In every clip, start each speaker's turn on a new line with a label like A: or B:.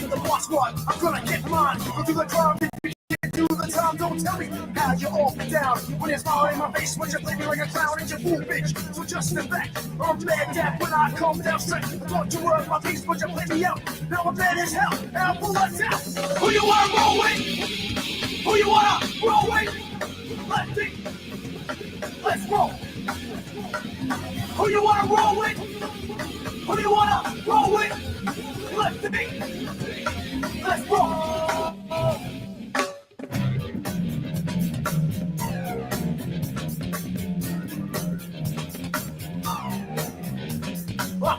A: the boss one. I'm gonna get mine. Go through the crime. Do the time, don't tell me how you're all down. When it's all in my face, when you play me like a clown and you fool bitch. So just step back, I'm mad that when I come down straight. I thought you were my piece, but you play me out. Now I'm mad as hell, and I'll pull us out. Who you wanna roll with? Who you wanna roll with? Lefty, let's roll. Who you wanna roll with? Who you wanna roll with? Lefty, let's roll.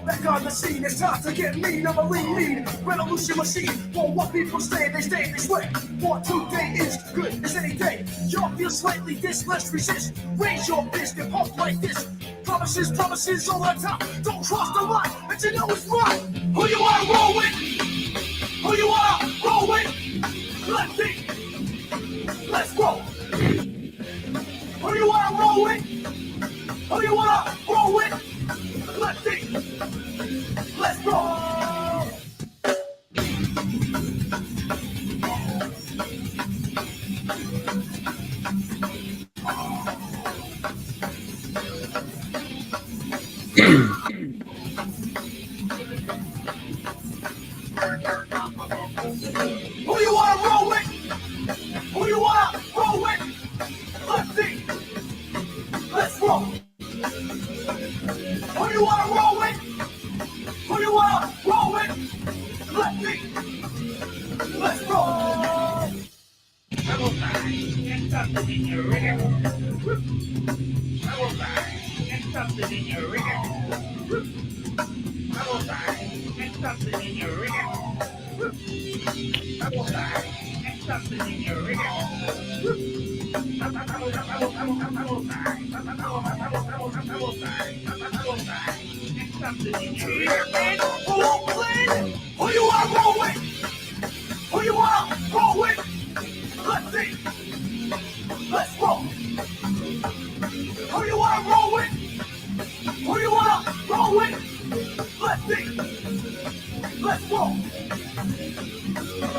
A: Back on the scene, it's time to get mean. I'm a lean revolution machine. For what people say, they stay, they sweat. For today is good as any day. Y'all feel slightly this, let's resist. Raise your fist and pump like this. Promises all the time. Don't cross the line, but you know it's right. Who you wanna roll with? Who you wanna roll with? Lefty, let's roll. Who you wanna roll with? Who you wanna roll with? Lefty, let's roll. Who you wanna roll with? Who you wanna roll with? Lefty, let's roll. Who you wanna roll with? Who you wanna roll with? Lefty, let's roll.
B: I will find get something in your rigger. I will find get something in your rigger. I will find get something in your rigger. I will find get something in your rigger. I will find get something in your rigger.
A: Who you wanna roll with? Who you wanna roll with? Lefty, let's roll. Who you wanna roll with? Who you wanna roll with? Lefty, let's roll.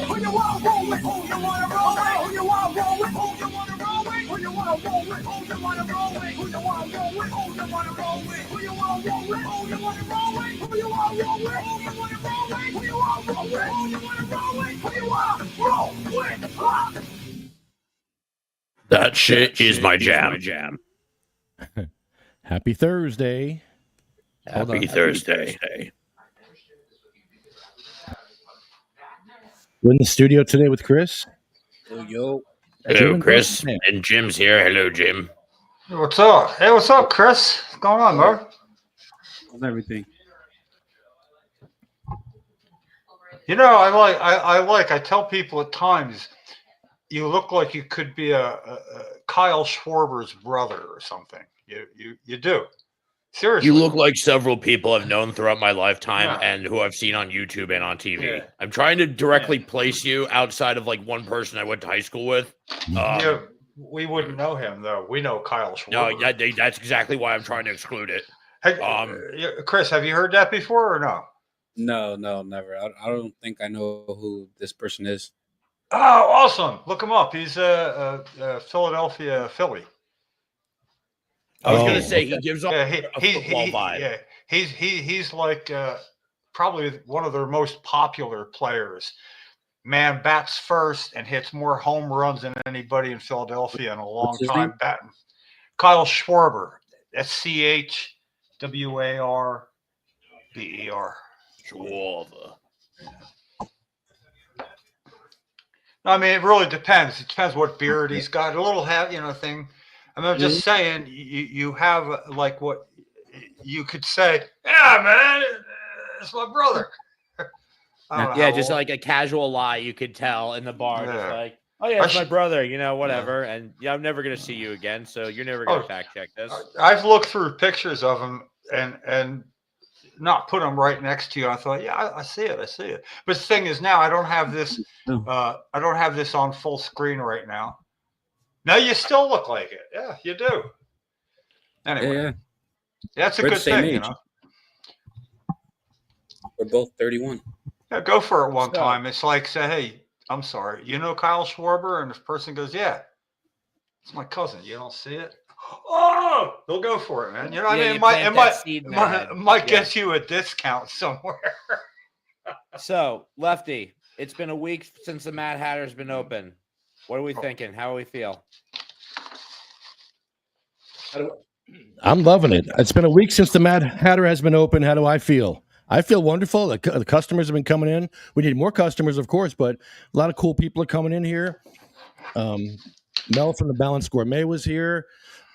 A: Who you wanna roll with? Who you wanna roll with? Who you wanna roll with? Who you wanna roll with? Who you wanna roll with? Who you wanna roll with? Who you wanna roll with? Who you wanna roll with? Who you wanna roll with? Who you wanna roll with? Who you wanna roll with? Who you wanna roll with? Who you wanna roll with? Who you wanna roll with? Who you wanna roll with?
C: That shit is my jam.
D: Happy Thursday.
C: Happy Thursday.
D: We're in the studio today with Chris.
E: Yo.
C: Hello, Chris. And Jim's here. Hello, Jim.
F: What's up? Hey, what's up, Chris? What's going on, bro?
E: How's everything?
F: You know, I tell people at times, you look like you could be a Kyle Schwarber's brother or something. You do. Seriously.
C: You look like several people I've known throughout my lifetime and who I've seen on YouTube and on TV.
F: Yeah.
C: I'm trying to directly place you outside of like one person I went to high school with.
F: Yeah, we wouldn't know him, though. We know Kyle Schwarber.
C: No, yeah, that's exactly why I'm trying to exclude it.
F: Hey, Chris, have you heard that before or no?
E: No, never. I don't think I know who this person is.
F: Oh, awesome. Look him up. He's a Philadelphia Philly.
C: I was gonna say he gives off a football vibe.
F: Yeah, he's like probably one of their most popular players. Man bats first and hits more home runs than anybody in Philadelphia in a long time batting. Kyle Schwarber. That's CHWARBER.
C: Schwarber.
F: I mean, it really depends. It depends what beard he's got. A little thing. I mean, I'm just saying, you have like what you could say. Yeah, man, it's my brother.
C: Yeah, just like a casual lie you could tell in the bar, just like, oh yeah, it's my brother, whatever. Yeah. And I'm never gonna see you again, so you're never gonna fact check this.
F: I've looked through pictures of him and not put them right next to you. I thought, yeah, I see it. But the thing is, now I don't have this. I don't have this on full screen right now. No, you still look like it. Yeah, you do. Anyway,
E: yeah.
F: That's a good thing,
E: age. We're both 31.
F: Yeah, go for it one
C: So-
F: time. It's like, say, hey, I'm sorry. You know Kyle Schwarber? And this person goes, yeah, it's my cousin. You don't see it? Oh, they'll go for it, man. You know what I mean?
C: you plant that seed in their head.
F: Might get you a discount somewhere.
C: So, Lefty, it's been a week since the Mad Hatter's been open. What are we thinking? How do we feel?
D: I'm loving it. It's been a week since the Mad Hatter has been open. How do I feel? I feel wonderful. The customers have been coming in. We need more customers, of course, but a lot of cool people are coming in here. Mel from the Balanced Gourmet was here.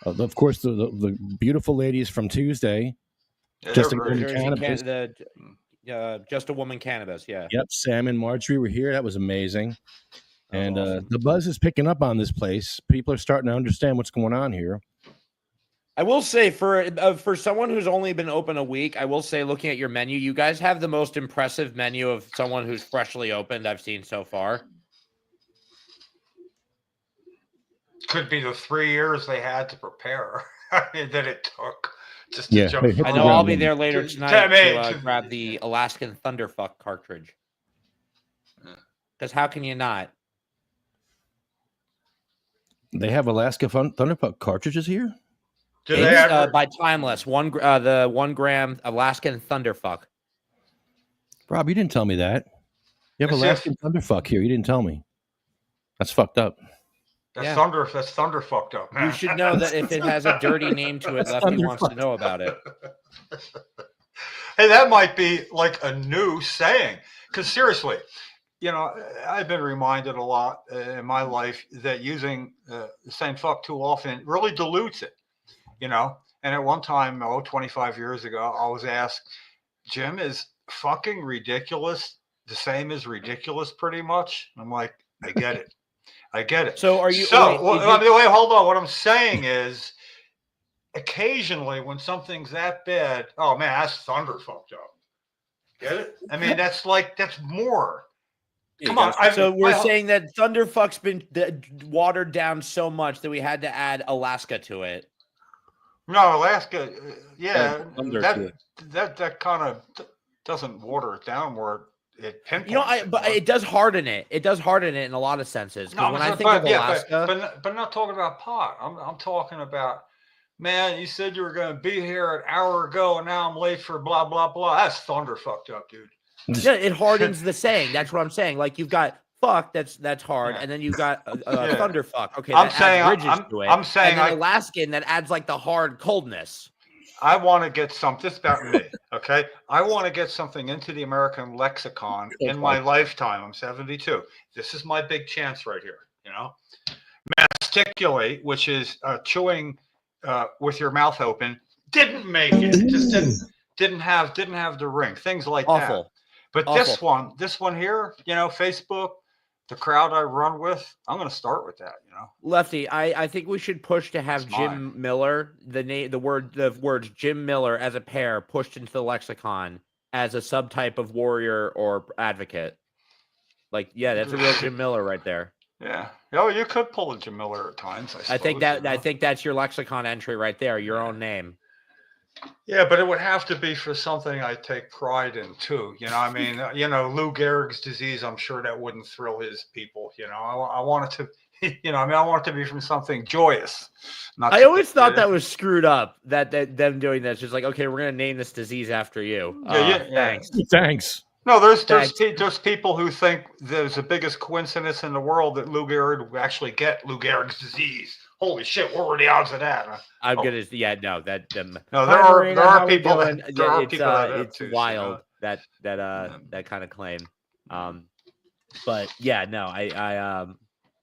D: Of course, the beautiful ladies from Tuesday.
F: Yeah,
D: Just a
F: they're
D: woman
F: great.
D: cannabis.
C: Just a woman cannabis. Yeah.
D: Yep, Sam and Marjorie were here. That was amazing.
C: That was
D: And
C: awesome.
D: the buzz is picking up on this place. People are starting to understand what's going on here.
C: I will say for someone who's only been open a week, I will say looking at your menu, you guys have the most impressive menu of someone who's freshly opened I've seen so far.
F: Could be the 3 years they had to prepare that it took just
D: Yeah,
F: to jump.
D: they hit
C: I
D: the
C: know
D: ground
C: I'll be
D: running.
C: there later
F: Just-
C: tonight
F: damn
C: to
F: it.
C: grab the Alaskan Thunderfuck cartridge. Because how can you not?
D: They have Alaska Thunderfuck cartridges here?
F: Do they ever,
C: By Timeless, the 1 gram Alaskan Thunderfuck.
D: Rob, you didn't tell me that. You have
F: As
D: Alaskan Thunderfuck here. You didn't tell me. That's fucked up.
F: that's
C: Yeah.
F: thunder fucked up, man.
C: You should know that if it has a dirty name to it, Lefty wants to know about it.
F: Hey, that might be like a new saying. Because seriously, you know, I've been reminded a lot in my life that using the same fuck too often really dilutes it, you know. And at one time, 25 years ago, I was asked, Jim, is fucking ridiculous the same as ridiculous pretty much? I'm like, I get it. I get it.
C: So are you?
F: So,
C: wait,
F: wait, hold on. What I'm saying is, occasionally when something's that bad, oh man, that's thunder fucked up. Get it? I mean, that's more. Come on.
C: So we're saying that Thunderfuck's been watered down so much that we had to add Alaska to it.
F: No, Alaska. Yeah,
E: Thunder to it.
F: that kind of doesn't water it down where it pinpoints.
C: You know, but it does harden it. It does harden it in a lot of senses. Because when I think of Alaska,
F: but I'm not talking about pot. I'm talking about, man, you said you were going to be here an hour ago, and now I'm late for blah blah blah. That's thunder fucked up, dude.
C: yeah, it hardens the saying. That's what I'm saying. Like you've got fuck, that's hard,
F: Yeah.
C: and then you've got
F: Yeah.
C: Thunderfuck. Okay,
F: I'm
C: that
F: saying
C: adds ridges to it.
F: I'm saying
C: and then Alaskan that adds like the hard coldness.
F: I want to get something. This is about me, okay? I want to get something into the American lexicon in my lifetime. I'm 72. This is my big chance right here. You know, masticulate, which is chewing with your mouth open, didn't make it. Just didn't have the ring. Things like
C: Awful.
F: that. But
C: Awful.
F: this one here, you know, Facebook, the crowd I run with, I'm going to start with that. You know,
C: Lefty, I think we should push to have
F: It's
C: Jim Miller, the words Jim Miller as a pair pushed into the lexicon as a subtype of warrior or advocate. Like, yeah, that's a real Jim Miller right there.
F: yeah. Oh, you could pull a Jim Miller at times. I
C: think
F: suppose,
C: that I think that's your lexicon entry right there, your own name.
F: Yeah, but it would have to be for something I take pride in too. You know, I mean, you know, Lou Gehrig's disease, I'm sure that wouldn't thrill his people. You know, I want it to, you know, I mean, I want it to be from something joyous.
C: I always thought that was screwed up that them doing this. Just like, okay, we're going to name this disease after you. Thanks.
D: Thanks.
F: No, there's people who think there's the biggest coincidence in the world that Lou Gehrig would actually get Lou Gehrig's disease. Holy shit, what were the odds of that?
C: I'm gonna, yeah, no, that
F: no, there are people that
C: it's wild that kind of claim. But yeah, no, I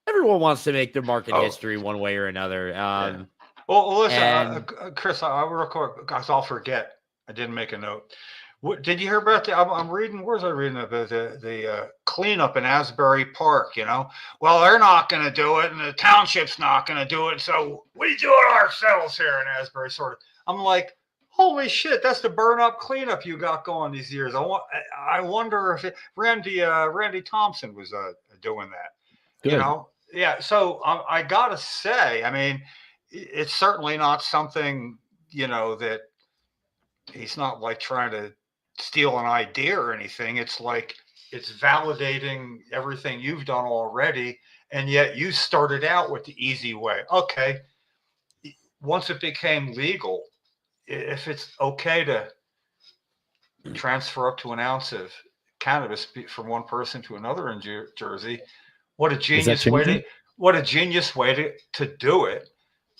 C: everyone wants to make their mark in history one way or another.
F: Well, listen, Chris, I real quick, guys, I'll forget. I didn't make a note. What, did you hear about the? I'm reading. Where's I reading about the cleanup in Asbury Park? You know, well, they're not going to do it, and the township's not going to do it, so we do it ourselves here in Asbury. Sort of. I'm like, holy shit, that's the burn up cleanup you got going these years. I wonder if Randy Thompson was doing that.
D: Good.
F: You know, yeah. So I gotta say, I mean, it's certainly not something, you know, that he's not like trying to steal an idea or anything. It's like it's validating everything you've done already, and yet you started out with the easy way. Okay, once it became legal, if it's okay to transfer up to an ounce of cannabis from one person to another in Jersey, what a
D: Is that
F: genius way
D: changing?
F: to to do it,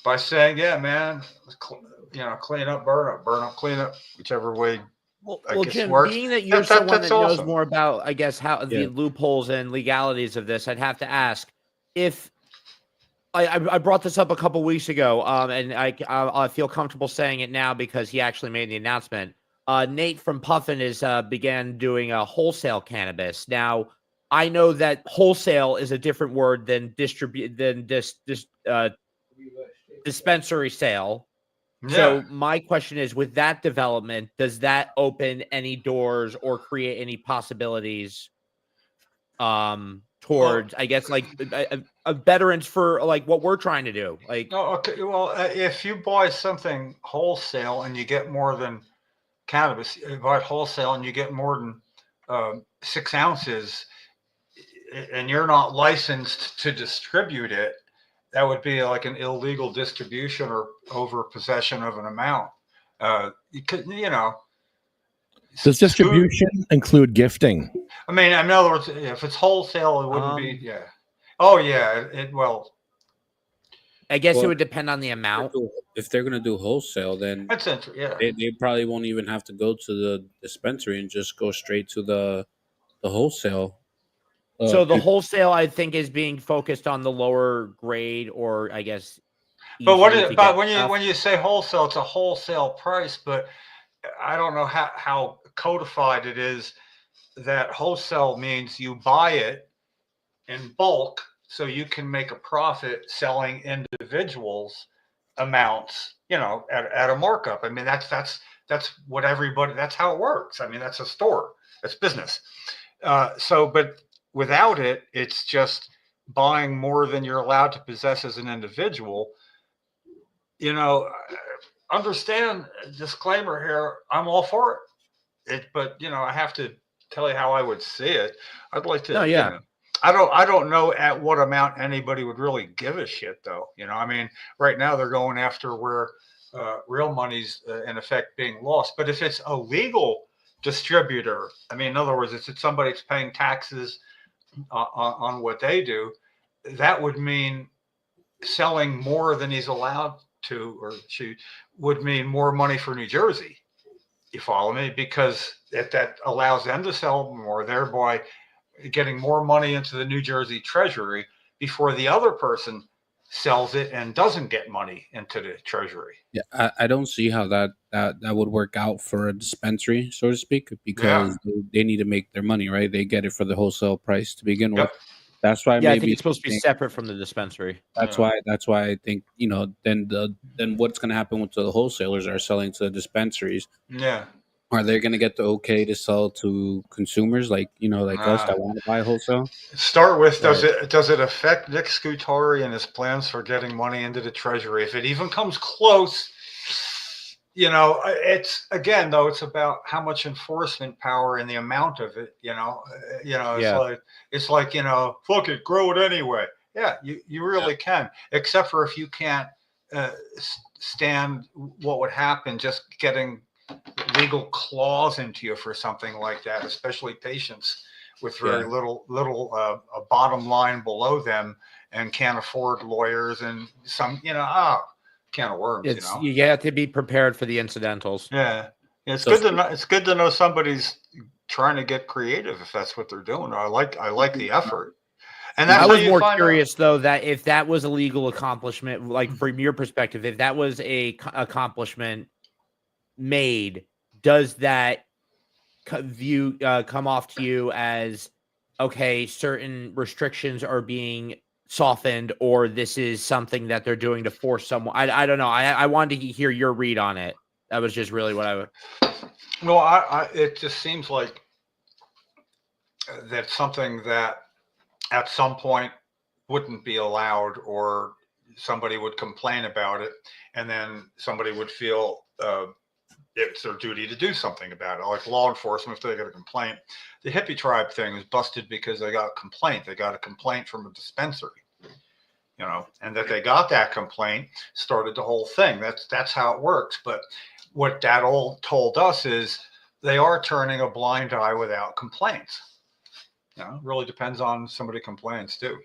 F: by saying, yeah, man, clean up, burn up, clean up, whichever way I
C: Well,
F: guess
C: Jim,
F: works.
C: being that you're someone
F: That's
C: that knows
F: awesome.
C: more about, I guess, how the
E: Yeah.
C: loopholes and legalities of this, I'd have to ask if I brought this up a couple weeks ago, and I feel comfortable saying it now because he actually made the announcement. Nate from Puffin is began doing a wholesale cannabis. Now, I know that wholesale is a different word than dispensary sale.
F: Yeah.
C: So my question is, with that development, does that open any doors or create any possibilities towards, I guess, like veterans for like what we're trying to do? Like,
F: Oh, okay. Well, if you buy something wholesale and you get more than cannabis, you buy it wholesale and you get more than 6 ounces, and you're not licensed to distribute it, that would be like an illegal distribution or over possession of an amount. You could,
D: Does distribution include gifting?
F: I mean, in other words, if it's wholesale, it wouldn't be. Yeah. Oh, yeah. Well,
C: I guess it
E: Well,
C: would depend on the amount.
E: if they're gonna do wholesale, then
F: that's interesting. Yeah.
E: they probably won't even have to go to the dispensary and just go straight to the wholesale.
C: So the
E: People.
C: wholesale, I think, is being focused on the lower grade, or I guess
F: But
C: easier to get stuff.
F: when you say wholesale, it's a wholesale price. But I don't know how codified it is that wholesale means you buy it in bulk so you can make a profit selling individuals amounts, at a markup. I mean, that's what everybody, that's how it works. I mean, that's a store, that's business. But without it, it's just buying more than you're allowed to possess as an individual. Understand, disclaimer here, I'm all for it. But I have to tell you how I would see it. I'd like to,
C: No, yeah.
F: I don't know at what amount anybody would really give a shit, though. I mean, right now they're going after where real money's in effect being lost. But if it's a legal distributor, I mean, in other words, it's somebody that's paying taxes on what they do, that would mean selling more than he's allowed to, or she would mean more money for New Jersey. You follow me? Because that allows them to sell more, thereby getting more money into the New Jersey Treasury before the other person sells it and doesn't get money into the Treasury.
E: Yeah, I don't see how that would work out for a dispensary, so to speak, because they need to make their money, right? They get it for the wholesale price to begin with.
F: Yep.
E: That's why
C: Yeah, I think
E: maybe
C: it's supposed to be separate from the dispensary.
E: that's why I think then what's going to happen with the wholesalers are selling to the dispensaries?
F: Yeah.
E: Are they going to get the okay to sell to consumers like us that want to buy wholesale?
F: Start with, does it affect Nick Scutari and his plans for getting money into the Treasury? If it even comes close, it's, again, though, it's about how much enforcement power and the amount of it. It's like fuck it, grow it anyway. Yeah, you really can, except for if you can't stand what would happen just getting legal claws into you for something like that, especially patients with very little a bottom line below them and can't afford lawyers and some can of worms.
C: You have to be prepared for the incidentals.
F: Yeah, it's good to know. It's good to know somebody's trying to get creative if that's what they're doing. I like the effort. And that's
C: I
F: how
C: was
F: you
C: more
F: find
C: curious, though, that if that was a legal accomplishment, like from your perspective, if that was a accomplishment made, does that come off to you as, okay, certain restrictions are being softened, or this is something that they're doing to force someone? I don't know. I wanted to hear your read on it. That was just really what I would.
F: Well, it just seems like that's something that at some point wouldn't be allowed, or somebody would complain about it, and then somebody would feel it's their duty to do something about it. Like law enforcement, if they get a complaint, the hippie tribe thing was busted because they got a complaint. They got a complaint from a dispensary, and that they got that complaint started the whole thing. That's how it works. But what that all told us is they are turning a blind eye without complaints. It really depends on somebody complains too,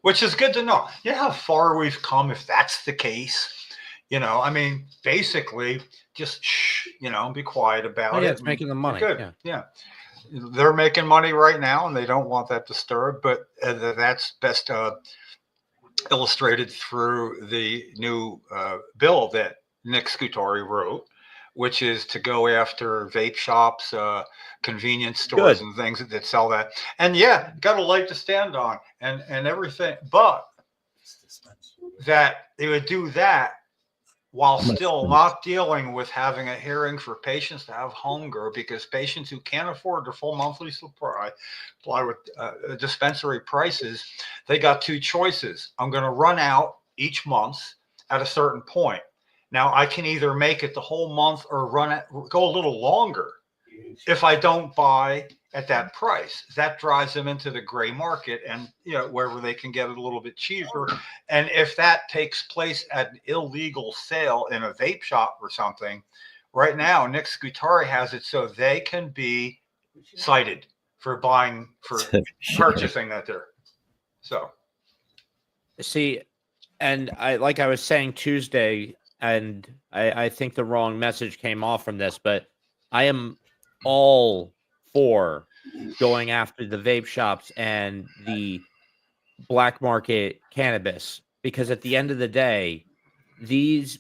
F: which is good to know. You know how far we've come if that's the case. Basically just be quiet about it.
C: It's making them money.
F: Good. Yeah. They're making money right now and they don't want that disturbed, but that's best illustrated through the new bill that Nick Scutari wrote, which is to go after vape shops, convenience stores, and things that sell that. And got a leg to stand on and everything, but that they would do that while still not dealing with having a hearing for patients to have home grow, because patients who can't afford their full monthly supply with dispensary prices, they got two choices. I'm going to run out each month at a certain point. Now I can either make it the whole month or go a little longer if I don't buy at that price. That drives them into the gray market and wherever they can get it a little bit cheaper. And if that takes place at an illegal sale in a vape shop or something, right now Nick Scutari has it so they can be cited for purchasing that there. So
C: see, and I was saying Tuesday, and I think the wrong message came off from this, but I am all for going after the vape shops and the black market cannabis, because at the end of the day, these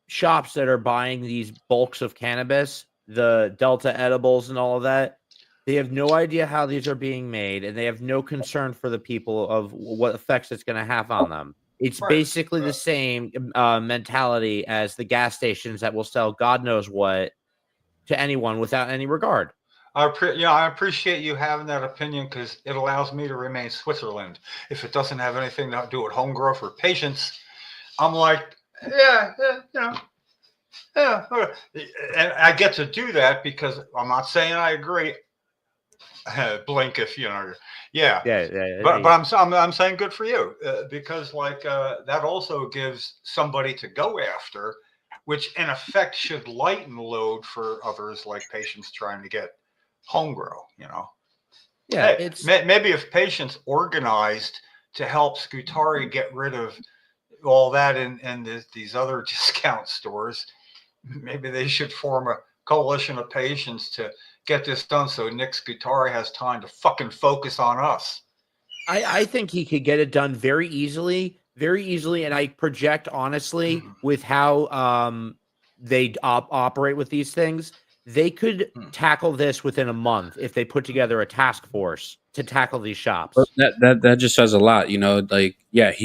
C: shops that are buying these bulks of cannabis, the Delta edibles and all of that, they have no idea how these are being made, and they have no concern for the people of what effects it's going to have on them. It's basically the same mentality as the gas stations that will sell God knows what to anyone without any regard.
F: I appreciate you having that opinion, because it allows me to remain Switzerland. If it doesn't have anything to do with home grow for patients, I'm like, and I get to do that because I'm not saying I agree. Blink if but I'm saying good for you, because that also gives somebody to go after, which in effect should lighten the load for others like patients trying to get home grow. Maybe if patients organized to help Scutari get rid of all that in these other discount stores, maybe they should form a coalition of patients to get this done so Nick Scutari has time to fucking focus on us.
C: I think he could get it done very easily, and I project honestly with how they operate with these things, they could tackle this within a month if they put together a task force to tackle these shops.
E: That just says a lot, he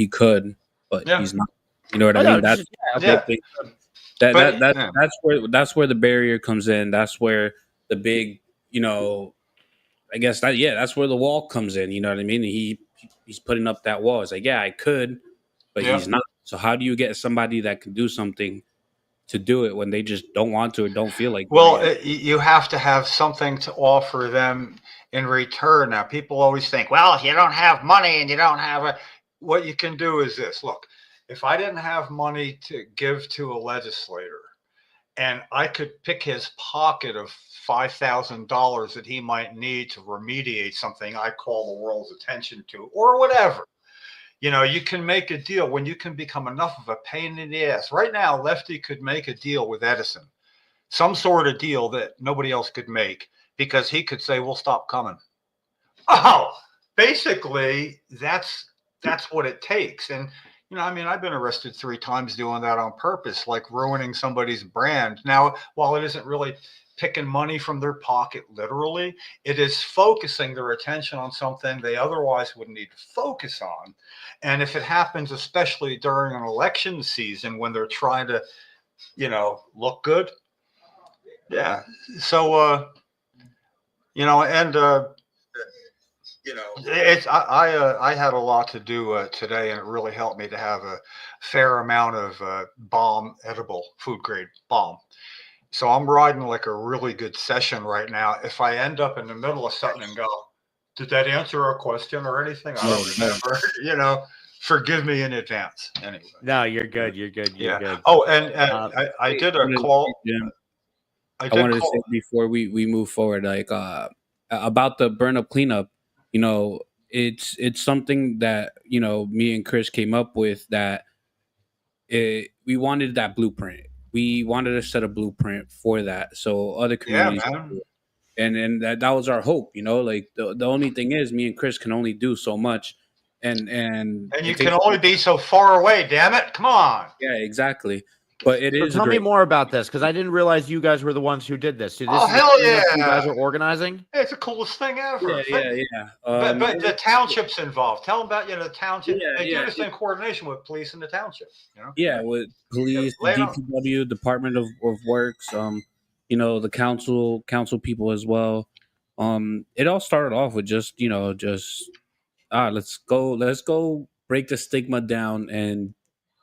E: could, but he's not. You know what I mean? That's where the barrier comes in. That's where the big, I guess that's where the wall comes in. You know what I mean? He's putting up that wall. It's like, I could, but he's not. So how do you get somebody that can do something to do it when they just don't want to or don't feel like?
F: Well, you have to have something to offer them in return. Now, people always think, well, if you don't have money and you don't have what you can do is this. Look, if I didn't have money to give to a legislator and I could pick his pocket of $5,000 that he might need to remediate something I call the world's attention to, or whatever, you can make a deal when you can become enough of a pain in the ass. Right now, Lefty could make a deal with Edison, some sort of deal that nobody else could make, because he could say, we'll stop coming. Oh, basically, that's what it takes. And I've been arrested 3 times doing that on purpose, like ruining somebody's brand. Now, while it isn't really picking money from their pocket, literally, it is focusing their attention on something they otherwise wouldn't need to focus on. And if it happens, especially during an election season when they're trying to, look good. Yeah. So, I had a lot to do today, and it really helped me to have a fair amount of edible food grade balm. So I'm riding like a really good session right now. If I end up in the middle of something and go, did that answer a question or anything? I don't remember. Forgive me in advance. Anyway.
C: No, you're good. You're good. You're good.
F: Oh, and I did a call.
E: I wanted to say before we move forward, like about the burn up cleanup, it's something that me and Chris came up with, that we wanted that blueprint. We wanted to set a blueprint for that, so other communities.
F: Yeah, man.
E: And that was our hope, like the only thing is, me and Chris can only do so much, and
F: you can only be so far away. Damn it! Come on.
E: Yeah, exactly. But it is.
C: Tell me more about this, because I didn't realize you guys were the ones who did this. So this
F: hell yeah!
C: You guys are organizing.
F: It's the coolest thing ever.
E: Yeah.
F: But the township's involved. Tell them about the township. They do this in coordination with police in the township.
E: Yeah, with police, the DPW, Department of Works, the council people as well. It all started off with just let's go break the stigma down and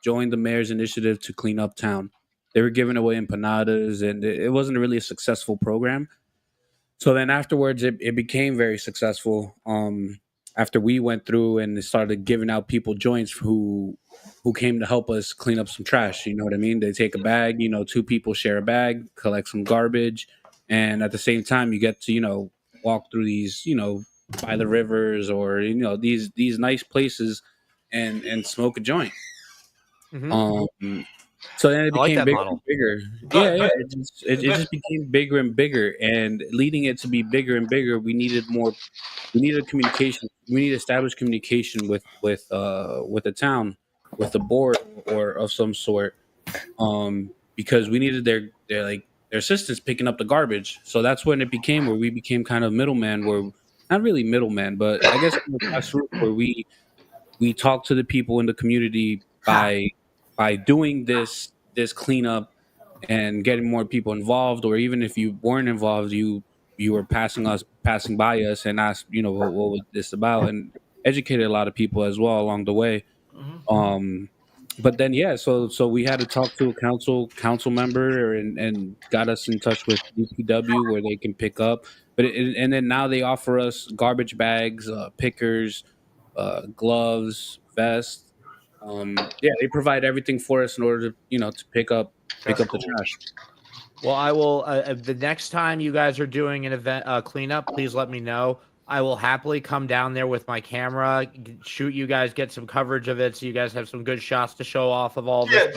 E: join the mayor's initiative to clean up town. They were giving away empanadas, and it wasn't really a successful program. So then afterwards, it became very successful. After we went through and started giving out people joints who came to help us clean up some trash. You know what I mean? They take a bag, 2 people share a bag, collect some garbage. And at the same time, you get to, walk through these, by the rivers or, these nice places and smoke a joint.
C: Mm-hmm.
E: So then it became bigger and bigger. It just became bigger and bigger, and leading it to be bigger and bigger, we needed communication. We need established communication with the town, with the board or of some sort, because we needed their assistance picking up the garbage. So that's when it became where we became kind of middleman, where not really middleman, but I guess grassroots, where we talk to the people in the community by doing this cleanup and getting more people involved, or even if you weren't involved, you were passing by us and asked, what was this about, and educated a lot of people as well along the way. But then so we had to talk to a council member and got us in touch with DPW where they can pick up. But and then now they offer us garbage bags, pickers, gloves, vests. They provide everything for us in order to pick up the trash.
C: Well, I will. The next time you guys are doing an event cleanup, please let me know. I will happily come down there with my camera, shoot you guys, get some coverage of it, so you guys have some good shots to show off of all this.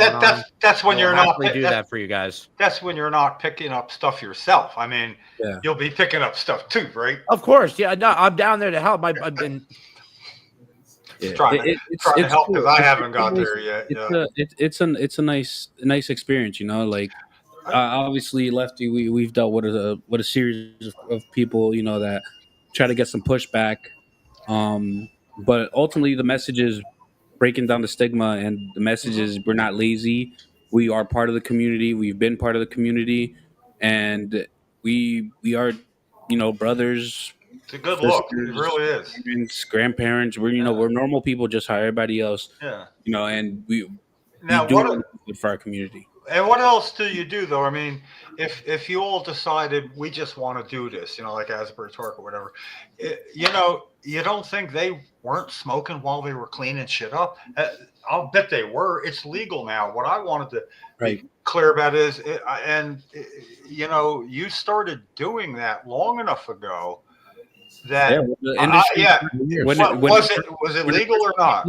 F: That's when you're not
C: do that for you guys.
F: That's when you're not picking up stuff yourself. I mean, you'll be picking up stuff too, right?
C: Of course, yeah. No, I'm down there to help. I've been.
F: Trying to help because I haven't got there yet.
E: It's a nice experience, obviously, Lefty, we've dealt with a series of people, that try to get some pushback, but ultimately the message is breaking down the stigma, and the message is we're not lazy. We are part of the community. We've been part of the community, and we are, brothers.
F: It's a good look. It really is.
E: Parents, grandparents. We're normal people just like everybody else. Yeah. And we do good for our community.
F: And what else do you do, though? I mean, if you all decided we just want to do this, like Asbury Park or whatever, you don't think they weren't smoking while they were cleaning shit up? I'll bet they were. It's legal now. What I wanted to be clear about is, you started doing that long enough ago that was it legal or not?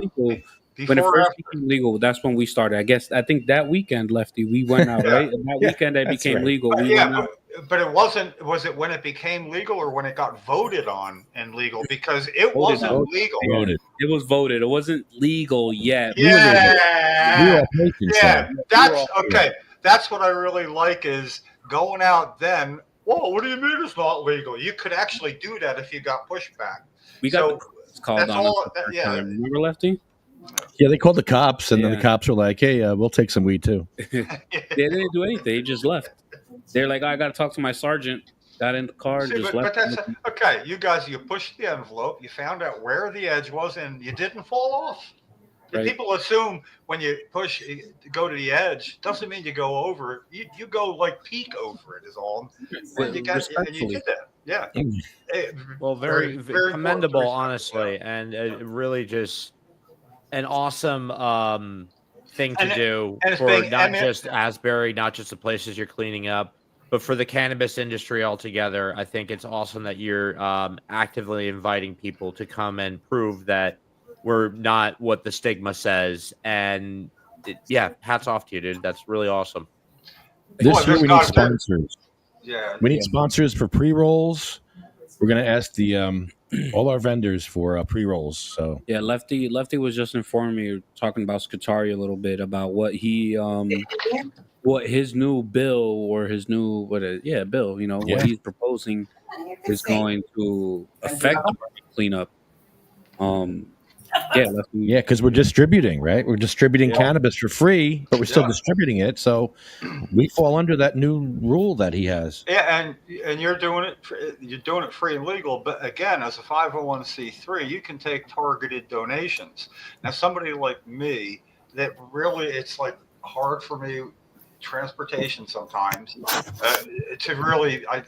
E: When it first became legal, that's when we started. I think that weekend, Lefty, we went out, right? And that weekend it became legal.
F: But it wasn't. Was it when it became legal or when it got voted on and legal? Because it wasn't legal.
E: It was voted. It wasn't legal yet.
F: Yeah. That's okay. That's what I really like is going out then. Whoa, what do you mean it's not legal? You could actually do that if you got pushback.
E: We got called on. Remember, Lefty?
D: Yeah, they called the cops, and then the cops were like, "Hey, we'll take some weed too."
E: They didn't do anything; they just left. They're like, "I got to talk to my sergeant." Got in the car, and just left.
F: But that's okay. You guys, you pushed the envelope. You found out where the edge was, and you didn't fall off.
E: Right.
F: People assume when you push, go to the edge, doesn't mean you go over it. You go like peak over it is all. And you got, and you
E: Respectfully.
F: did that. Yeah.
C: Well, very,
F: very
C: commendable,
F: important to
C: honestly,
F: respect,
C: and really just an awesome thing to
F: And it-
C: do
F: and it's
C: for
F: being
C: not just Asbury, not just the places you're cleaning up, but for the cannabis industry altogether. I think it's awesome that you're actively inviting people to come and prove that we're not what the stigma says. And yeah, hats off to you, dude. That's really awesome.
D: This
F: Boy,
D: year
F: there's
D: we need
F: got- there-
D: sponsors.
F: yeah.
D: We need sponsors for pre-rolls. We're going to ask the all our vendors for pre-rolls. So
E: Yeah, Lefty was just informing me, talking about Scutari a little bit about what he what his new bill or his new bill, you know,
D: Yeah.
E: what he's proposing is going to affect cleanup. Yeah, Lefty,
D: yeah, because we're distributing, right? We're distributing
E: Yeah.
D: cannabis for free, but we're still
F: Yeah.
D: distributing it. So we fall under that new rule that he has.
F: Yeah, and you're doing it free and legal, but again, as a 501c3, you can take targeted donations. Now, somebody like me, that really, it's like hard for me, transportation sometimes, to really, I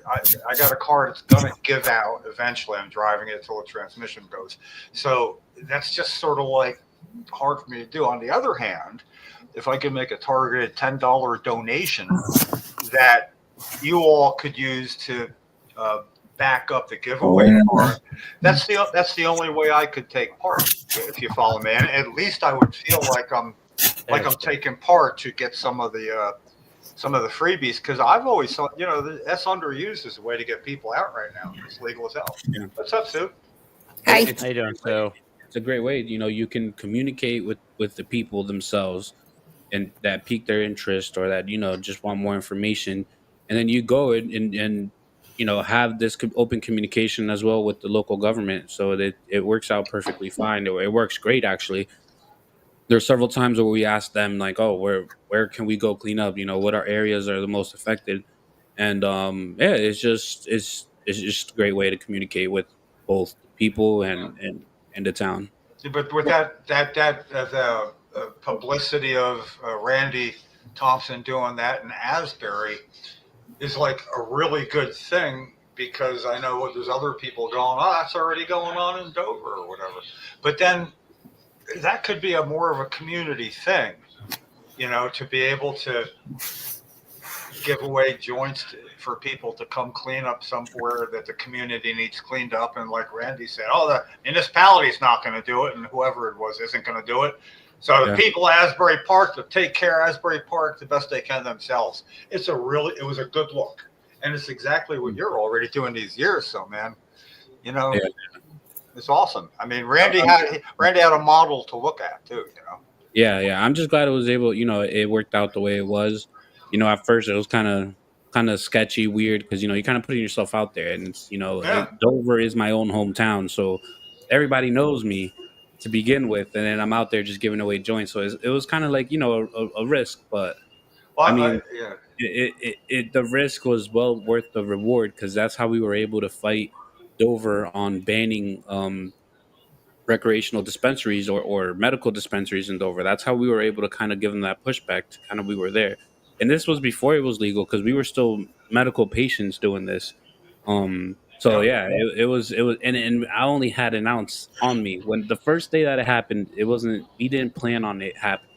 F: got a car that's gonna give out eventually. I'm driving it till the transmission goes, so that's just sort of like hard for me to do. On the other hand, if I could make a targeted $10 donation that you all could use to back up the giveaway part, that's the only way I could take part, if you follow me. And at least I would feel like I'm taking part to get some of the freebies, because I've always thought, that's underused as a way to get people out right now. It's legal as hell.
E: Yeah.
F: What's up, Sue?
C: How you doing, so?
E: it's a great way. You know, you can communicate with the people themselves, and that pique their interest, or that just want more information, and then you go and have this open communication as well with the local government, so that it works out perfectly fine. It works great, actually. There's several times where we ask them, like, oh, where can we go clean up? What our areas are the most affected, and it's just a great way to communicate with both people and the town.
F: But with the publicity of Randy Thompson doing that in Asbury is like a really good thing, because I know there's other people going, oh, that's already going on in Dover or whatever. But then that could be more of a community thing, to be able to give away joints for people to come clean up somewhere that the community needs cleaned up. And like Randy said, the municipality's not going to do it, and whoever it was isn't going to do it. So the people at Asbury Park, to take care of Asbury Park the best they can themselves. It was a good look. And it's exactly what you're already doing these years. So, man, it's awesome. I mean, Randy had a model to look at too,
E: Yeah. I'm just glad it was able, it worked out the way it was. At first it was kind of sketchy, weird, because you're kind of putting yourself out there, and it's Dover is my own hometown, so everybody knows me to begin with, and then I'm out there just giving away joints, so it was kind of like a risk, but the risk was well worth the reward, because that's how we were able to fight Dover on banning recreational dispensaries or medical dispensaries in Dover. That's how we were able to kind of give them that pushback to kind of, we were there. And this was before it was legal, because we were still medical patients doing this. It was, and I only had an ounce on me when the first day that it happened. We didn't plan on it happening.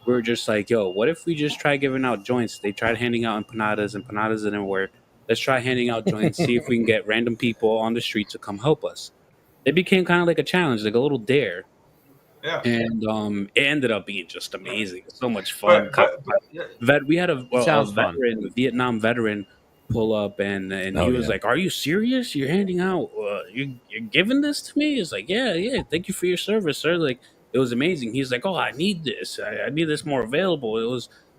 E: We were just like, yo, what if we just try giving out joints? They tried handing out empanadas didn't work. Let's try handing out joints, see if we can get random people on the street to come help us. It became kind of like a challenge, like a little dare.
F: Yeah.
E: And it ended up being just amazing. So much fun. We had a Vietnam veteran pull up, and he was like, "Are you serious? You're handing out? You're giving this to me?" It's like, yeah. Thank you for your service, sir. Like, it was amazing. He's like, "Oh, I need this. I need this more available." It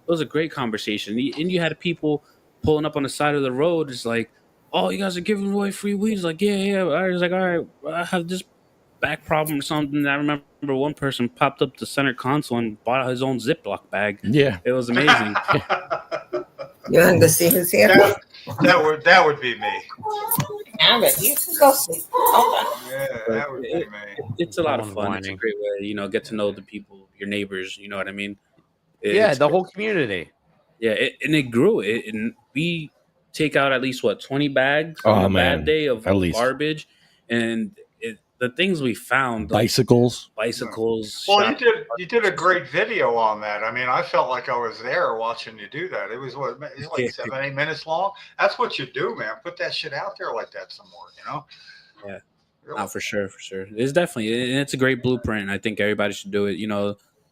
E: was a great conversation. And you had people pulling up on the side of the road. It's like, "Oh, you guys are giving away free weed." It's like, yeah. I was like, "All right, I have this back problem or something." I remember one person popped up the center console and bought his own Ziploc bag.
D: Yeah,
E: it was amazing.
G: You want to see his hair?
F: That would be me.
G: have it. You can go see. Hold on.
F: Yeah, that would be me.
E: It's a lot of
C: Someone
E: fun. It's a
C: whining.
E: great way, get to know the people, your neighbors. You know what I mean?
C: Yeah,
E: It's
C: the whole community.
E: Yeah, and it grew. And we take out at least 20 bags
D: Oh,
E: on a
D: man.
E: bad day of
D: At least.
E: garbage, and the things we found,
D: Bicycles.
E: bicycles.
F: Well,
E: shop-
F: you did a great video on that. I mean, I felt like I was there watching you do that. It was it was like 7-8 minutes long. That's what you do, man. Put that shit out there like that some more,
E: Yeah.
F: Really.
E: For sure. It's definitely, and it's a great blueprint. I think everybody should do it.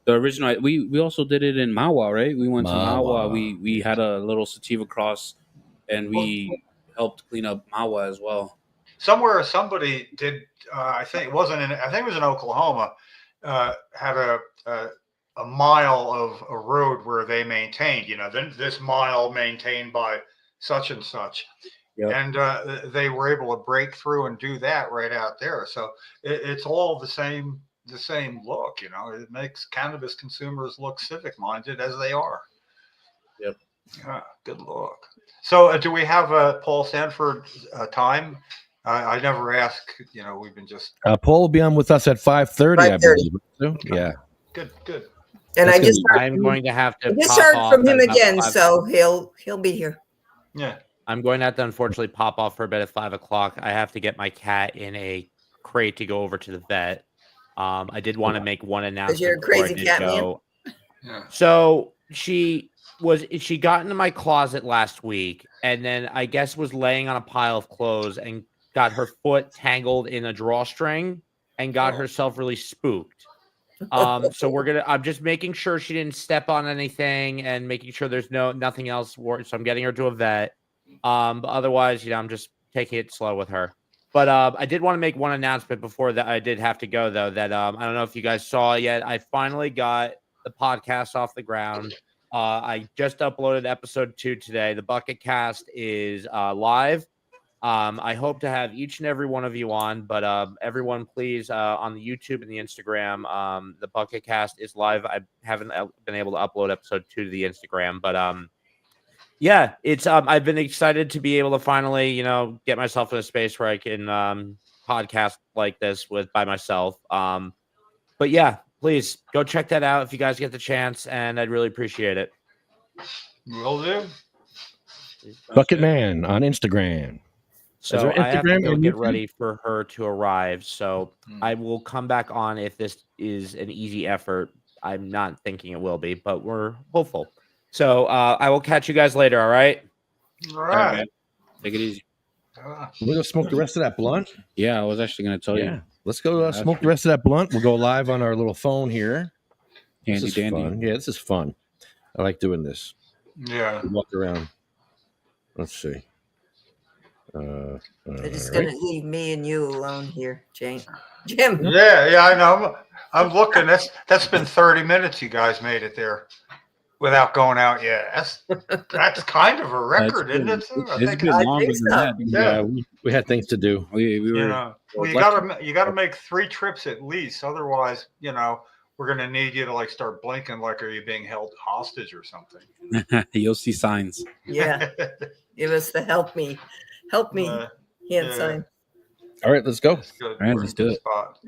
E: The original. We also did it in Mawa, right? We went to Mawa. We had a little sativa cross, and we helped clean up Mawa as well.
F: Somewhere somebody did. I think it wasn't in. I think it was in Oklahoma. Had a mile of a road where they maintained. Then this mile maintained by such and such.
E: Yep.
F: And they were able to break through and do that right out there. So it's all the same look. It makes cannabis consumers look civic minded as they are.
E: Yep.
F: Good look. So do we have Paul Sanford time? I never ask. We've been just.
D: Paul will be on with us at 5:30, I believe. Yeah.
F: Good.
G: And
D: That's
G: I just heard,
C: I'm going to have to.
G: I just
C: pop
G: heard
C: off
G: from him
C: at about
G: again,
C: 5.
G: so he'll be here.
F: Yeah.
C: I'm going to have to unfortunately pop off for a bit at 5:00. I have to get my cat in a crate to go over to the vet. I did want to make one announcement.
G: you're a
C: before I
G: crazy
C: did
G: cat
C: go.
F: Yeah.
C: So she got into my closet last week, and then I guess was laying on a pile of clothes and got her foot tangled in a drawstring and got herself really spooked. So I'm just making sure she didn't step on anything and making sure there's nothing else. So I'm getting her to a vet. But otherwise, I'm just taking it slow with her. But I did want to make one announcement before that. I did have to go though. That I don't know if you guys saw it yet. I finally got the podcast off the ground. I just uploaded episode 2 today. The Bucket Cast is live. I hope to have each and every one of you on, but everyone, please, on the YouTube and the Instagram, the Bucket Cast is live. I haven't been able to upload episode 2 to the Instagram, but yeah, it's I've been excited to be able to finally, get myself in a space where I can podcast like this by myself. But yeah, please go check that out if you guys get the chance, and I'd really appreciate it.
F: Will do.
D: Bucketman on Instagram.
C: So I have to
D: Instagram
C: go
D: and
C: get
D: YouTube?
C: ready for her to arrive. So I will come back on if this is an easy effort. I'm not thinking it will be, but we're hopeful. So I will catch you guys later. All right.
F: All right.
E: man. Take it easy.
D: We're gonna smoke the rest of that blunt.
E: Yeah, I was actually going to tell you.
D: Let's go smoke the rest of that blunt. We'll go live on our little phone here.
E: Handy
D: This is
E: dandy.
D: fun. Yeah, this is fun. I like doing this.
F: Yeah.
D: Walk around. Let's see.
G: They're just
D: all
G: gonna leave me and you alone here, Jim.
F: Yeah. I know. I'm looking. That's been 30 minutes. You guys made it there without going out yet. That's kind of a record, isn't it?
E: It's been longer than that.
F: Yeah.
D: we had things to do.
E: We were.
F: Well, you gotta make 3 trips at least. Otherwise, we're gonna need you to start blinking like, are you being held hostage or something?
E: You'll see signs.
G: Yeah, give us the help me hand
F: yeah.
G: sign.
D: All right, let's go.
F: That's good.
E: All right,
F: We're
E: let's
F: in
E: do
F: good
E: it.
F: spot.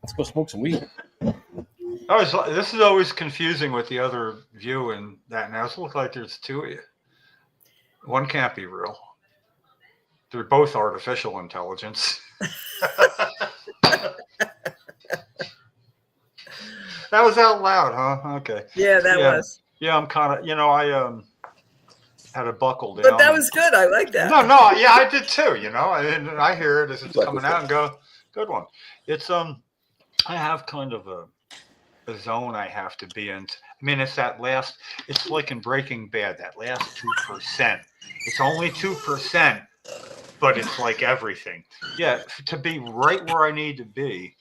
D: Let's go smoke some weed.
F: This is always confusing with the other view and that. Now it looks like there's 2 of you. One can't be real. They're both artificial intelligence. That was out loud, huh? Okay.
G: Yeah, that was.
F: Yeah, I'm kind of. I had a buckle down.
G: But that was good. I like that.
F: No, yeah, I did too. I hear it as it's coming out and go, good one. It's I have kind of a zone I have to be in. I mean, it's that last. It's like in Breaking Bad, that last 2%. It's only 2%, but it's like everything. Yeah, to be right where I need to be,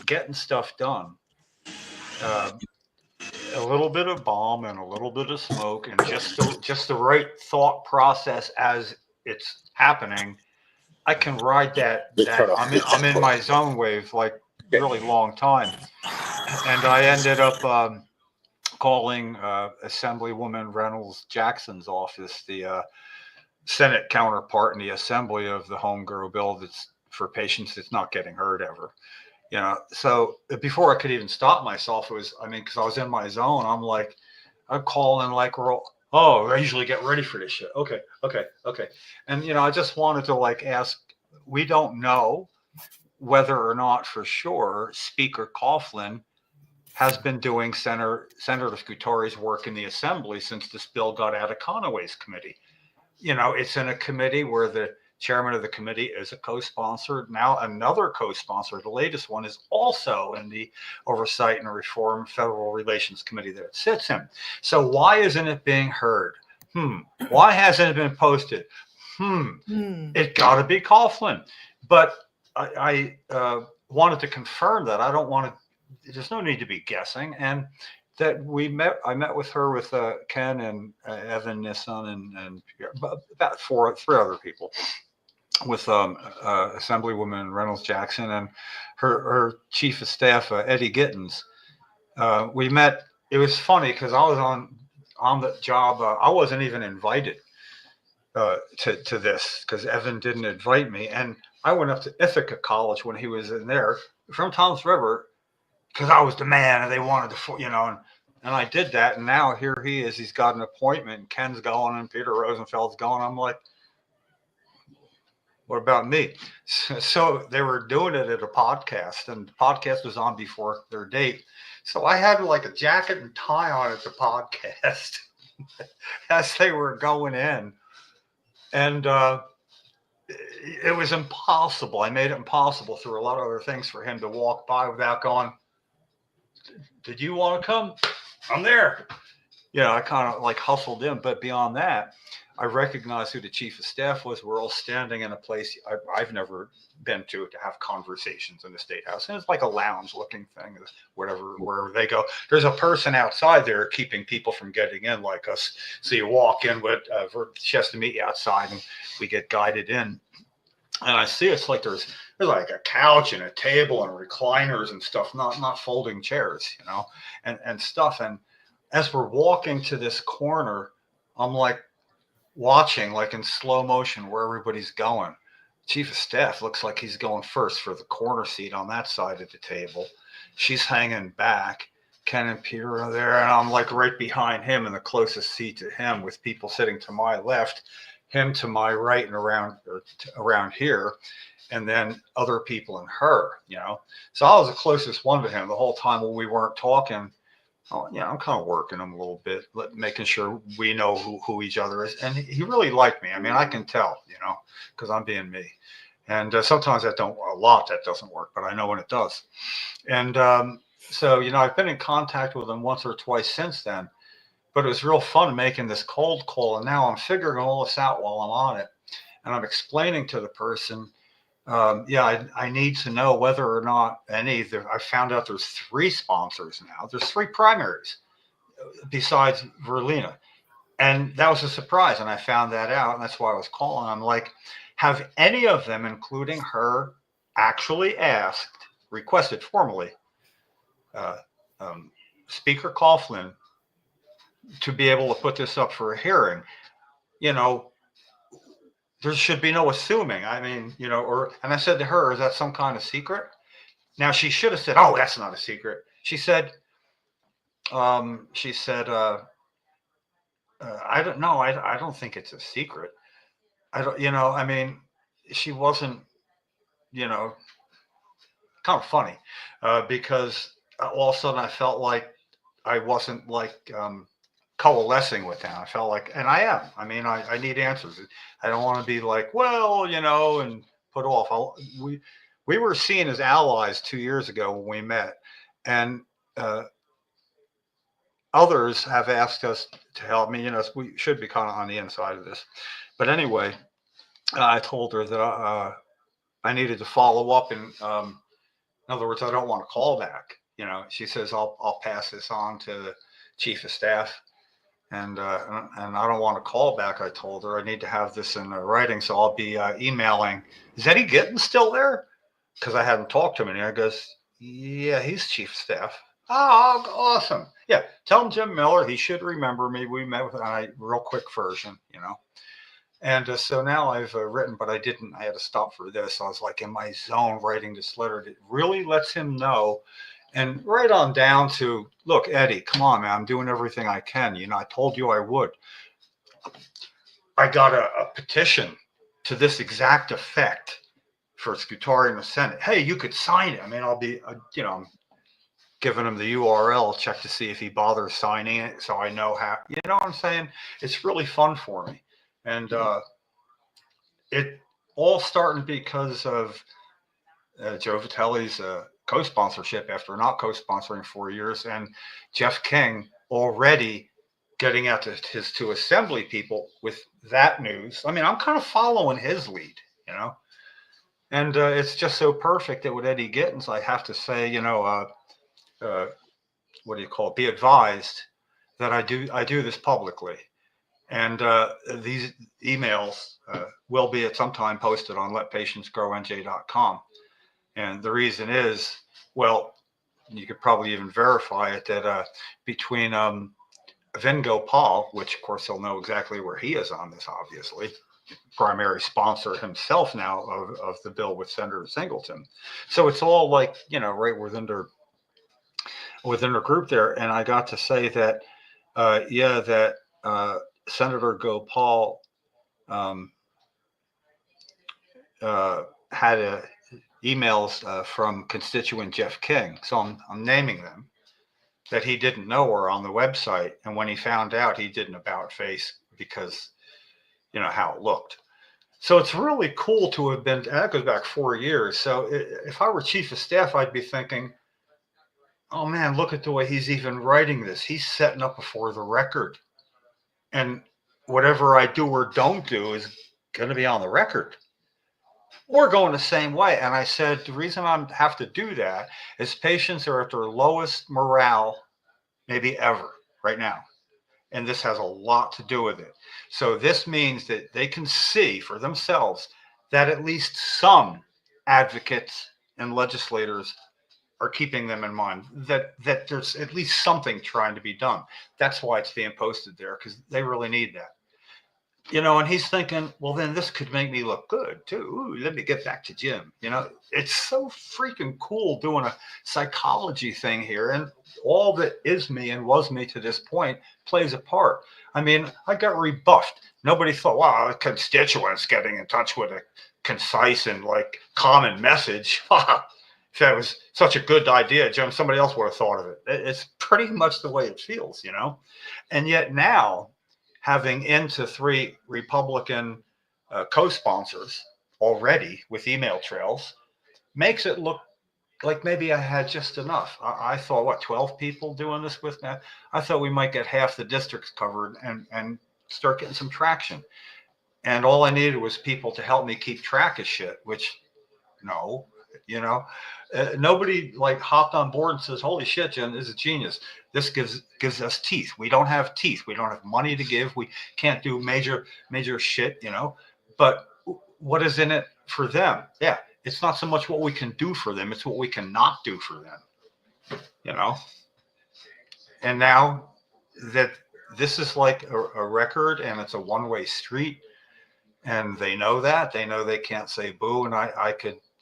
F: getting stuff done. A little bit of balm and a little bit of smoke and just the right thought process as it's happening. I can ride that I'm in my zone wave like really long time. And I ended up calling Assemblywoman Reynolds Jackson's office, the Senate counterpart in the assembly of the home grow bill that's for patients that's not getting heard ever. So before I could even stop myself, it was, because I was in my zone. I'm like, I'm calling like I usually get ready for this shit. Okay. And, I just wanted to ask, we don't know whether or not for sure Speaker Coughlin has been doing Senator Scutari's work in the assembly since this bill got out of Conaway's committee. It's in a committee where the chairman of the committee is a co-sponsor. Now another co-sponsor, the latest one, is also in the Oversight and Reform Federal Relations Committee that it sits in. So why isn't it being heard? Why hasn't it been posted? It got to be Coughlin. But I wanted to confirm that. I don't want to. There's no need to be guessing. And that I met with her with Ken and Evan Nissan and about three other people, with Assemblywoman Reynolds Jackson and her chief of staff, Eddie Gittens. We met. It was funny because I was on the job. I wasn't even invited to this because Evan didn't invite me. And I went up to Ithaca College when he was in there from Toms River because I was the man and they wanted to, and I did that. And now here he is. He's got an appointment. And Ken's going and Peter Rosenfeld's going. I'm like, what about me? So they were doing it at a podcast, and the podcast was on before their date. So I had like a jacket and tie on at the podcast as they were going in. And it was impossible. I made it impossible through a lot of other things for him to walk by without going, did you want to come? I'm there. I kind of hustled in. But beyond that, I recognized who the chief of staff was. We're all standing in a place I've never been to have conversations in the State House. And it's like a lounge looking thing, wherever they go. There's a person outside there keeping people from getting in like us. So you walk in with, she has to meet you outside and we get guided in. And I see it's like there's like a couch and a table and recliners and stuff, not folding chairs, and stuff. And as we're walking to this corner, I'm like watching like in slow motion where everybody's going. Chief of staff looks like he's going first for the corner seat on that side of the table. She's hanging back. Ken and Peter are there, and I'm like right behind him in the closest seat to him with people sitting to my left, him to my right and around here, and then other people and her, So I was the closest one to him the whole time while we weren't talking. Oh, I'm kind of working him a little bit, making sure we know who each other is. And he really liked me. I can tell, because I'm being me. And sometimes that doesn't work, but I know when it does. And so, I've been in contact with him once or twice since then, but it was real fun making this cold call. And now I'm figuring all this out while I'm on it. And I'm explaining to the person, I need to know whether or not I found out there's 3 sponsors now. There's 3 primaries besides Verlina. And that was a surprise. And I found that out. And that's why I was calling. I'm like, have any of them, including her, actually requested formally, Speaker Coughlin to be able to put this up for a hearing? There should be no assuming. And I said to her, is that some kind of secret? Now she should have said, oh, that's not a secret. She said, I don't know. I don't think it's a secret. I don't, she wasn't, kind of funny because all of a sudden I felt like I wasn't coalescing with them. I felt like, and I am. I need answers. I don't want to be like, well, and put off. We were seen as allies 2 years ago when we met, and others have asked us to help me. We should be kind of on the inside of this, but anyway, I told her that I needed to follow up, and in other words, I don't want to call back. She says I'll pass this on to the chief of staff. And I don't want to call back. I told her I need to have this in writing, so I'll be emailing. Is Eddie Gittens still there? Because I hadn't talked to him, and he goes, "Yeah, he's chief of staff." Oh, awesome! Yeah, tell him Jim Miller. He should remember me. We met with a real quick version, And so now I've written, but I didn't. I had to stop for this. I was like in my zone writing this letter that really lets him know, and right on down to, look, Eddie, come on, man, I'm doing everything I can. You know, I told you I would. I got a petition to this exact effect for Scutari in the Senate. Hey, you could sign it. I mean, I'll be, you know, I'm giving him the URL, check to see if he bothers signing it, so I know how. You know what I'm saying? It's really fun for me, and it all starting because of Joe Vitelli's co-sponsorship after not co-sponsoring 4 years, and Jeff King already getting out to his two assembly people with that news. I mean, I'm kind of following his lead, you know, and it's just so perfect that with Eddie Gittens, I have to say, you know, what do you call it? Be advised that I do this publicly, and these emails will be at some time posted on letpatientsgrownj.com. And the reason is, well, you could probably even verify it, that between Vin Gopal, which of course he'll know exactly where he is on this, obviously, primary sponsor himself now of the bill with Senator Singleton. So it's all like, you know, right within their group there. And I got to say that, that Senator Gopal had emails from constituent Jeff King. So I'm naming them, that he didn't know were on the website. And when he found out, he did an about face because, you know, how it looked. So it's really cool to have been, and that goes back 4 years. So if I were chief of staff, I'd be thinking, oh man, look at the way he's even writing this. He's setting up before the record. And whatever I do or don't do is going to be on the record. We're going the same way. And I said, the reason I have to do that is patients are at their lowest morale maybe ever right now. And this has a lot to do with it. So this means that they can see for themselves that at least some advocates and legislators are keeping them in mind, that there's at least something trying to be done. That's why it's being posted there, because they really need that. You know, and he's thinking, well, then this could make me look good too. Ooh, let me get back to Jim. You know, it's so freaking cool doing a psychology thing here. And all that is me and was me to this point plays a part. I mean, I got rebuffed. Nobody thought, wow, a constituent's getting in touch with a concise and like common message. If that was such a good idea, Jim, somebody else would have thought of it. It's pretty much the way it feels, you know? And yet now, having into 3 Republican co-sponsors already with email trails, makes it look like maybe I had just enough. I thought, what, 12 people doing this with me? I thought we might get half the districts covered and start getting some traction. And all I needed was people to help me keep track of shit, which, no, you know, nobody like hopped on board and says, holy shit, Jim, this is genius. This gives us teeth. We don't have teeth. We don't have money to give. We can't do major shit, you know, but what is in it for them? Yeah. It's not so much what we can do for them. It's what we cannot do for them, you know? And now that this is like a record and it's a one-way street, and they know that, they know they can't say boo, and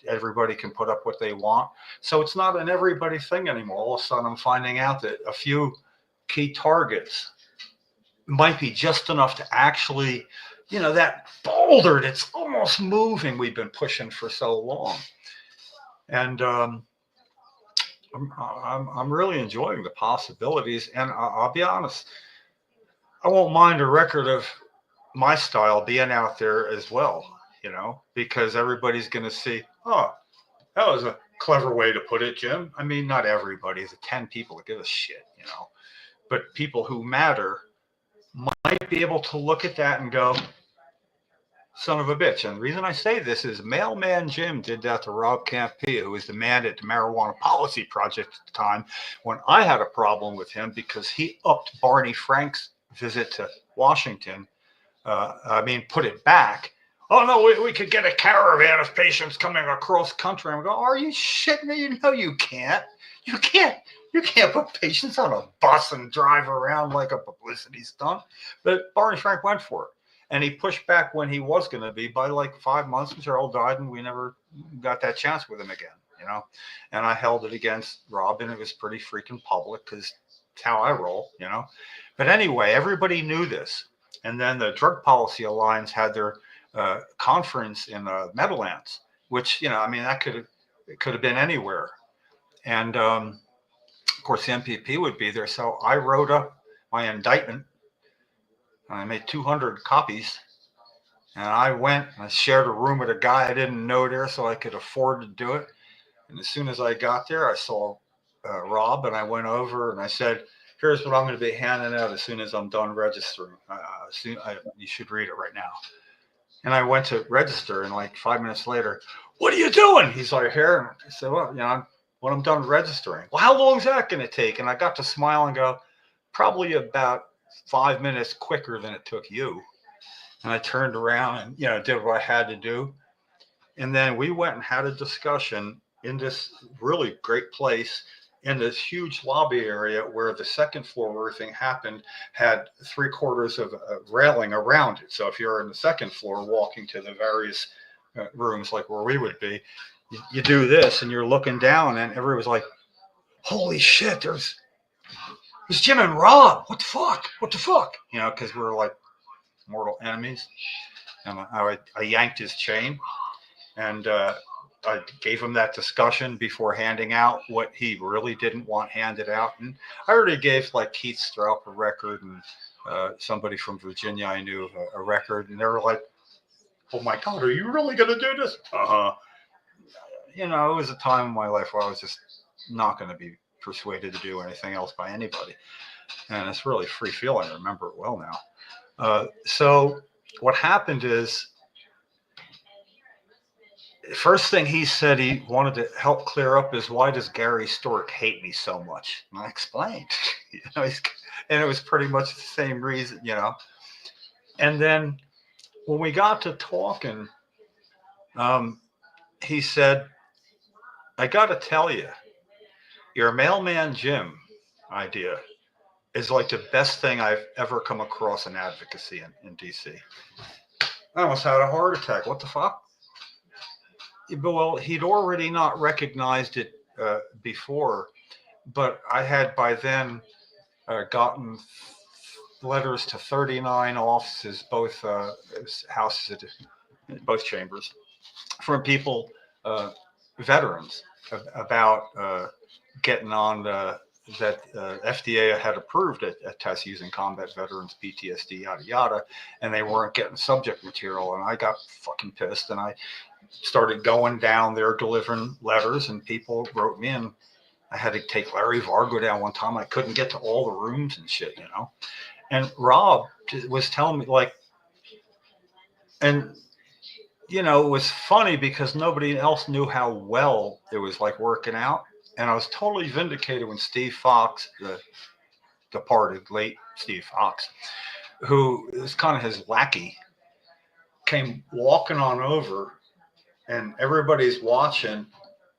F: everybody can put up what they want. So it's not an everybody thing anymore. All of a sudden I'm finding out that a few key targets might be just enough to actually, you know, that boulder that's almost moving we've been pushing for so long. And I'm really enjoying the possibilities. And I'll be honest, I won't mind a record of my style being out there as well, you know, because everybody's going to see, oh, that was a clever way to put it, Jim. I mean, not everybody. It's 10 people that give a shit, you know, but people who matter might be able to look at that and go, son of a bitch. And the reason I say this is Mailman Jim did that to Rob Campea, who was the man at the Marijuana Policy Project at the time, when I had a problem with him because he upped Barney Frank's visit to Washington. Put it back. Oh, no, we could get a caravan of patients coming across country. I'm going, are you shitting me? No, you can't. You can't put patients on a bus and drive around like a publicity stunt. But Barney Frank went for it. And he pushed back when he was going to be by like 5 months. And Cheryl died, and we never got that chance with him again, you know. And I held it against Rob, and it was pretty freaking public because it's how I roll, you know. But anyway, everybody knew this. And then the Drug Policy Alliance had their conference in Meadowlands, which, you know, I mean, it could have been anywhere. And of course, the MPP would be there. So I wrote up my indictment. I made 200 copies, and I went and I shared a room with a guy I didn't know there, so I could afford to do it. And as soon as I got there, I saw Rob, and I went over and I said, here's what I'm going to be handing out as soon as I'm done registering. You should read it right now. And I went to register, and like 5 minutes later, what are you doing? He's like, here. And I said, well, you know, when I'm done registering. Well, how long is that going to take? And I got to smile and go, probably about 5 minutes quicker than it took you. And I turned around and, you know, did what I had to do. And then we went and had a discussion in this really great place in this huge lobby area where the second floor where everything happened had 3/4 of a railing around it. So if you're in the second floor walking to the various rooms, like where we would be, you do this and you're looking down, and everybody was like, holy shit, there's Jim and Rob. What the fuck? What the fuck? You know, because we were like mortal enemies. And I yanked his chain, and I gave him that discussion before handing out what he really didn't want handed out. And I already gave like Keith Stroup a record, and somebody from Virginia I knew a record, and they were like, oh my God, are you really going to do this? You know, it was a time in my life where I was just not going to be persuaded to do anything else by anybody. And it's really free feeling. I remember it well now. So what happened is, first thing he said he wanted to help clear up is, why does Gary Stork hate me so much? And I explained, you know, and it was pretty much the same reason, you know. And then when we got to talking, he said, I got to tell you, your Mailman Jim idea is like the best thing I've ever come across in advocacy in DC. I almost had a heart attack. What the fuck? Well, he'd already not recognized it before, but I had by then gotten letters to 39 offices, both houses, both chambers, from people, veterans, about getting on that FDA had approved a test using combat veterans, PTSD, yada, yada, and they weren't getting subject material. And I got fucking pissed, and I started going down there delivering letters, and people wrote me in. I had to take Larry Vargo down one time. I couldn't get to all the rooms and shit, you know. And Rob was telling me, like, and you know, it was funny because nobody else knew how well it was like working out. And I was totally vindicated when Steve Fox, the departed late Steve Fox, who is kind of his lackey, came walking on over, and everybody's watching,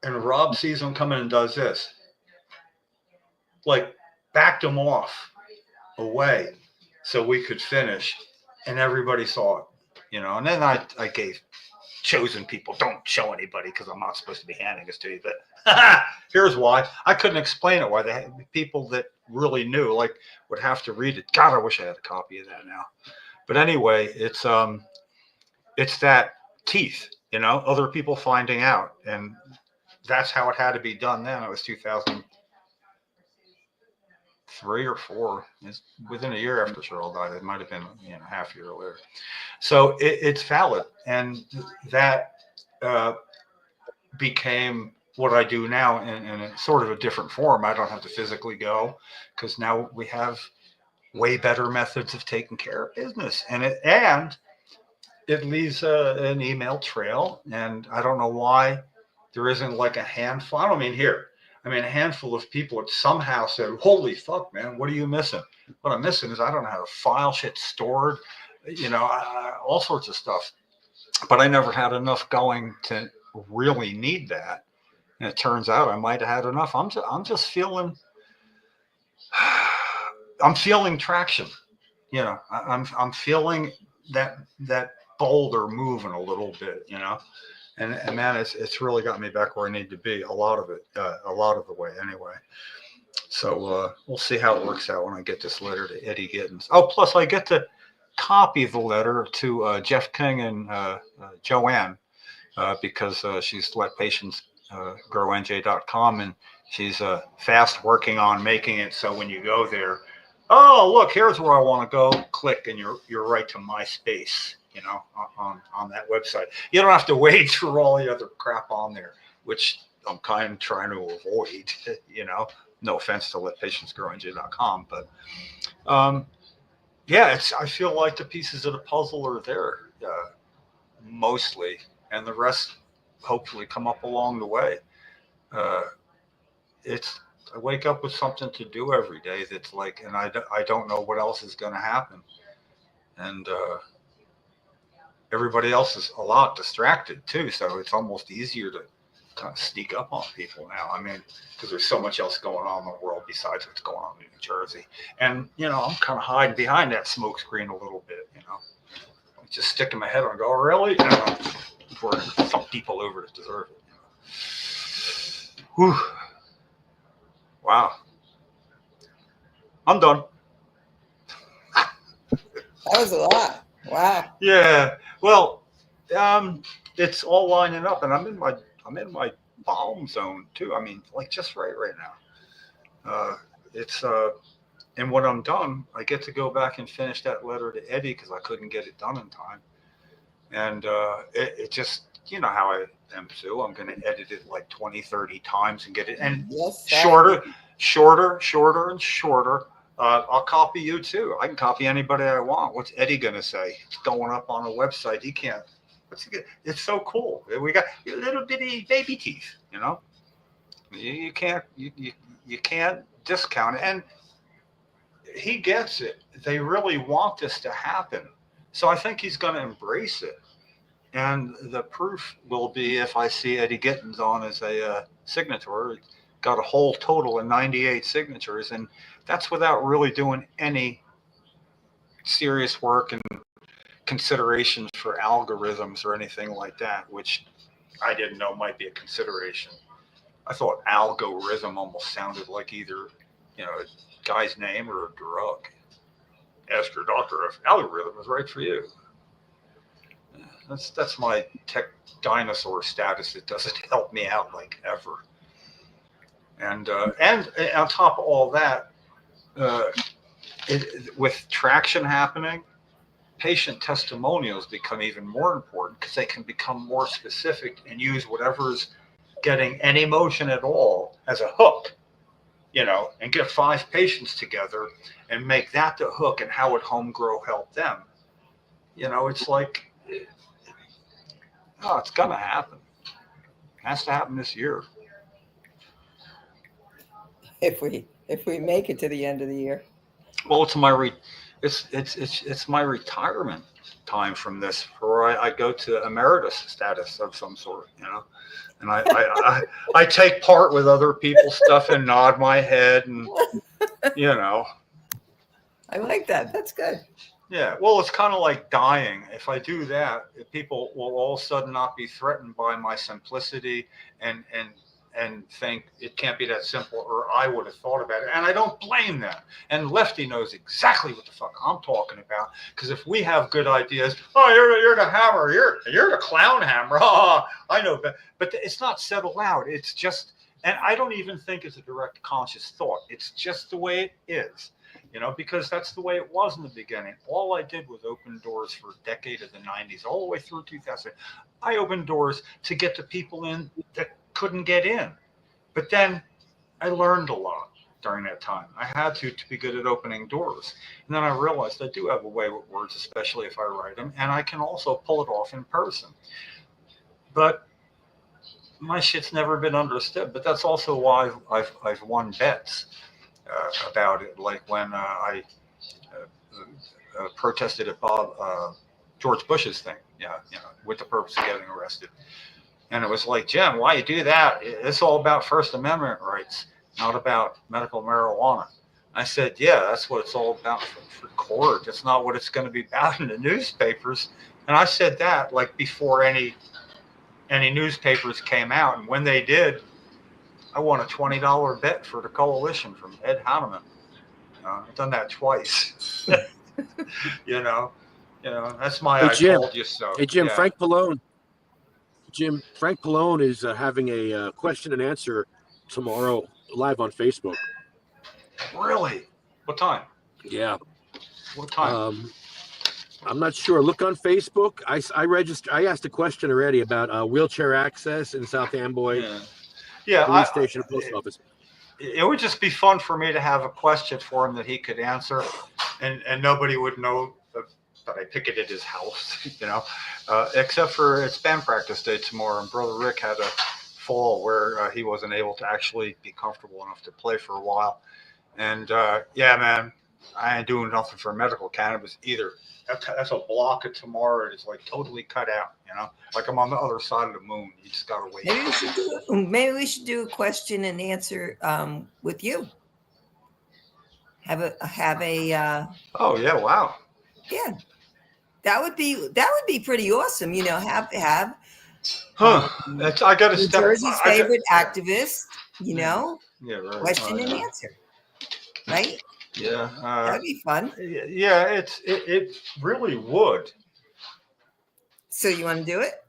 F: and Rob sees him coming and does this, like backed him off away so we could finish, and everybody saw it, you know. And then I gave chosen people, don't show anybody because I'm not supposed to be handing this to you, but here's why. I couldn't explain it, why they had people that really knew, like, would have to read it. God, I wish I had a copy of that now. But anyway, it's that teeth, you know, other people finding out, and that's how it had to be done then. It was 2003 or 4. It's within a year after Cheryl died. It might have been, you know, half a year later. So it's valid, and that became what I do now in a sort of a different form. I don't have to physically go because now we have way better methods of taking care of business, and it leaves an email trail. And I don't know why there isn't like a handful. I don't mean here. I mean a handful of people that somehow said, "Holy fuck, man, what are you missing?" What I'm missing is I don't know how to file shit stored, you know, all sorts of stuff. But I never had enough going to really need that. And it turns out I might have had enough. I'm just feeling, I'm feeling traction. You know, I'm feeling that boulder moving a little bit, and man, it's really got me back where I need to be. A lot of it, a lot of the way anyway. So we'll see how it works out when I get this letter to Eddie Gittens. Oh, plus I get to copy the letter to Jeff King and Joanne because she's letpatientsgrowNJ.com, and she's fast working on making it so when you go there, oh look, here's where I want to go. Click, and you're right to my space. On that website. You don't have to wade through all the other crap on there, which I'm kind of trying to avoid. No offense to letpatientsgrowNJ.com, but yeah, I feel like the pieces of the puzzle are there mostly, and the rest hopefully come up along the way. I wake up with something to do every day that's like, and I don't know what else is going to happen, and everybody else is a lot distracted too, so it's almost easier to kind of sneak up on people now. I mean, because there's so much else going on in the world besides what's going on in New Jersey. And, I'm kind of hiding behind that smoke screen a little bit, I'm just sticking my head on and go, really? Before some people over that deserve it. Whew. Wow. I'm done.
G: That was a lot. Wow.
F: Yeah. Well, it's all lining up, and I'm in my balm zone too. I mean, like just right now. It's and when I'm done, I get to go back and finish that letter to Eddie because I couldn't get it done in time. And it just, how I am, Sue. I'm going to edit it like 20, 30 times and get it shorter, and shorter. I'll copy you too. I can copy anybody I want. What's Eddie going to say? It's going up on a website. He can't. It's so cool. We got little bitty baby teeth. You can't discount it. And he gets it. They really want this to happen. So I think he's going to embrace it. And the proof will be if I see Eddie Gittens on as a signatory. Got a whole total of 98 signatures, and that's without really doing any serious work and considerations for algorithms or anything like that, which I didn't know might be a consideration. I thought algorithm almost sounded like either, a guy's name or a drug. Ask your doctor if algorithm is right for you. That's my tech dinosaur status. It doesn't help me out like ever. And on top of all that, with traction happening, patient testimonials become even more important because they can become more specific and use whatever's getting any motion at all as a hook, and get 5 patients together and make that the hook, and how would home grow help them? It's like, it's going to happen. It has to happen this year.
G: If we make it to the end of the year.
F: Well, it's my it's my retirement time from this, where I go to emeritus status of some sort, and I take part with other people's stuff and nod my head and
G: I like that. That's good.
F: Yeah, well, it's kind of like dying. If I do that, people will all of a sudden not be threatened by my simplicity and think it can't be that simple, or I would have thought about it. And I don't blame them. And Lefty knows exactly what the fuck I'm talking about. Because if we have good ideas, you're the hammer, you're the clown hammer. I know, but it's not said aloud. It's just, and I don't even think it's a direct conscious thought. It's just the way it is. Because that's the way it was in the beginning. All I did was open doors for a decade of the 90s, all the way through 2000. I opened doors to get the people in that couldn't get in. But then I learned a lot during that time. I had to be good at opening doors. And then I realized I do have a way with words, especially if I write them, and I can also pull it off in person. But my shit's never been understood. But that's also why I've won bets about it. Like when I protested at George Bush's thing, with the purpose of getting arrested. And it was like, Jim, why you do that? It's all about First Amendment rights, not about medical marijuana. I said, yeah, that's what it's all about for court. That's not what it's going to be about in the newspapers. And I said that like before any newspapers came out. And when they did, I won a $20 bet for the coalition from Ed Hanneman. I've done that twice. That's my
D: Hey,
F: I
D: Jim.
F: told you so.
D: Hey, Jim,
F: Yeah.
D: Frank Pallone is having a question and answer tomorrow live on Facebook.
F: Really? What time?
D: Yeah.
F: What time?
D: I'm not sure. Look on Facebook. I asked a question already about wheelchair access in South Amboy police station and post office.
F: It would just be fun for me to have a question for him that he could answer, and nobody would know that I picketed his house, except for it's band practice day tomorrow, and Brother Rick had a fall where he wasn't able to actually be comfortable enough to play for a while. And man, I ain't doing nothing for medical cannabis either. That's a block of tomorrow. It's like totally cut out, like I'm on the other side of the moon. You just gotta wait.
G: Maybe we should do a question and answer with you. Have a.
F: Oh yeah! Wow.
G: Yeah, that would be pretty awesome. Have.
F: I got to
G: New
F: step.
G: Jersey's favorite activist.
F: Yeah, right.
G: Question and answer. Right.
F: Yeah,
G: that'd be fun.
F: Yeah, it really would.
G: So you want to do it?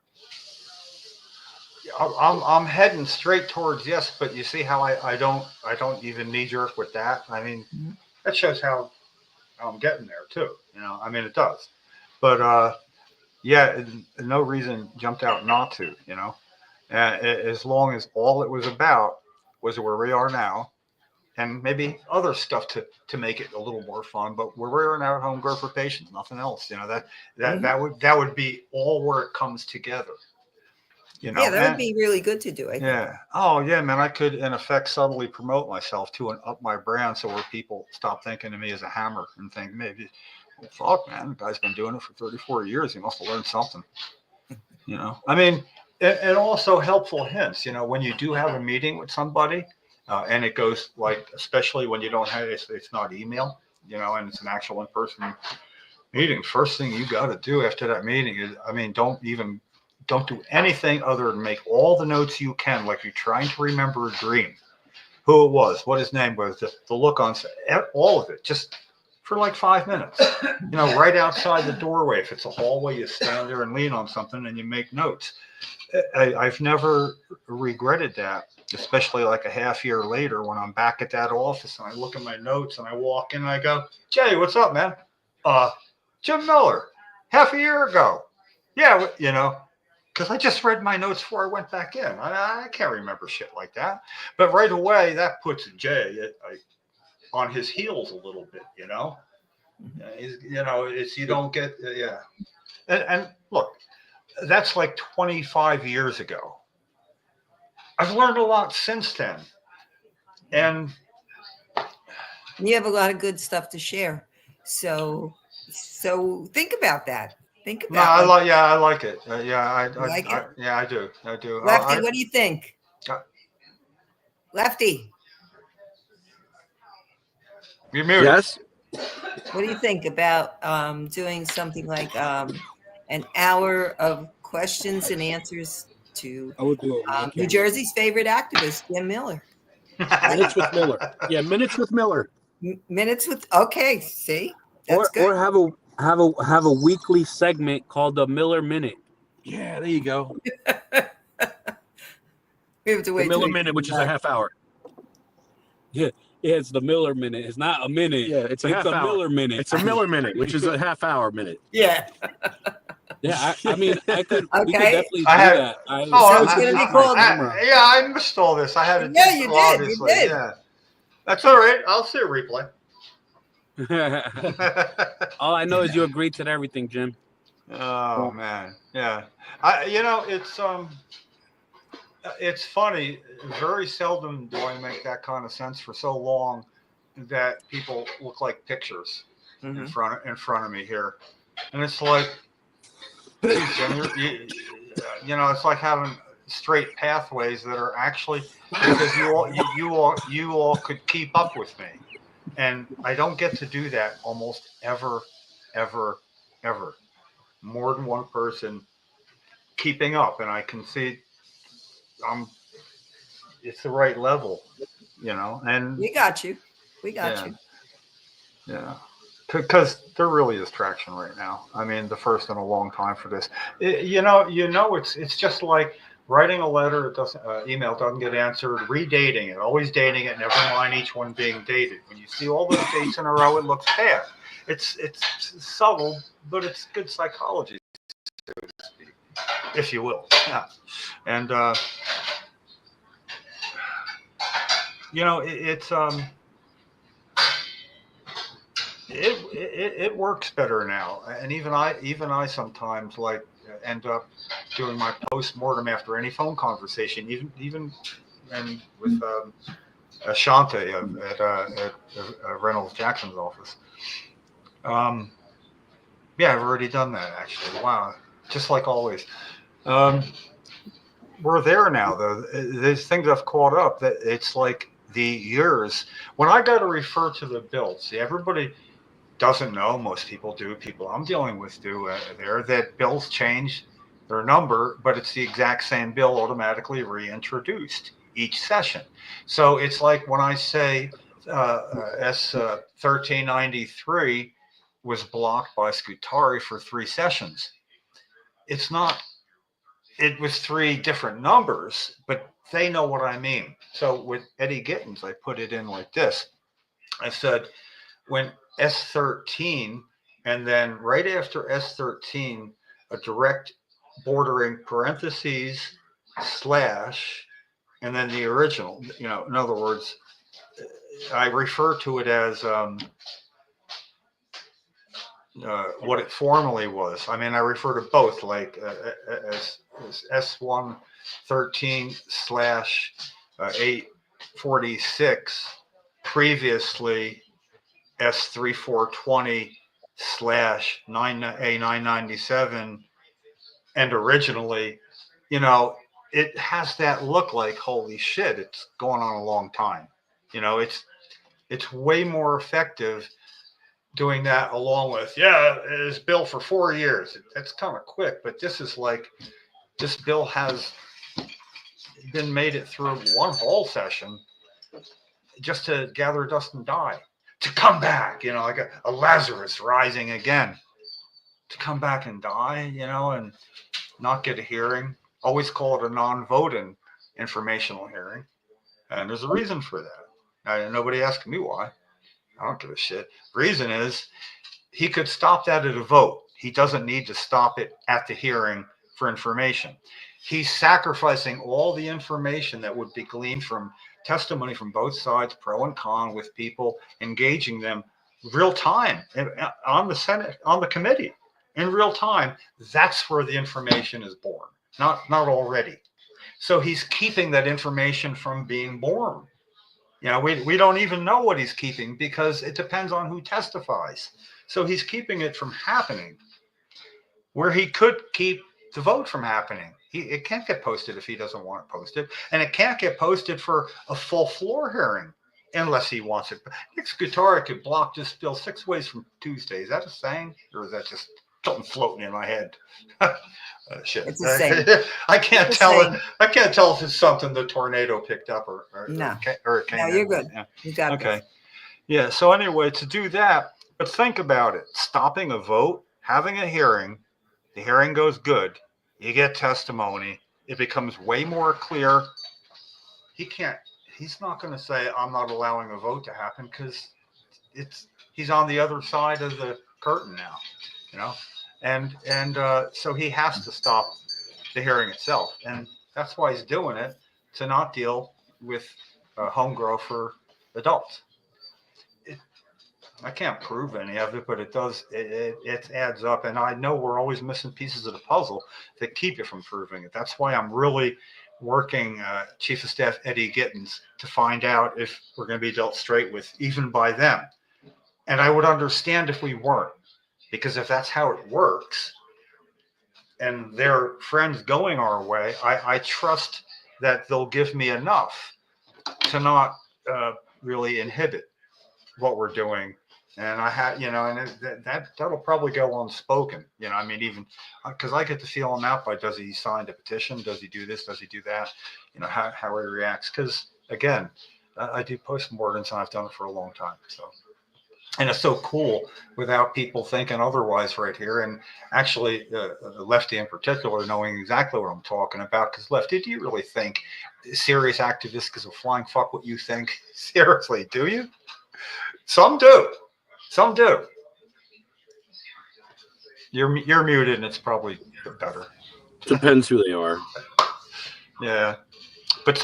F: I'm heading straight towards yes, but you see how I don't even knee jerk with that. I mean, that shows how I'm getting there too. I mean it does, but no reason jumped out not to. As long as all it was about was where we are now. And maybe other stuff to make it a little more fun, but we're an at-home grow for patients, nothing else. That would be all where it comes together.
G: Yeah, that would be really good to do. I think.
F: Yeah. Oh yeah, man. I could in effect subtly promote myself to and up my brand, so where people stop thinking of me as a hammer and think maybe, well, fuck, man, the guy's been doing it for 34 years. He must have learned something. I mean, and also helpful hints. When you do have a meeting with somebody. And it goes like, especially when you don't have it's not email, and it's an actual in-person meeting. First thing you got to do after that meeting is, don't do anything other than make all the notes you can, like you're trying to remember a dream, who it was, what his name was, the look on, all of it, just for like 5 minutes, right outside the doorway. If it's a hallway, you stand there and lean on something and you make notes. I've never regretted that. Especially like a half year later when I'm back at that office and I look at my notes and I walk in and I go, Jay, what's up, man? Jim Miller, half a year ago. Yeah, because I just read my notes before I went back in. I can't remember shit like that. But right away, that puts Jay on his heels a little bit, It's you don't get, And look, that's like 25 years ago. I've learned a lot since then, and
G: you have a lot of good stuff to share. So think about that.
F: I like it. I do.
G: Lefty, what do you think? Lefty,
F: you're muted.
D: Yes.
G: What do you think about doing something like an hour of questions and answers to New Jersey's favorite activist, Jim Miller?
D: Minutes with Miller. Yeah, minutes with Miller.
G: Minutes with. Okay, see, that's good.
E: Or have a weekly segment called the Miller Minute.
D: Yeah, there you go.
G: We have to wait.
D: The Miller Minute, which is a half hour.
E: Yeah, it's the Miller Minute. It's not a minute.
D: Yeah, it's a
E: Miller Minute.
D: It's a Miller Minute, which is a half hour minute.
G: Yeah.
E: Yeah, I mean, I could.
G: Okay.
E: We could definitely do that.
G: It's going to be called.
F: I missed all this. I had to.
G: Yeah, you did.
F: Obviously.
G: You did.
F: Yeah, that's all right. I'll see a replay.
E: All I know is you agreed to everything, Jim.
F: Oh man, yeah. It's funny. Very seldom do I make that kind of sense for so long that people look like pictures in front of me here, and it's like, it's like having straight pathways that are actually because you all could keep up with me. And I don't get to do that almost ever, ever, ever. More than one person keeping up, and I can see it's the right level, and
G: We got you. We got
F: yeah,
G: you.
F: yeah. Because there really is traction right now. I mean, the first in a long time for this. It's just like writing a letter. It doesn't email doesn't get answered. Redating it, always dating it. Never mind each one being dated. When you see all those dates in a row, it looks bad. It's subtle, but it's good psychology, if you will. Yeah, and it's it works better now, and even I sometimes like end up doing my post mortem after any phone conversation, even and with Ashante at Reynolds Jackson's office. Yeah, I've already done that actually. Wow, just like always. We're there now though. There's things I've caught up that it's like the years when I got to refer to the bill. See, everybody doesn't know. Most people do. People I'm dealing with do there that bills change their number, but it's the exact same bill automatically reintroduced each session. So it's like when I say S 1393 was blocked by Scutari for 3 sessions. It's not. It was 3 different numbers, but they know what I mean. So with Eddie Gittins, I put it in like this. I said, when S13, and then right after S13, a direct bordering parentheses slash, and then the original. In other words, I refer to it as what it formerly was. I mean, I refer to both like as S113 slash 846, previously S3420 slash A997, and originally, it has that look like, holy shit, it's going on a long time. It's way more effective doing that along with, it's bill for 4 years. That's kind of quick, but this is like, this bill has been made it through one whole session just to gather dust and die, to come back, like a Lazarus rising again, to come back and die, and not get a hearing. Always call it a non-voting informational hearing. And there's a reason for that. Nobody asked me why. I don't give a shit. Reason is he could stop that at a vote. He doesn't need to stop it at the hearing for information. He's sacrificing all the information that would be gleaned from testimony from both sides, pro and con, with people, engaging them real time on the Senate, on the committee, in real time. That's where the information is born, not already. So he's keeping that information from being born. We don't even know what he's keeping because it depends on who testifies. So he's keeping it from happening where he could keep the vote from happening. It can't get posted if he doesn't want it posted. And it can't get posted for a full floor hearing unless he wants it. Nick Scutari could block this bill 6 ways from Tuesday. Is that a saying? Or is that just something floating in my head? Shit.
G: It's a saying.
F: I can't tell it. I can't tell if it's something the tornado picked up or
G: No.
F: or it came.
G: No, you're good.
F: Yeah.
G: You got
F: Okay.
G: this.
F: Yeah. So anyway, to do that, but think about it: stopping a vote, having a hearing. The hearing goes good. You get testimony. It becomes way more clear. He's not going to say, I'm not allowing a vote to happen, because he's on the other side of the curtain now, and so he has to stop the hearing itself. And that's why he's doing it, to not deal with home grow for adults. I can't prove any of it, but it does. It adds up, and I know we're always missing pieces of the puzzle that keep you from proving it. That's why I'm really working Chief of Staff Eddie Gittins to find out if we're going to be dealt straight with, even by them. And I would understand if we weren't, because if that's how it works, and their friends going our way, I trust that they'll give me enough to not really inhibit what we're doing. And I had, and that'll probably go unspoken. I mean, even because I get to feel him out by, does he sign the petition? Does he do this? Does he do that? How he reacts. Because again, I do postmortems and I've done it for a long time. So, and it's so cool without people thinking otherwise right here. And actually, Lefty in particular, knowing exactly what I'm talking about. Because Lefty, do you really think serious activists is a flying fuck what you think? Seriously, do you? Some do. Some do. You're muted, and it's probably better.
H: Depends who they are.
F: Yeah, but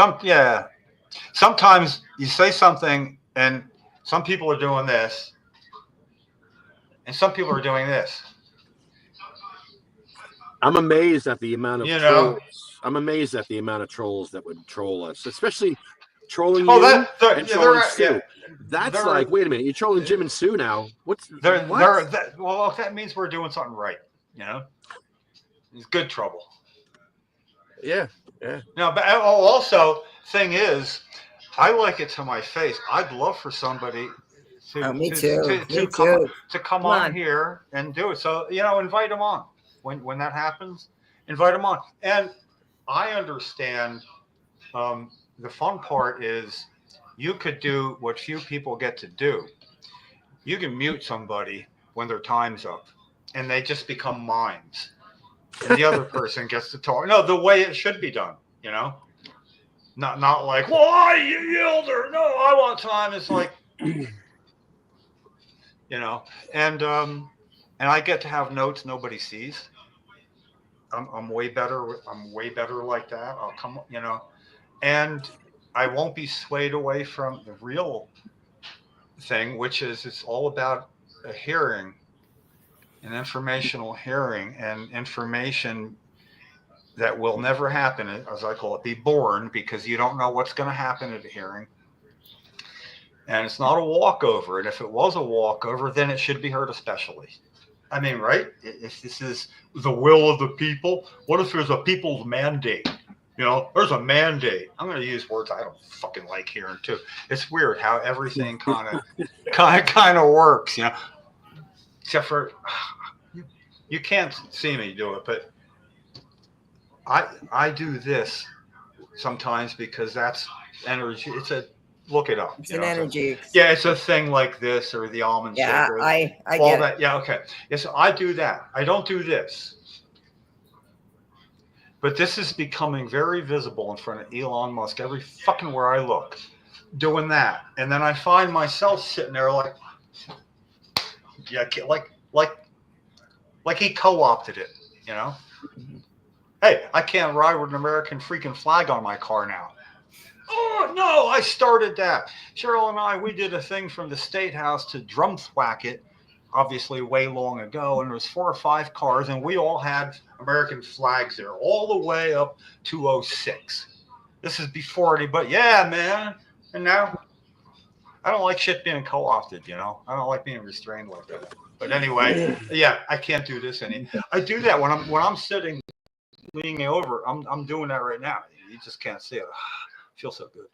F: sometimes you say something, and some people are doing this, and some people are doing this.
H: I'm amazed at the amount of trolls. I'm amazed at the amount of trolls that would troll us, especially trolling you and trolling Sue.
F: Yeah,
H: that's like, wait a minute, you're trolling Jim and Sue now. What?
F: Well, that means we're doing something right. It's good trouble.
H: Yeah, yeah.
F: No, but also, thing is, I like it to my face. I'd love for somebody to come on here and do it. So, invite them on. When that happens, invite them on. And I understand the fun part is you could do what few people get to do. You can mute somebody when their time's up, and they just become mimes. And the other person gets to talk. No, the way it should be done, Not like, well, I yelled or no, I want time. It's like, and I get to have notes nobody sees. I'm way better. I'm way better like that. I'll come, and I won't be swayed away from the real thing, which is it's all about a hearing, an informational hearing, and information that will never happen, as I call it, be born, because you don't know what's going to happen at a hearing. And it's not a walkover. And if it was a walkover, then it should be heard especially. I mean, right? If this is the will of the people, what if there's a people's mandate? There's a mandate. I'm going to use words I don't fucking like hearing too. It's weird how everything kind of works, except for you can't see me do it, but I do this sometimes because that's energy. Look it up.
G: It's an energy.
F: It's a thing like this or the almond shaker.
G: I
F: all
G: get
F: that.
G: it.
F: Yeah, okay. Yeah, so I do that. I don't do this. But this is becoming very visible in front of Elon Musk every fucking where I look, doing that. And then I find myself sitting there like he co-opted it, Hey, I can't ride with an American freaking flag on my car now. Oh, no, I started that. Cheryl and I, we did a thing from the State House to drum thwack it, obviously way long ago. And there was 4 or 5 cars, and we all had American flags there all the way up to 06. This is before anybody. Yeah, man. And now I don't like shit being co-opted, I don't like being restrained like that. But anyway, yeah, I can't do this anymore. I do that when I'm sitting, leaning over. I'm doing that right now. You just can't see it. Feels so good.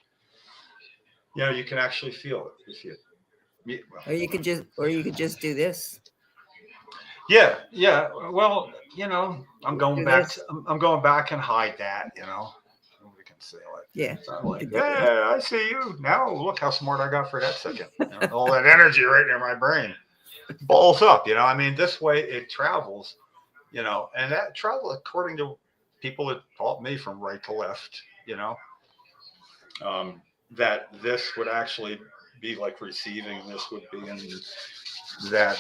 F: You can actually feel it if you.
G: Or you could just do this.
F: Yeah. Well, I'm going back. I'm going back and hide that. We can say I see you now. Look how smart I got for that second. All that energy right in my brain balls up. I mean, this way it travels. And that travel according to people that taught me from right to left. That this would actually be like receiving, this would be, and that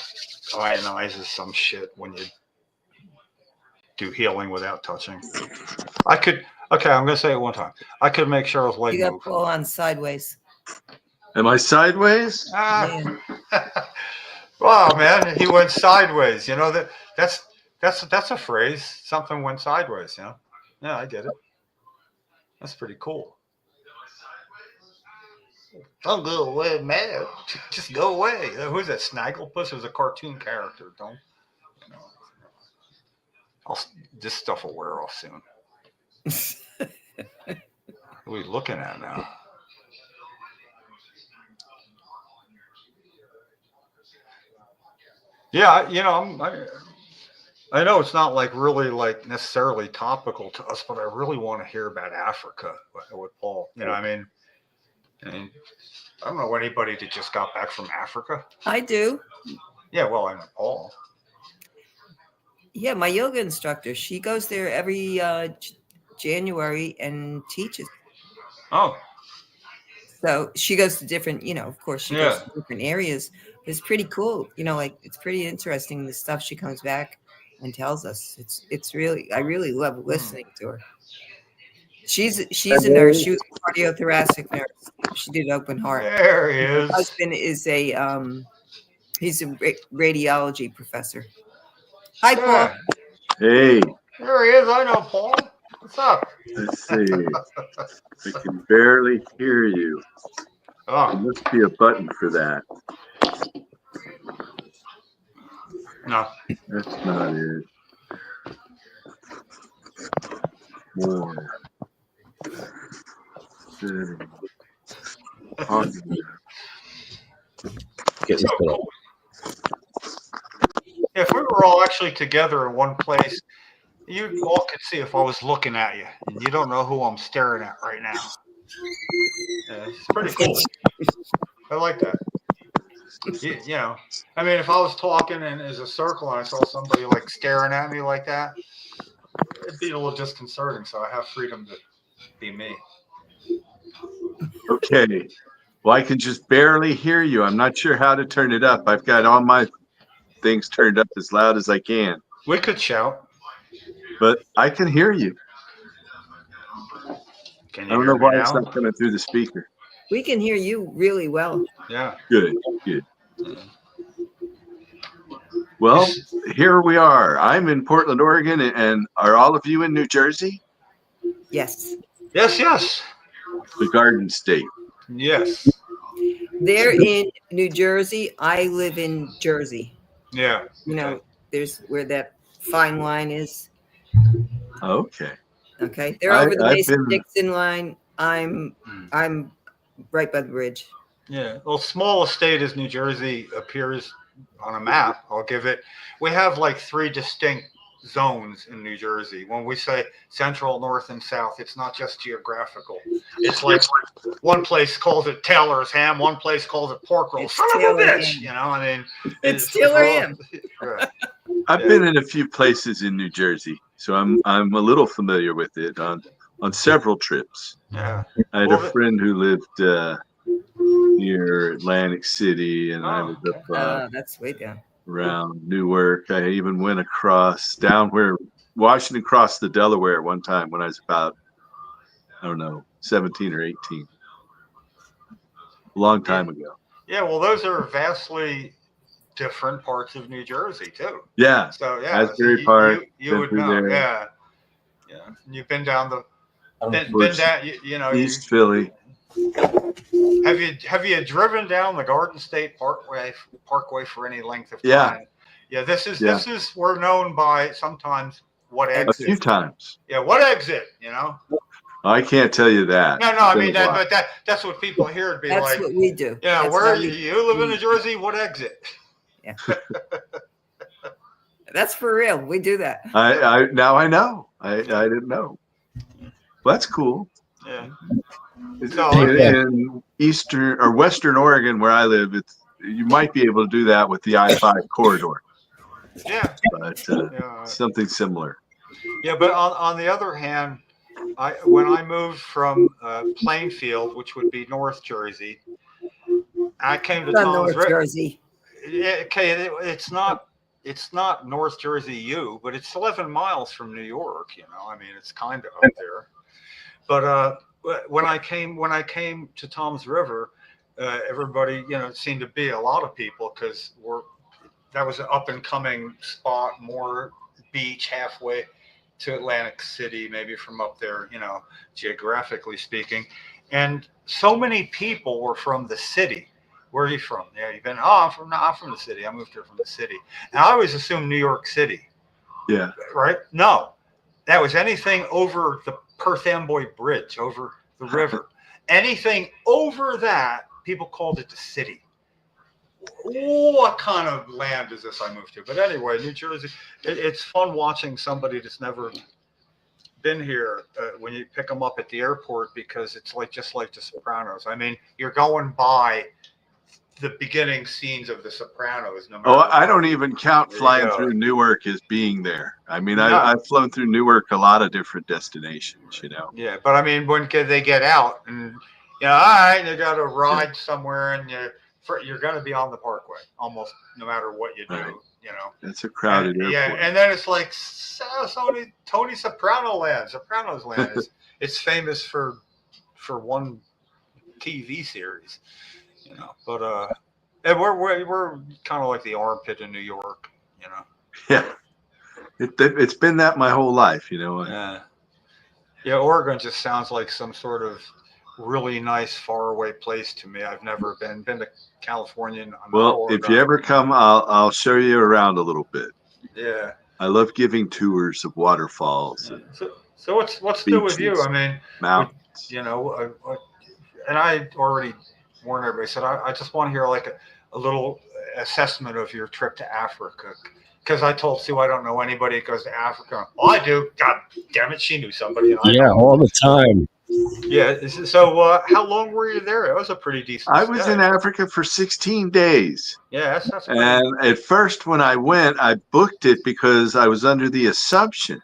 F: ionizes some shit when you do healing without touching. I'm going to say it one time. I could make Cheryl's leg
G: You got
F: move.
G: pull on sideways.
I: Am I sideways?
F: Wow, man, he went sideways. That's a phrase. Something went sideways. Yeah, I get it. That's pretty cool. Don't go away, man. Just go away. Who's that? Snagglepuss was a cartoon character. Don't. This stuff will wear off soon. What are we looking at now? Yeah, I know it's not like really like necessarily topical to us, but I really want to hear about Africa with Paul. I mean, I don't know anybody that just got back from Africa.
G: I do.
F: Yeah, well, I know Paul.
G: Yeah, my yoga instructor. She goes there every January and teaches.
F: Oh.
G: So she goes to different, of course she goes to different areas. But it's pretty cool. Like it's pretty interesting the stuff she comes back and tells us. It's really, I really love listening to her. She's a nurse. She was a cardiothoracic nurse. She did open heart.
F: There he is.
G: Her husband is he's a radiology professor. Hi, Paul.
I: Hey.
F: There he is. I know Paul. What's up?
I: Let's see. I can barely hear you.
F: Oh.
I: There must be a button for that.
F: No.
I: That's not it. More.
F: If we were all actually together in one place, you all could see if I was looking at you, and you don't know who I'm staring at right now. Yeah, it's pretty cool. I like that. I mean, if I was talking and as a circle and I saw somebody like staring at me like that, it'd be a little disconcerting. So I have freedom to be me.
I: Okay. Well, I can just barely hear you. I'm not sure how to turn it up. I've got all my things turned up as loud as I can.
F: We could shout.
I: But I can hear you.
F: Can
I: I don't know why it's not coming through the speaker.
G: We can hear you really well.
F: Yeah.
I: Good. Well, here we are. I'm in Portland, Oregon, and are all of you in New Jersey?
G: Yes.
F: Yes.
I: The Garden State.
F: Yes.
G: They're in New Jersey. I live in Jersey.
F: Yeah.
G: There's where that fine line is.
I: Okay.
G: Okay. They're over the Mason-Dixon line. I'm right by the bridge.
F: Yeah. Well, small state as New Jersey appears on a map, I'll give it. We have like 3 distinct zones in New Jersey. When we say central, north, and south, it's not just geographical. It's like one place calls it Taylor's ham, one place calls it pork roll. Son of a bitch, I mean,
G: it's Taylor ham.
F: Right.
I: I've been in a few places in New Jersey, so I'm a little familiar with it on several trips.
F: Yeah.
I: I had a friend who lived near Atlantic City, and I was up
G: that's way down
I: around Newark. I even went across down where Washington crossed the Delaware at one time when I was about, 17 or 18. A long time ago.
F: Yeah, well, those are vastly different parts of New Jersey too.
I: Yeah.
F: So yeah,
I: Asbury Park.
F: You would know. There. Yeah. You've been down been down.
I: East Philly.
F: Have you driven down the Garden State Parkway for any length of time?
I: Yeah.
F: Yeah. This is we're known by sometimes what exit.
I: A few times.
F: Yeah. What exit?
I: I can't tell you that.
F: No. I mean that's what people hear. It'd be
G: that's
F: like
G: what we do.
F: Yeah. Where are you? You live in New Jersey? What exit?
G: Yeah. That's for real. We do that.
I: I now I know. I didn't know. Well, that's cool.
F: Yeah.
I: In eastern or western Oregon, where I live, you might be able to do that with the I-5 corridor.
F: Yeah.
I: But something similar.
F: Yeah, but on the other hand, when I moved from Plainfield, which would be North Jersey, I came to Tom's
G: North Jersey.
F: Yeah, okay, it's not North Jersey U, but it's 11 miles from New York. I mean, it's kind of up there. But when I came to Tom's River, everybody, seemed to be a lot of people because that was an up and coming spot, more beach halfway to Atlantic City, maybe from up there, geographically speaking. And so many people were from the city. Where are you from? Yeah, you've been. Oh, I'm from the city. I moved here from the city. And I always assumed New York City.
I: Yeah.
F: Right? No, that was anything over the Perth Amboy Bridge, over the river. Anything over that, people called it the city. what kind of land is this I moved to? But anyway, New Jersey, it's fun watching somebody that's never been here when you pick them up at the airport, because it's just like The Sopranos. I mean, you're going by the beginning scenes of The Sopranos. No matter
I: I don't even count flying through Newark as being there. I mean, I've flown through Newark a lot of different destinations,
F: Yeah, but I mean, when they get out and, all right, you got to ride somewhere, and you're going to be on the Parkway almost no matter what you do,
I: Right. It's a
F: and,
I: crowded airport.
F: Yeah, and then it's like Tony Sopranos land. It's famous for one TV series, But and we're kind of like the armpit in New York,
I: Yeah, it's been that my whole life,
F: Yeah, Oregon just sounds like some sort of really nice faraway place to me. I've never been to California.
I: Well, if you ever come, I'll show you around a little bit.
F: Yeah,
I: I love giving tours of waterfalls.
F: Yeah. So what's new with you? I mean,
I: mountains.
F: And I already warned everybody. Said I just want to hear like a little assessment of your trip to Africa, because I told Sue I don't know anybody that goes to Africa. Well, I do. God damn it, she knew somebody.
D: All the time.
F: Yeah. So how long were you there? It was a pretty decent.
I: I was in Africa for 16 days.
F: Yeah, that's
I: and at first when I went, I booked it because I was under the assumption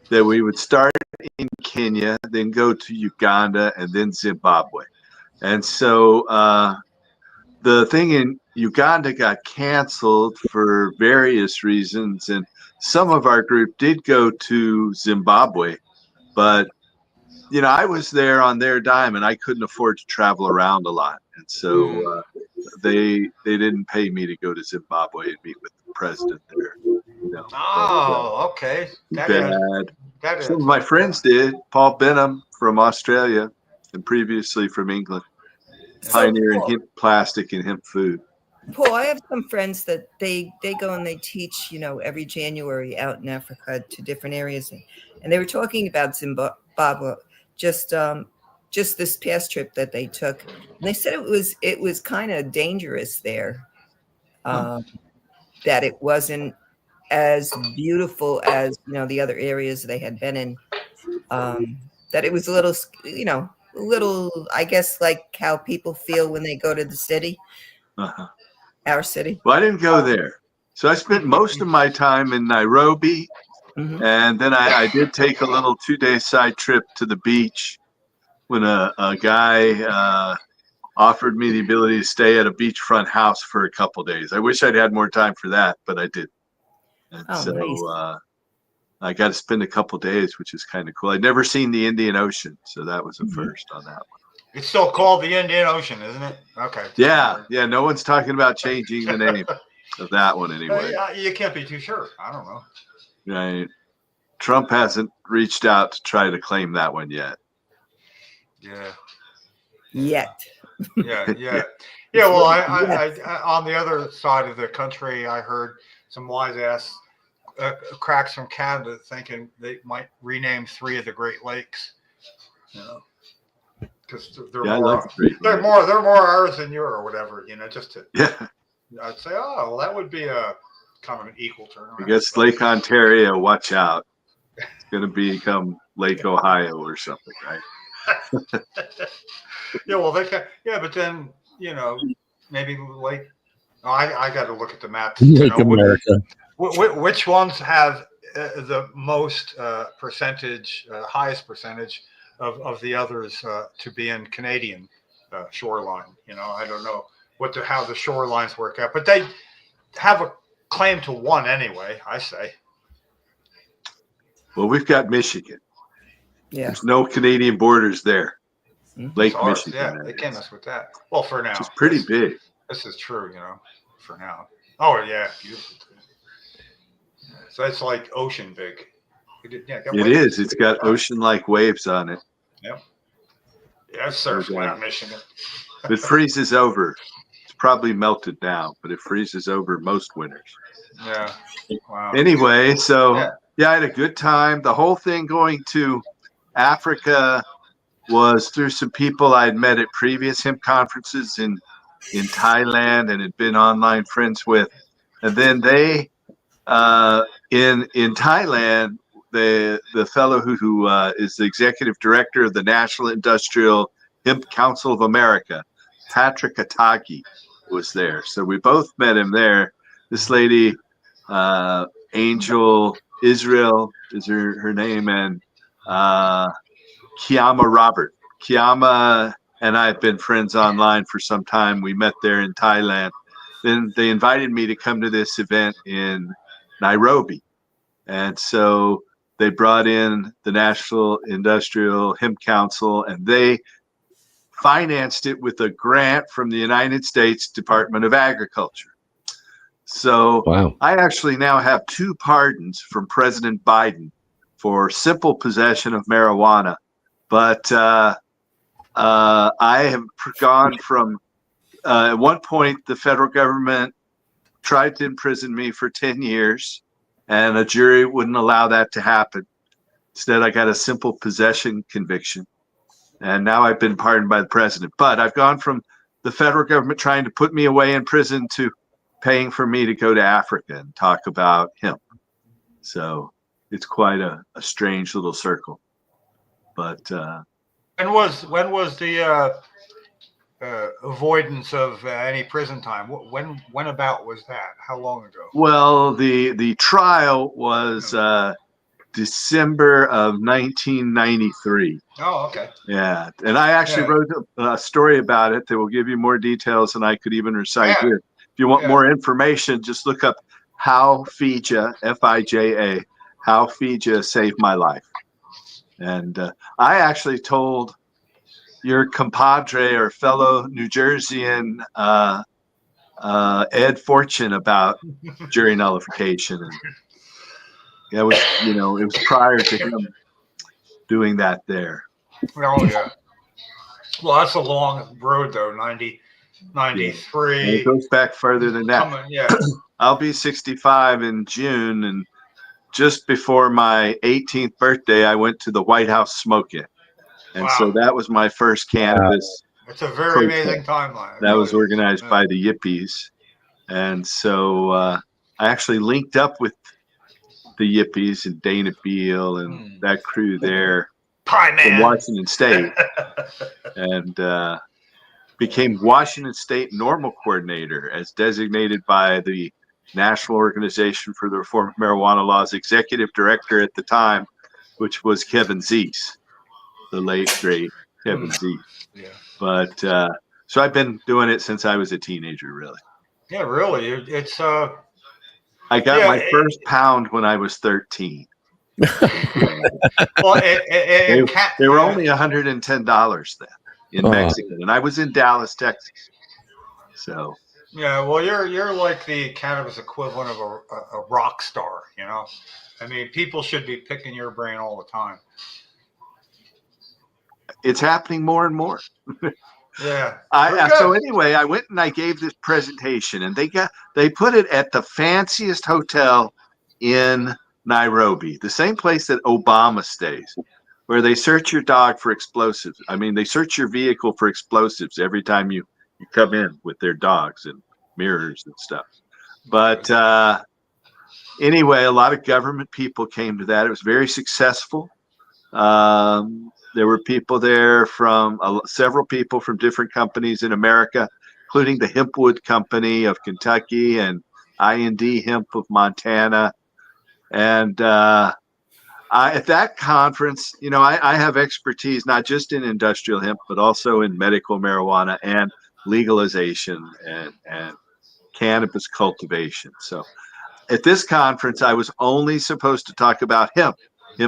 I: that we would start in Kenya, then go to Uganda, and then Zimbabwe. And so the thing in Uganda got canceled for various reasons, and some of our group did go to Zimbabwe, but I was there on their dime, and I couldn't afford to travel around a lot, and so they didn't pay me to go to Zimbabwe and meet with the president there.
F: Okay.
I: Some of my friends did. Paul Benham from Australia, and previously from England, pioneering hemp plastic and hemp food.
G: Paul, I have some friends that they go and they teach, every January out in Africa to different areas, and they were talking about Zimbabwe just this past trip that they took, and they said it was kind of dangerous there, that it wasn't as beautiful as the other areas they had been in, that it was a little, I guess, like how people feel when they go to the city. Our city.
I: Well, I didn't go there. So I spent most of my time in Nairobi.
G: Mm-hmm.
I: And then I did take a little 2-day side trip to the beach when a guy offered me the ability to stay at a beachfront house for a couple days. I wish I'd had more time for that, but I did. And
G: nice.
I: I got to spend a couple days, which is kind of cool. I'd never seen the Indian Ocean, so that was a first on that one.
F: It's still called the Indian Ocean, isn't it? Okay.
I: Yeah. No one's talking about changing the name of that one anyway.
F: You can't be too sure. I don't know.
I: Right. Trump hasn't reached out to try to claim that one yet.
F: Yeah.
G: Yet.
F: Yeah. Well, I on the other side of the country, I heard some wise ass cracks from Canada thinking they might rename 3 of the Great Lakes. Because they're more ours than yours or whatever. Just to.
I: Yeah.
F: I'd say, well, that would be a kind of an equal turnaround.
I: I guess Lake Ontario, watch out. It's going to become Lake Ohio or something, right?
F: Well, they can. Yeah, but then, maybe Lake. Oh, I got to look at the map.
D: Lake America.
F: Which ones have the most percentage, highest percentage of the others to be in Canadian shoreline? I don't know how the shorelines work out, but they have a claim to one anyway, I say.
I: Well, we've got Michigan.
G: Yeah.
I: There's no Canadian borders there. Lake Michigan.
F: Yeah, they can't mess with that. Well, for now.
I: It's pretty big.
F: This is true, for now. Oh, yeah. Beautiful. Yeah, so it's like ocean big.
I: It is. It's got ocean-like waves on it.
F: Yep. Yeah, I've surfed around Michigan.
I: It freezes over. It's probably melted now, but it freezes over most winters.
F: Yeah. Wow.
I: Anyway, so I had a good time. The whole thing going to Africa was through some people I'd met at previous hemp conferences in in Thailand and had been online friends with. And then they, in Thailand, the fellow who is the executive director of the National Industrial Hemp Council of America, Patrick Atagi, was there. So we both met him there. This lady, Angel Israel is her name, and Kiama Robert. Kiama and I have been friends online for some time. We met there in Thailand. Then they invited me to come to this event in Nairobi. And so they brought in the National Industrial Hemp Council, and they financed it with a grant from the United States Department of Agriculture. So
D: wow.
I: I actually now have 2 pardons from President Biden for simple possession of marijuana. But I have gone from, at one point, the federal government tried to imprison me for 10 years, and a jury wouldn't allow that to happen. Instead, I got a simple possession conviction. And now I've been pardoned by the president. But I've gone from the federal government trying to put me away in prison to paying for me to go to Africa and talk about hemp. So it's quite a strange little circle. But
F: when was the avoidance of any prison time? When about was that? How long ago?
I: Well, the trial was December of 1993.
F: Oh, okay.
I: Yeah, and I actually wrote a story about it that will give you more details than I could even recite here. If you want more information, just look up How Fija, F-I-J-A, How Fija Saved My Life. And I actually told your compadre or fellow New Jerseyan, Ed Fortune, about jury nullification. And it was, it was prior to him doing that there.
F: Oh, yeah. Well, that's a long road, though, 93.
I: And it goes back further than that. I'll be 65 in June, and just before my 18th birthday, I went to the White House smoke-in. And so that was my first cannabis.
F: It's a very amazing timeline.
I: That was organized by the Yippies. And so I actually linked up with the Yippies and Dana Beal and that crew there from Washington State, and became Washington State Normal Coordinator as designated by the National Organization for the Reform of Marijuana Laws Executive Director at the time, which was Kevin Zeese, the late, great Kevin Zeese.
F: Yeah.
I: But so I've been doing it since I was a teenager, really.
F: Yeah, really. It's
I: I got my first pound when I was 13.
F: Well,
I: they were only $110 then in Mexico, and I was in Dallas, Texas. So
F: yeah, well, you're like the cannabis equivalent of a rock star, I mean, people should be picking your brain all the time.
I: It's happening more and more.
F: Yeah.
I: So anyway, I went and I gave this presentation, and they put it at the fanciest hotel in Nairobi, the same place that Obama stays, where they search your dog for explosives. I mean, they search your vehicle for explosives every time you come in with their dogs and mirrors and stuff. But anyway, a lot of government people came to that. It was very successful. There were people there from several people from different companies in America, including the Hempwood Company of Kentucky and I&D Hemp of Montana. And at that conference, I have expertise not just in industrial hemp, but also in medical marijuana and legalization and cannabis cultivation. So at this conference, I was only supposed to talk about hemp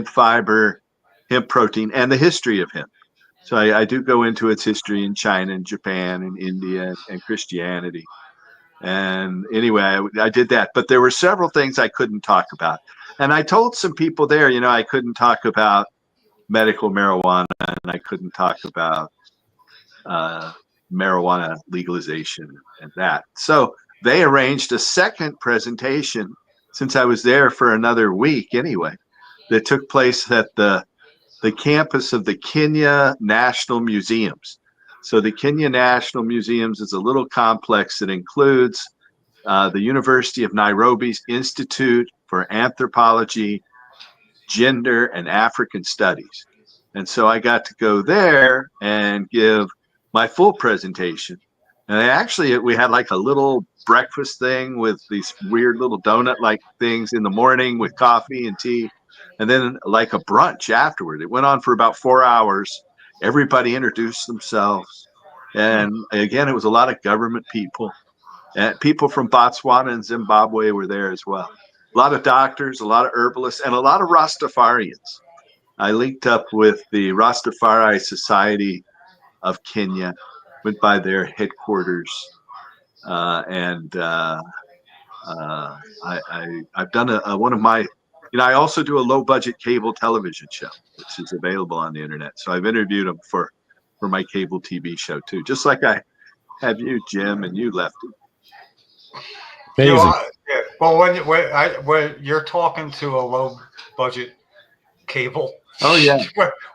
I: fiber, hemp protein, and the history of hemp. So I do go into its history in China and Japan and India and Christianity. And anyway, I did that. But there were several things I couldn't talk about. And I told some people there, I couldn't talk about medical marijuana, and I couldn't talk about marijuana legalization and that. So they arranged a second presentation, since I was there for another week anyway, that took place at the campus of the Kenya National Museums. So the Kenya National Museums is a little complex that includes the University of Nairobi's Institute for Anthropology, Gender, and African Studies. And so I got to go there and give my full presentation. And we had like a little breakfast thing with these weird little donut-like things in the morning with coffee and tea, and then like a brunch afterward. It went on for about 4 hours. Everybody introduced themselves. And again, it was a lot of government people. And people from Botswana and Zimbabwe were there as well. A lot of doctors, a lot of herbalists, and a lot of Rastafarians. I linked up with the Rastafari Society of Kenya, went by their headquarters, and I've done one of my, I also do a low budget cable television show, which is available on the internet. So I've interviewed them for my cable TV show too, just like I have you, Jim, and you, Lefty.
D: Amazing.
F: Yeah. Well, when you're talking to a low budget cable,
I: oh yeah,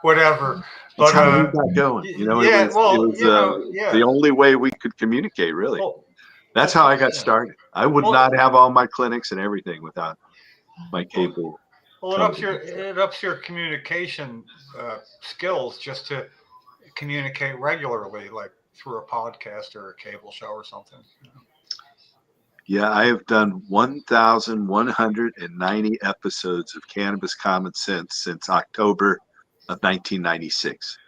F: whatever.
I: That's
F: But
I: how we got going. It was the only way we could communicate, really.
F: Well,
I: that's how I got started. I would not have all my clinics and everything without my cable.
F: Well, it ups your communication skills just to communicate regularly, like through a podcast or a cable show or something.
I: Yeah, I have done 1,190 episodes of Cannabis Common Sense since October of 1996.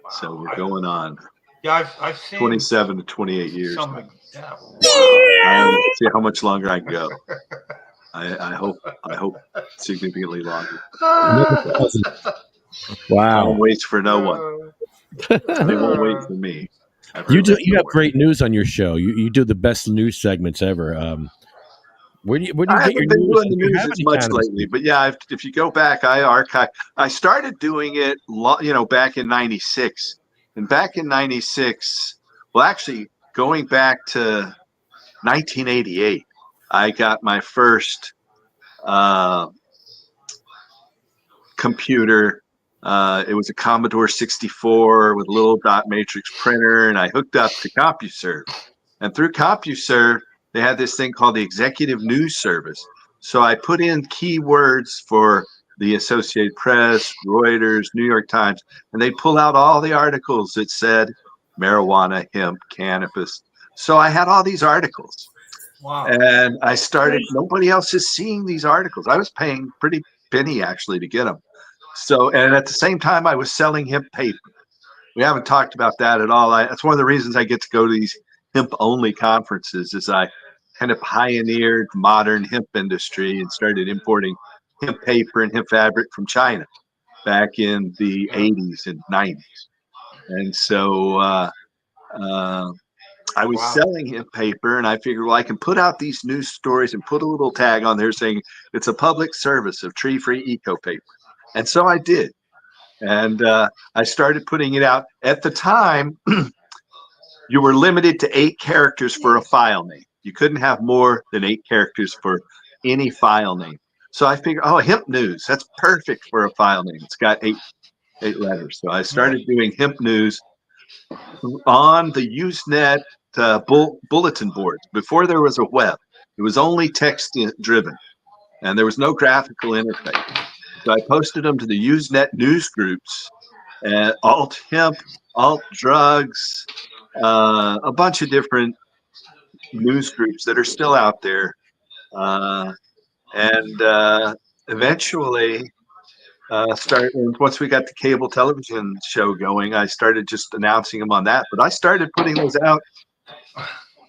I: Wow. So we're going on.
F: Yeah, I've seen
I: 27 to 28 years.
F: Yeah. Wow.
I: I see how much longer I can go. I hope significantly longer.
D: Wow.
I: Don't wait for no one. They won't wait for me.
D: You have great news on your show. You do the best news segments ever. Where do you get your news?
I: Doing the news as much lately, but yeah, if you go back, I started doing it, back in '96, and back in '96, well, actually going back to 1988, I got my first computer. It was a Commodore 64 with a little dot matrix printer, and I hooked up to CompuServe. And through CompuServe, they had this thing called the Executive News Service. So I put in keywords for the Associated Press, Reuters, New York Times, and they pull out all the articles that said marijuana, hemp, cannabis. So I had all these articles.
F: Wow.
I: And I started, nobody else is seeing these articles. I was paying pretty penny actually to get them. So, and at the same time, I was selling hemp paper. We haven't talked about that at all. That's one of the reasons I get to go to these hemp-only conferences, is I kind of pioneered modern hemp industry and started importing hemp paper and hemp fabric from China back in the 80s and 90s. And so I was selling hemp paper, and I figured, well, I can put out these news stories and put a little tag on there saying it's a public service of tree-free eco paper. And so I did. And I started putting it out. At the time, you were limited to 8 characters for a file name. You couldn't have more than 8 characters for any file name. So I figured, hemp news, that's perfect for a file name. It's got 8 letters. So I started doing hemp news on the Usenet bulletin boards. Before there was a web, it was only text driven, and there was no graphical interface. So I posted them to the Usenet news groups, alt hemp, alt drugs, a bunch of different news groups that are still out there. And eventually, once we got the cable television show going, I started just announcing them on that. But I started putting those out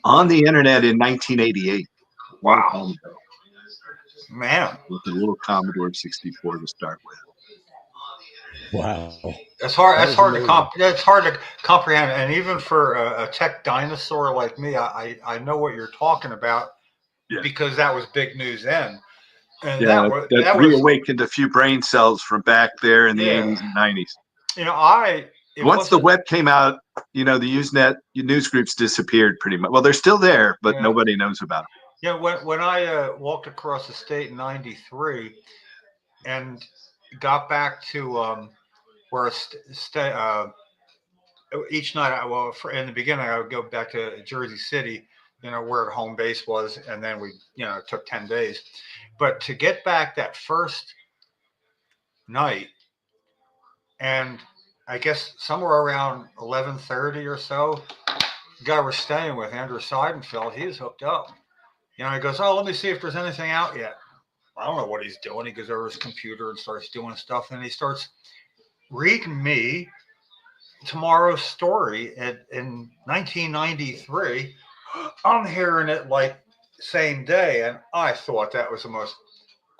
I: on the internet in 1988.
F: Wow. Man.
I: With a little Commodore 64 to start with.
D: Wow.
F: It's hard to comprehend. And even for a tech dinosaur like me, I know what you're talking about, because that was big news then. And
I: that reawakened a few brain cells from back there in the 80s and 90s.
F: Once
I: the web came out, the Usenet news groups disappeared pretty much. Well, they're still there, but nobody knows about them.
F: Yeah, when I walked across the state in '93 and got back to where each night, in the beginning, I would go back to Jersey City, where home base was, and then we, it took 10 days. But to get back that first night, and I guess somewhere around 11:30 or so, the guy we're staying with, Andrew Seidenfeld, he's hooked up. He goes, "Oh, let me see if there's anything out yet." I don't know what he's doing. He goes over his computer and starts doing stuff, and he starts reading me tomorrow's story in 1993. I'm hearing it like same day, and I thought that was the most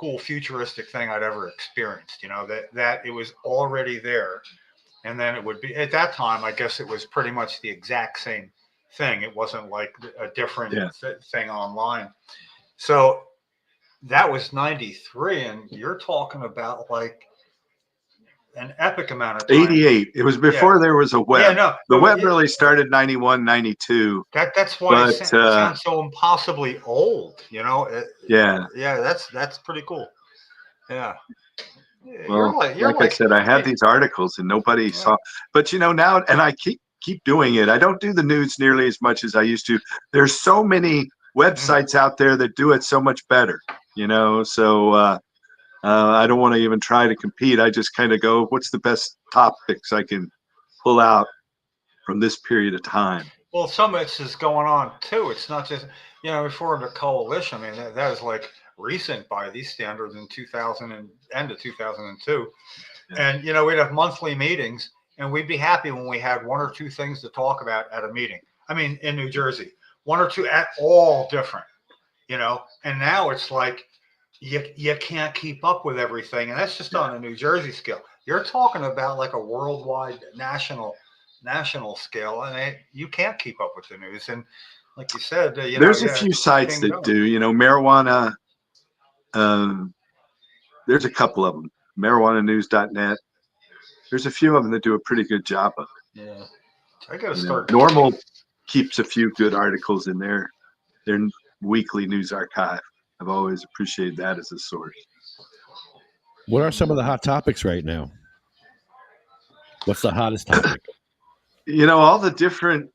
F: cool futuristic thing I'd ever experienced. That it was already there, and then it would be at that time. I guess it was pretty much the exact same thing. It wasn't like a different thing online. So that was 93, and you're talking about like an epic amount of time.
I: 88. It was before there was a web.
F: Yeah, no,
I: the web really started 91, 92.
F: That's why it sounds so impossibly old.
I: Yeah.
F: That's pretty cool. Yeah.
I: Well, like I said, I had these articles and nobody saw. But now, and I keep doing it. I don't do the news nearly as much as I used to. There's so many websites out there that do it so much better. So I don't want to even try to compete. I just kind of go, what's the best topics I can pull out from this period of time?
F: Well, some of it's is going on too. It's not just, we formed a coalition. I mean, that is like recent by these standards in 2000 and end of 2002. And, we'd have monthly meetings, and we'd be happy when we had one or two things to talk about at a meeting. I mean, in New Jersey, one or two at all different, and now it's like, you can't keep up with everything, and that's just on a New Jersey scale. You're talking about like a worldwide, national scale, and you can't keep up with the news. And like you said,
I: there's a few sites that do. Marijuana. There's a couple of them. MarijuanaNews.net. There's a few of them that do a pretty good job of it.
F: Yeah, I gotta start.
I: Normal keeps a few good articles in their weekly news archive. I've always appreciated that as a source.
D: What are some of the hot topics right now? What's the hottest topic?
I: All the different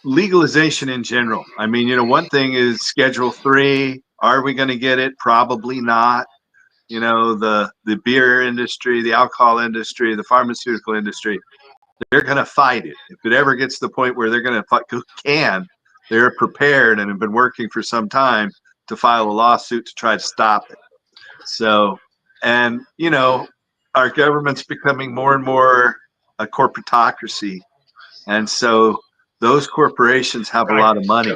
I: legalization in general. I mean, one thing is Schedule 3. Are we going to get it? Probably not. The beer industry, the alcohol industry, the pharmaceutical industry, they're going to fight it. If it ever gets to the point where they're going to fight, they're prepared and have been working for some time to file a lawsuit to try to stop it. So, and our government's becoming more and more a corporatocracy, and so those corporations have a lot of money,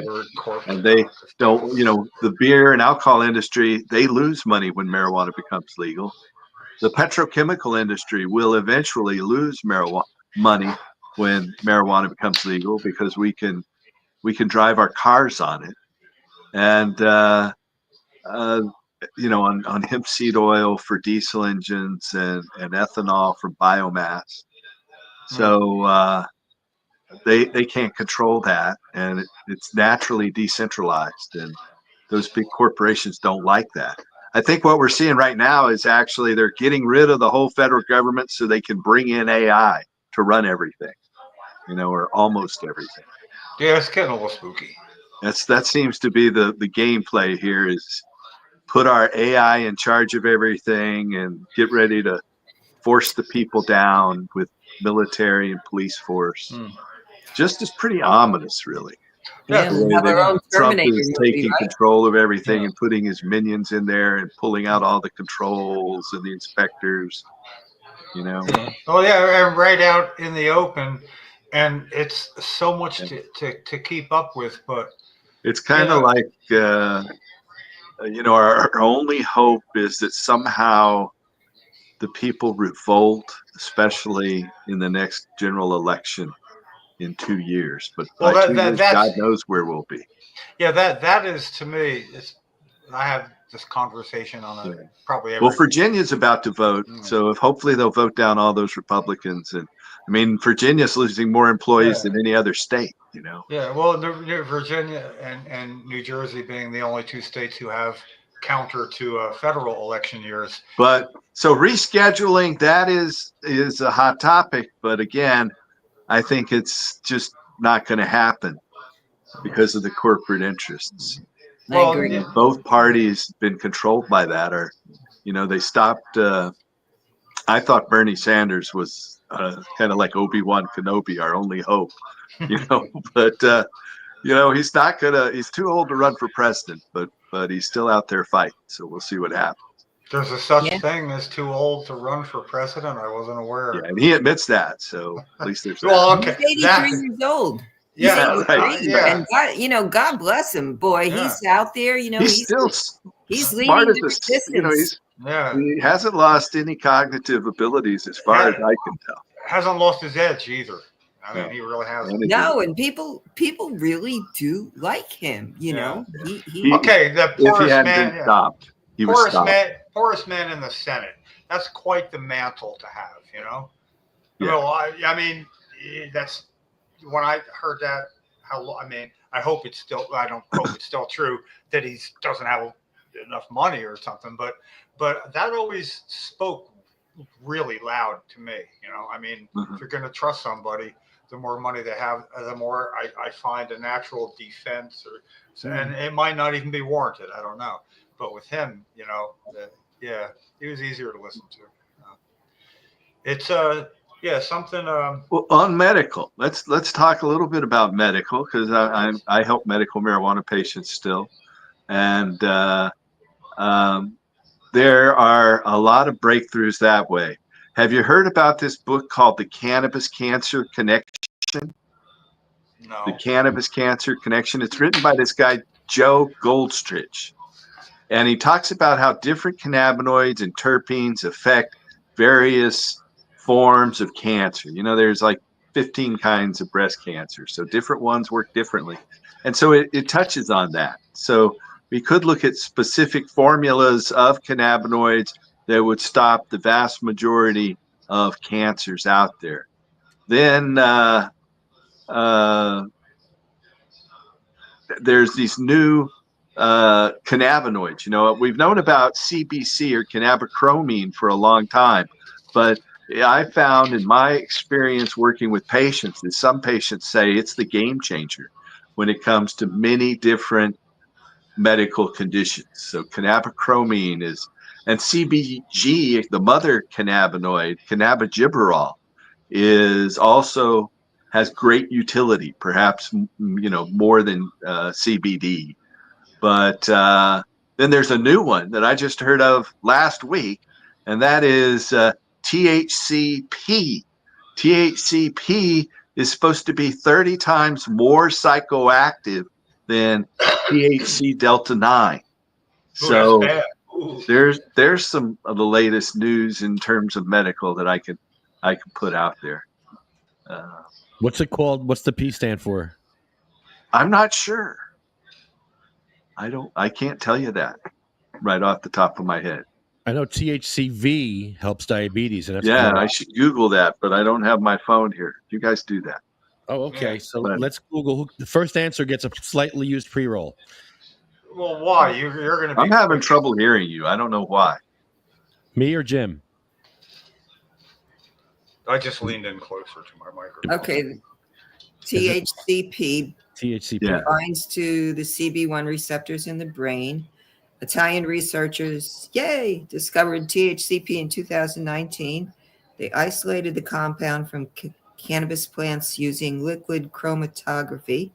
I: and they don't. The beer and alcohol industry, they lose money when marijuana becomes legal. The petrochemical industry will eventually lose money when marijuana becomes legal, because we can drive our cars on it. And on hemp seed oil for diesel engines and ethanol for biomass. So they can't control that, and it's naturally decentralized, and those big corporations don't like that. I think what we're seeing right now is actually they're getting rid of the whole federal government so they can bring in AI to run everything, or almost everything.
F: Yeah, it's getting a little spooky.
I: That seems to be the gameplay here, is put our AI in charge of everything and get ready to force the people down with military and police force. Just is pretty ominous, really.
G: Yeah, we have our own
I: Trump
G: Terminator
I: is
G: movie,
I: taking
G: right?
I: control of everything and putting his minions in there and pulling out all the controls and the inspectors.
F: Oh yeah, and right out in the open, and it's so much to keep up with. But
I: it's kind of like our only hope is that somehow the people revolt, especially in the next general election in 2 years. But by 2 years, God knows where we'll be.
F: Yeah, that is, to me, I have this conversation on probably every.
I: Well, Virginia's about to vote, so hopefully they'll vote down all those Republicans. And I mean, Virginia's losing more employees than any other state.
F: Yeah, well, Virginia and New Jersey being the only two states who have counter to federal election years.
I: But so rescheduling, that is a hot topic. But again, I think it's just not going to happen because of the corporate interests.
G: I agree.
I: Both parties been controlled by that, or they stopped. I thought Bernie Sanders was kind of like Obi-Wan Kenobi, our only hope, but he's not gonna. He's too old to run for president, but he's still out there fighting. So we'll see what happens.
F: There's a such thing as too old to run for president. I wasn't aware.
I: Yeah, and he admits that. So at least there's
F: well,
G: okay. He's 83 years old.
F: Yeah,
G: right. Yeah. And God bless him, boy. Yeah. He's out there.
I: He's still
G: he's leading the resistance.
I: He hasn't lost any cognitive abilities as far as I can tell.
F: Hasn't lost his edge either. I mean, he really hasn't.
G: No, and people really do like him. He
F: okay. The poorest man
I: been stopped. He was stopped.
F: Poorest man in the Senate. That's quite the mantle to have.
I: Yeah.
F: I mean, that's when I heard that. I hope it's still. I don't hope it's still true that he doesn't have enough money or something. But that always spoke really loud to me. I mean, if you're going to trust somebody, the more money they have, the more I find a natural defense, and it might not even be warranted. I don't know. But with him, he was easier to listen to. It's something.
I: Well, on medical, let's talk a little bit about medical, because I help medical marijuana patients still, and there are a lot of breakthroughs that way. Have you heard about this book called The Cannabis Cancer Connection?
F: No.
I: The Cannabis Cancer Connection. It's written by this guy Joe Goldstrich. And he talks about how different cannabinoids and terpenes affect various forms of cancer. There's like 15 kinds of breast cancer, so different ones work differently. And so it touches on that. So we could look at specific formulas of cannabinoids that would stop the vast majority of cancers out there. Then there's these new cannabinoids. We've known about CBC or cannabichromene for a long time, but I found in my experience working with patients that some patients say it's the game changer when it comes to many different medical conditions. So cannabichromene and CBG, the mother cannabinoid, cannabidiol, has great utility, perhaps more than CBD. But then there's a new one that I just heard of last week, and that is THCP. THCP is supposed to be 30 times more psychoactive than THC Delta 9. So there's some of the latest news in terms of medical that I can put out there.
D: What's it called? What's the P stand for?
I: I'm not sure. I can't tell you that right off the top of my head.
D: I know THCV helps diabetes, and
I: I should Google that, but I don't have my phone here. You guys do that.
D: Oh, okay. So let's Google. The first answer gets a slightly used pre-roll.
F: Well, why? You're going to be.
I: I'm having trouble hearing you. I don't know why.
D: Me or Jim?
F: I just leaned in closer to my microphone.
G: Okay. THCP binds to the CB1 receptors in the brain. Italian researchers, discovered THCP in 2019. They isolated the compound from cannabis plants using liquid chromatography.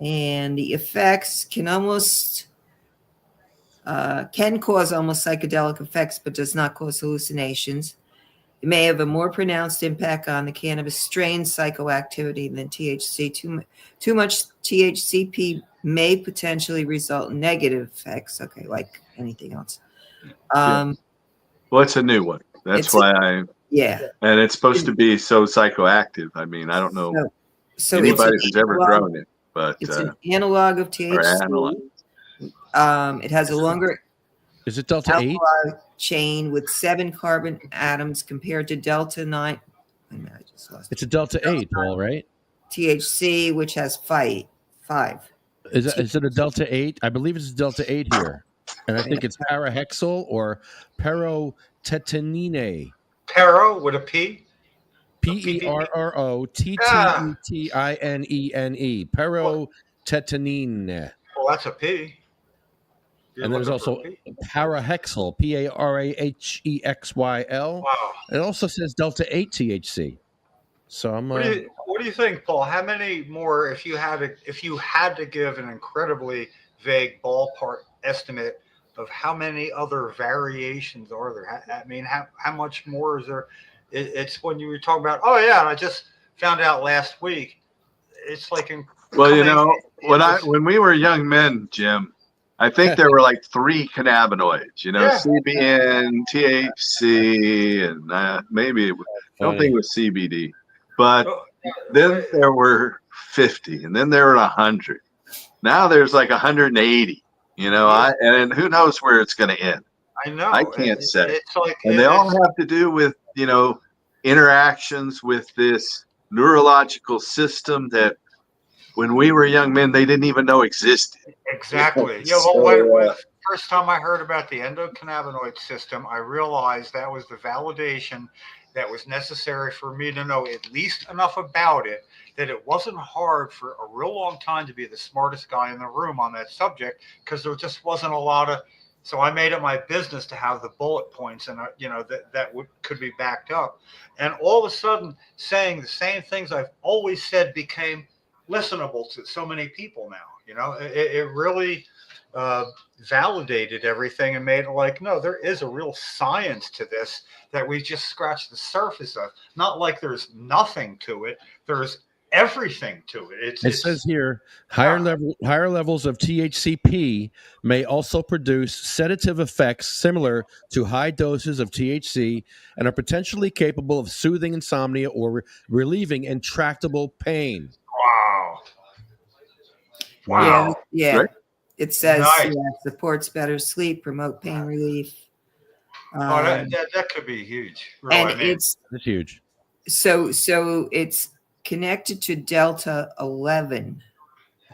G: And the effects can cause almost psychedelic effects, but does not cause hallucinations. It may have a more pronounced impact on the cannabis strain psychoactivity than THC. Too much THCP may potentially result in negative effects. Okay, like anything else.
I: Well, it's a new one. That's why and it's supposed to be so psychoactive. I mean, I don't know anybody who's ever grown it, but
G: it's an analog of THC. It has a longer.
D: Is it Delta 8?
G: Chain with 7 carbon atoms compared to Delta 9. I just lost
D: it's a Delta 8, Paul, right?
G: THC, which has 5.
D: Is it a Delta 8? I believe it's Delta 8 here. And I think it's parahexyl or parotetanine.
F: Para with a P?
D: PERROTTETINENE. Parotetanine.
F: Well, that's a P. You're
D: And there's
F: looking for
D: also
F: a P.
D: parahexyl, PARAHEXYL.
F: Wow.
D: It also says delta 8 THC. So I'm.
F: What do you think, Paul? How many more, if you had to give an incredibly vague ballpark estimate of how many other variations are there? I mean, how much more is there? It's when you were talking about, oh yeah, and I just found out last week. It's like
I: when we were young men, Jim, I think there were like 3 cannabinoids. CBN, THC, and maybe I don't think it was CBD. But then there were 50, and then there were 100. Now there's like 180. And who knows where it's going to end?
F: I know.
I: I can't say.
F: It's like,
I: and they all have to do with interactions with this neurological system that, when we were young men, they didn't even know existed.
F: Exactly. When first time I heard about the endocannabinoid system, I realized that was the validation that was necessary for me to know at least enough about it, that it wasn't hard for a real long time to be the smartest guy in the room on that subject, because there just wasn't a lot of. So I made it my business to have the bullet points, and could be backed up. And all of a sudden, saying the same things I've always said became listenable to so many people now. It really validated everything and made it like, no, there is a real science to this that we just scratched the surface of. Not like there's nothing to it. There's everything to it.
D: It says here, higher levels of THCP may also produce sedative effects similar to high doses of THC and are potentially capable of soothing insomnia or relieving intractable pain.
F: Wow.
G: Yeah.
I: Right?
G: It says
F: Nice.
G: Supports better sleep, promote pain relief.
F: That could be huge.
G: It's
D: huge.
G: So it's connected to Delta 11.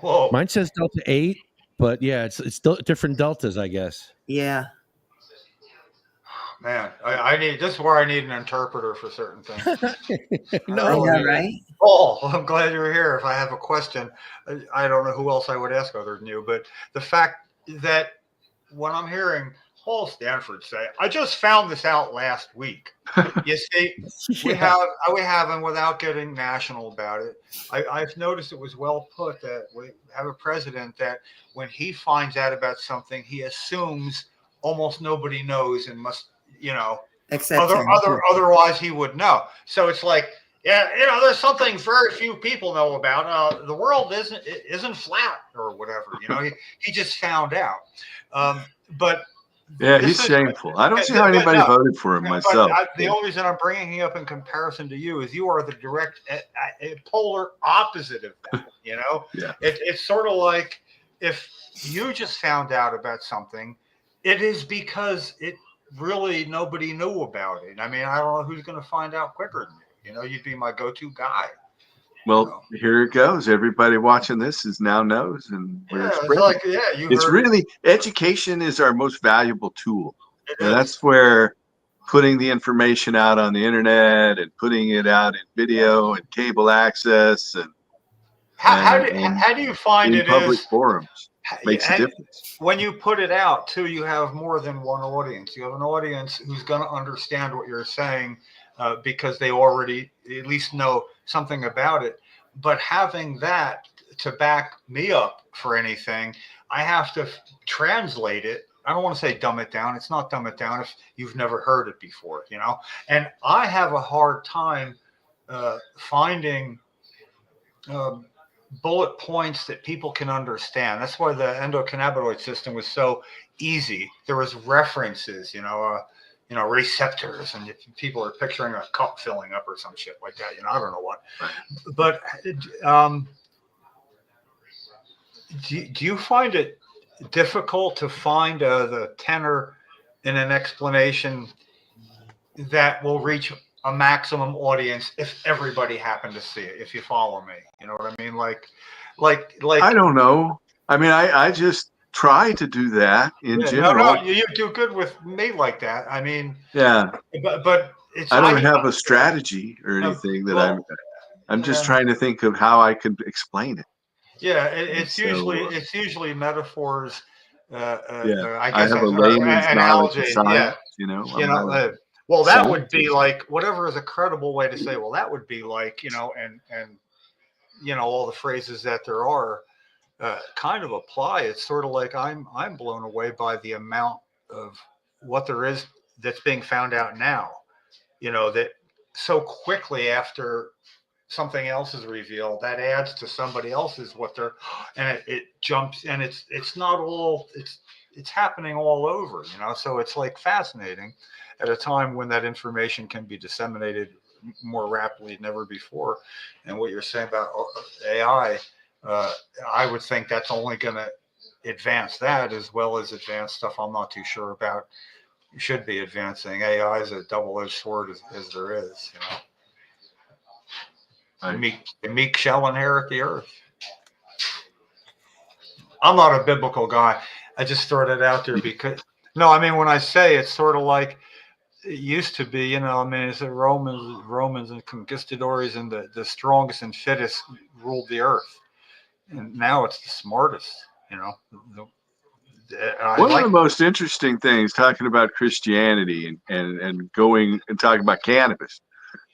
F: Whoa.
D: Mine says Delta 8, but yeah, it's still different deltas, I guess.
G: Yeah.
F: Man, this is where I need an interpreter for certain things.
G: No, right?
F: Oh, I'm glad you're here. If I have a question, I don't know who else I would ask other than you, but the fact that when I'm hearing Paul Stanford say, I just found this out last week. You see, we have, and without getting national about it, I've noticed it was well put that we have a president that when he finds out about something, he assumes almost nobody knows and must, otherwise he would know. So it's like, there's something very few people know about. The world isn't flat or whatever. He just found out. But
I: yeah, he's shameful. I don't see how anybody voted for him myself.
F: The only reason I'm bringing him up in comparison to you is you are the direct polar opposite of that.
I: Yeah.
F: It's sort of like if you just found out about something, it is because it really nobody knew about it. I mean, I don't know who's going to find out quicker than you. You'd be my go-to guy.
I: Well, here it goes. Everybody watching this now knows, and really education is our most valuable tool. And that's where putting the information out on the internet and putting it out in video and cable access and
F: how do you find
I: in
F: it
I: public
F: is
I: forums makes a difference.
F: When you put it out too, you have more than one audience. You have an audience who's going to understand what you're saying because they already at least know something about it. But having that to back me up for anything, I have to translate it. I don't want to say dumb it down. It's not dumb it down if you've never heard it before, And I have a hard time finding bullet points that people can understand. That's why the endocannabinoid system was so easy. There was references, receptors, and people are picturing a cup filling up or some shit like that. I don't know what. But do you find it difficult to find the tenor in an explanation that will reach a maximum audience if everybody happened to see it? If you follow me, you know what I mean? Like
I: I don't know. I mean, I just try to do that in general.
F: No, you do good with me like that. I mean,
I: yeah.
F: But
I: I don't have a strategy or anything that I'm just trying to think of how I could explain it.
F: Yeah, it's usually metaphors. I
I: I
F: guess
I: have a
F: as
I: layman's knowledge of
F: analogy.
I: science.
F: Yeah, well, that would be like, whatever is a credible way to say. Well, that would be like, and all the phrases that there are kind of apply. It's sort of like I'm blown away by the amount of what there is that's being found out now. That so quickly after something else is revealed, that adds to somebody else's and it jumps, and it's not all, it's happening all over, so it's like fascinating at a time when that information can be disseminated more rapidly than ever before. And what you're saying about AI, I would think that's only going to advance that, as well as advance stuff I'm not too sure about. You should be advancing. AI is a double-edged sword as there is, The meek shall inherit the earth. I'm not a biblical guy. I just throw that out there because, no, I mean, when I say it's sort of like it used to be, it's the Romans and conquistadors and the strongest and fittest ruled the earth. And now it's the smartest,
I: One of the most interesting things, talking about Christianity and going and talking about cannabis,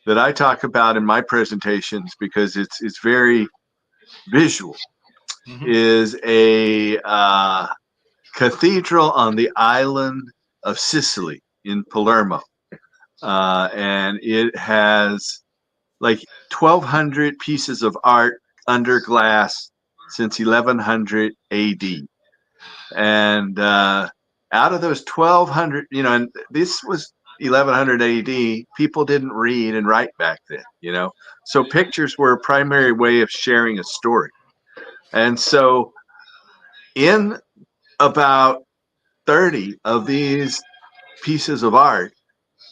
I: that I talk about in my presentations, because it's very visual, is a cathedral on the island of Sicily in Palermo. And it has like 1,200 pieces of art under glass since 1100 AD. And out of those 1,200, and this was 1100 AD, people didn't read and write back then, so pictures were a primary way of sharing a story. And so in about 30 of these pieces of art,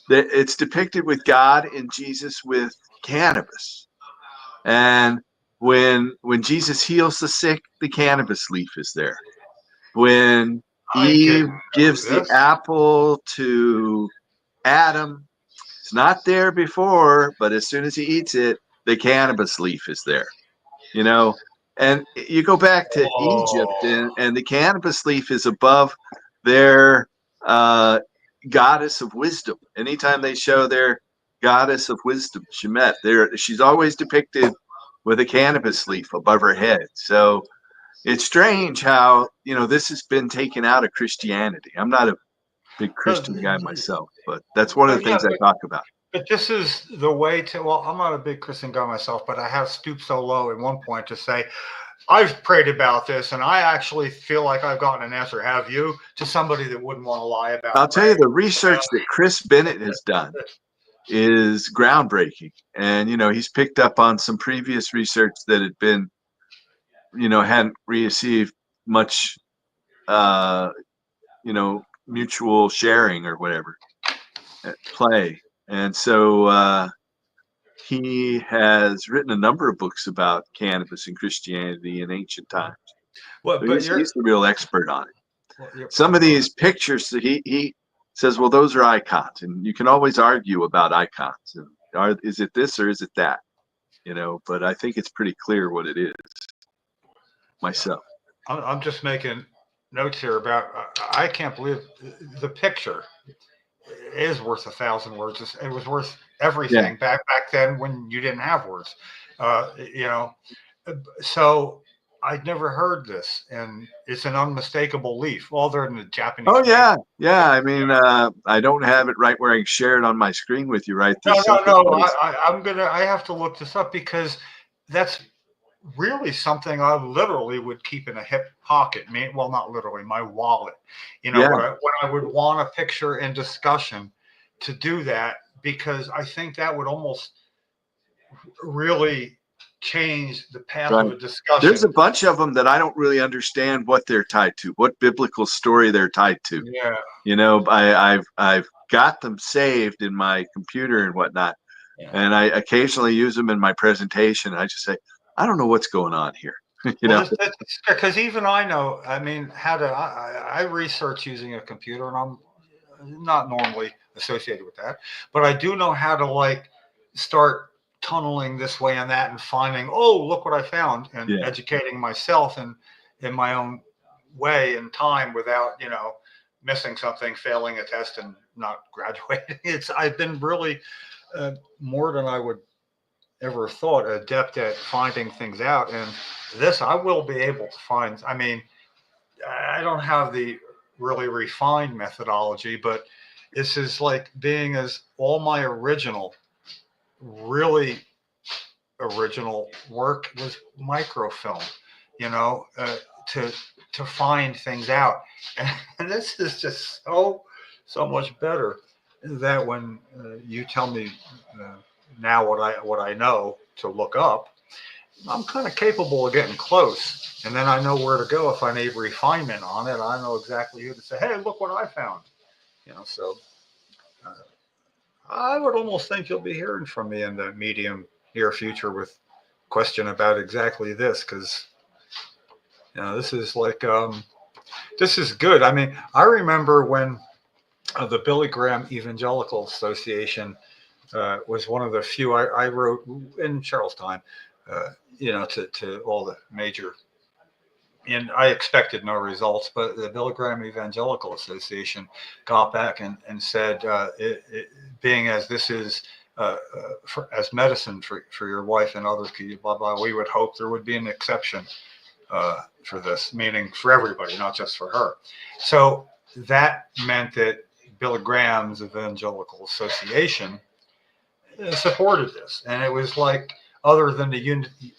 I: that it's depicted with God and Jesus with cannabis. And when Jesus heals the sick, the cannabis leaf is there. When Eve gives the apple to Adam, it's not there before, but as soon as he eats it, the cannabis leaf is there. And you go back to Egypt, and the cannabis leaf is above their goddess of wisdom. Anytime they show their goddess of wisdom, Shemet, she's always depicted with a cannabis leaf above her head. So it's strange how, this has been taken out of Christianity. I'm not a big Christian guy myself, but that's one of the things I talk about.
F: But this is the way to, well, I'm not a big Christian guy myself, but I have stooped so low at one point to say, I've prayed about this, and I actually feel like I've gotten an answer. Have you? To somebody that wouldn't want to lie about it.
I: I'll tell you, the research that Chris Bennett has done is groundbreaking. And, he's picked up on some previous research that had been, hadn't received much, mutual sharing or whatever at play. And so he has written a number of books about cannabis and Christianity in ancient times.
F: Well,
I: so he's the real expert on it. Well, some of these pictures that he says, well, those are icons, and you can always argue about icons. Is it this or is it that? But I think it's pretty clear what it is myself.
F: I'm just making notes here about, I can't believe the picture is worth 1,000 words. It was worth everything back then when you didn't have words, so I'd never heard this, and it's an unmistakable leaf, other than the Japanese.
I: Oh yeah. I mean, I don't have it right where I can share it on my screen with you right this second.
F: No. I have to look this up, because that's really something I literally would keep in a hip pocket. Well, not literally, my wallet. When I would want a picture in discussion to do that, because I think that would almost really change the path of a discussion.
I: There's a bunch of them that I don't really understand what they're tied to, what biblical story they're tied to.
F: Yeah.
I: I've got them saved in my computer and whatnot, and I occasionally use them in my presentation. I just say, I don't know what's going on here.
F: Because even I know, I mean, I research using a computer, and I'm not normally associated with that. But I do know how to like start tunneling this way and that and finding, oh, look what I found, and educating myself in my own way and time without, missing something, failing a test and not graduating. I've been really more than I would ever thought adept at finding things out. And this I will be able to find. I mean, I don't have the really refined methodology, but this is like being as all my really original work was microfilm, to find things out. And this is just so much better that when you tell me now what I know to look up, I'm kind of capable of getting close. And then I know where to go if I need refinement on it. I know exactly who to say, hey, look what I found. So I would almost think you'll be hearing from me in the medium near future with question about exactly this, because this is like this is good. I mean, I remember when the Billy Graham Evangelical Association was one of the few I wrote in Cheryl's time, to all the major, and I expected no results, but the Billy Graham Evangelical Association got back and said, being as this is as medicine for your wife and others, blah, blah, we would hope there would be an exception for this, meaning for everybody, not just for her. So that meant that Billy Graham's Evangelical Association supported this. And it was like, other than the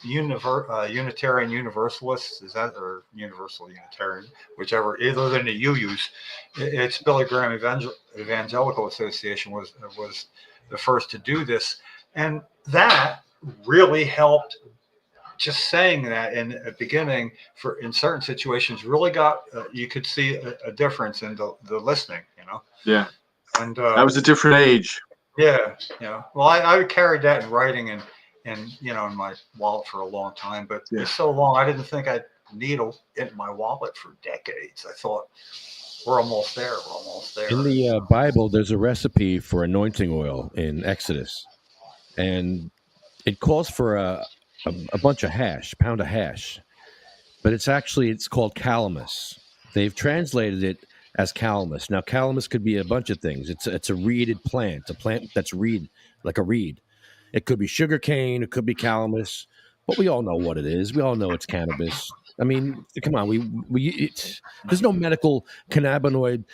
F: Unitarian Universalists, is that, or Universal Unitarian, whichever, either than the UUs, it's Billy Graham Evangelical Association was the first to do this. And that really helped. Just saying that in the beginning, in certain situations, really got, you could see a difference in the listening,
I: Yeah.
F: And
I: that was a different age.
F: Yeah. Well, I carried that in writing and in my wallet for a long time, but it's so long, I didn't think I'd needle in my wallet for decades. I thought we're almost there.
D: In the Bible, there's a recipe for anointing oil in Exodus, and it calls for a bunch of pound of hash, but it's called calamus. They've translated it as calamus. Now, calamus could be a bunch of things. It's a reeded plant, a plant that's like a reed. It could be sugar cane, it could be calamus, but we all know what it is. We all know it's cannabis. I mean, come on, there's no medical cannabinoid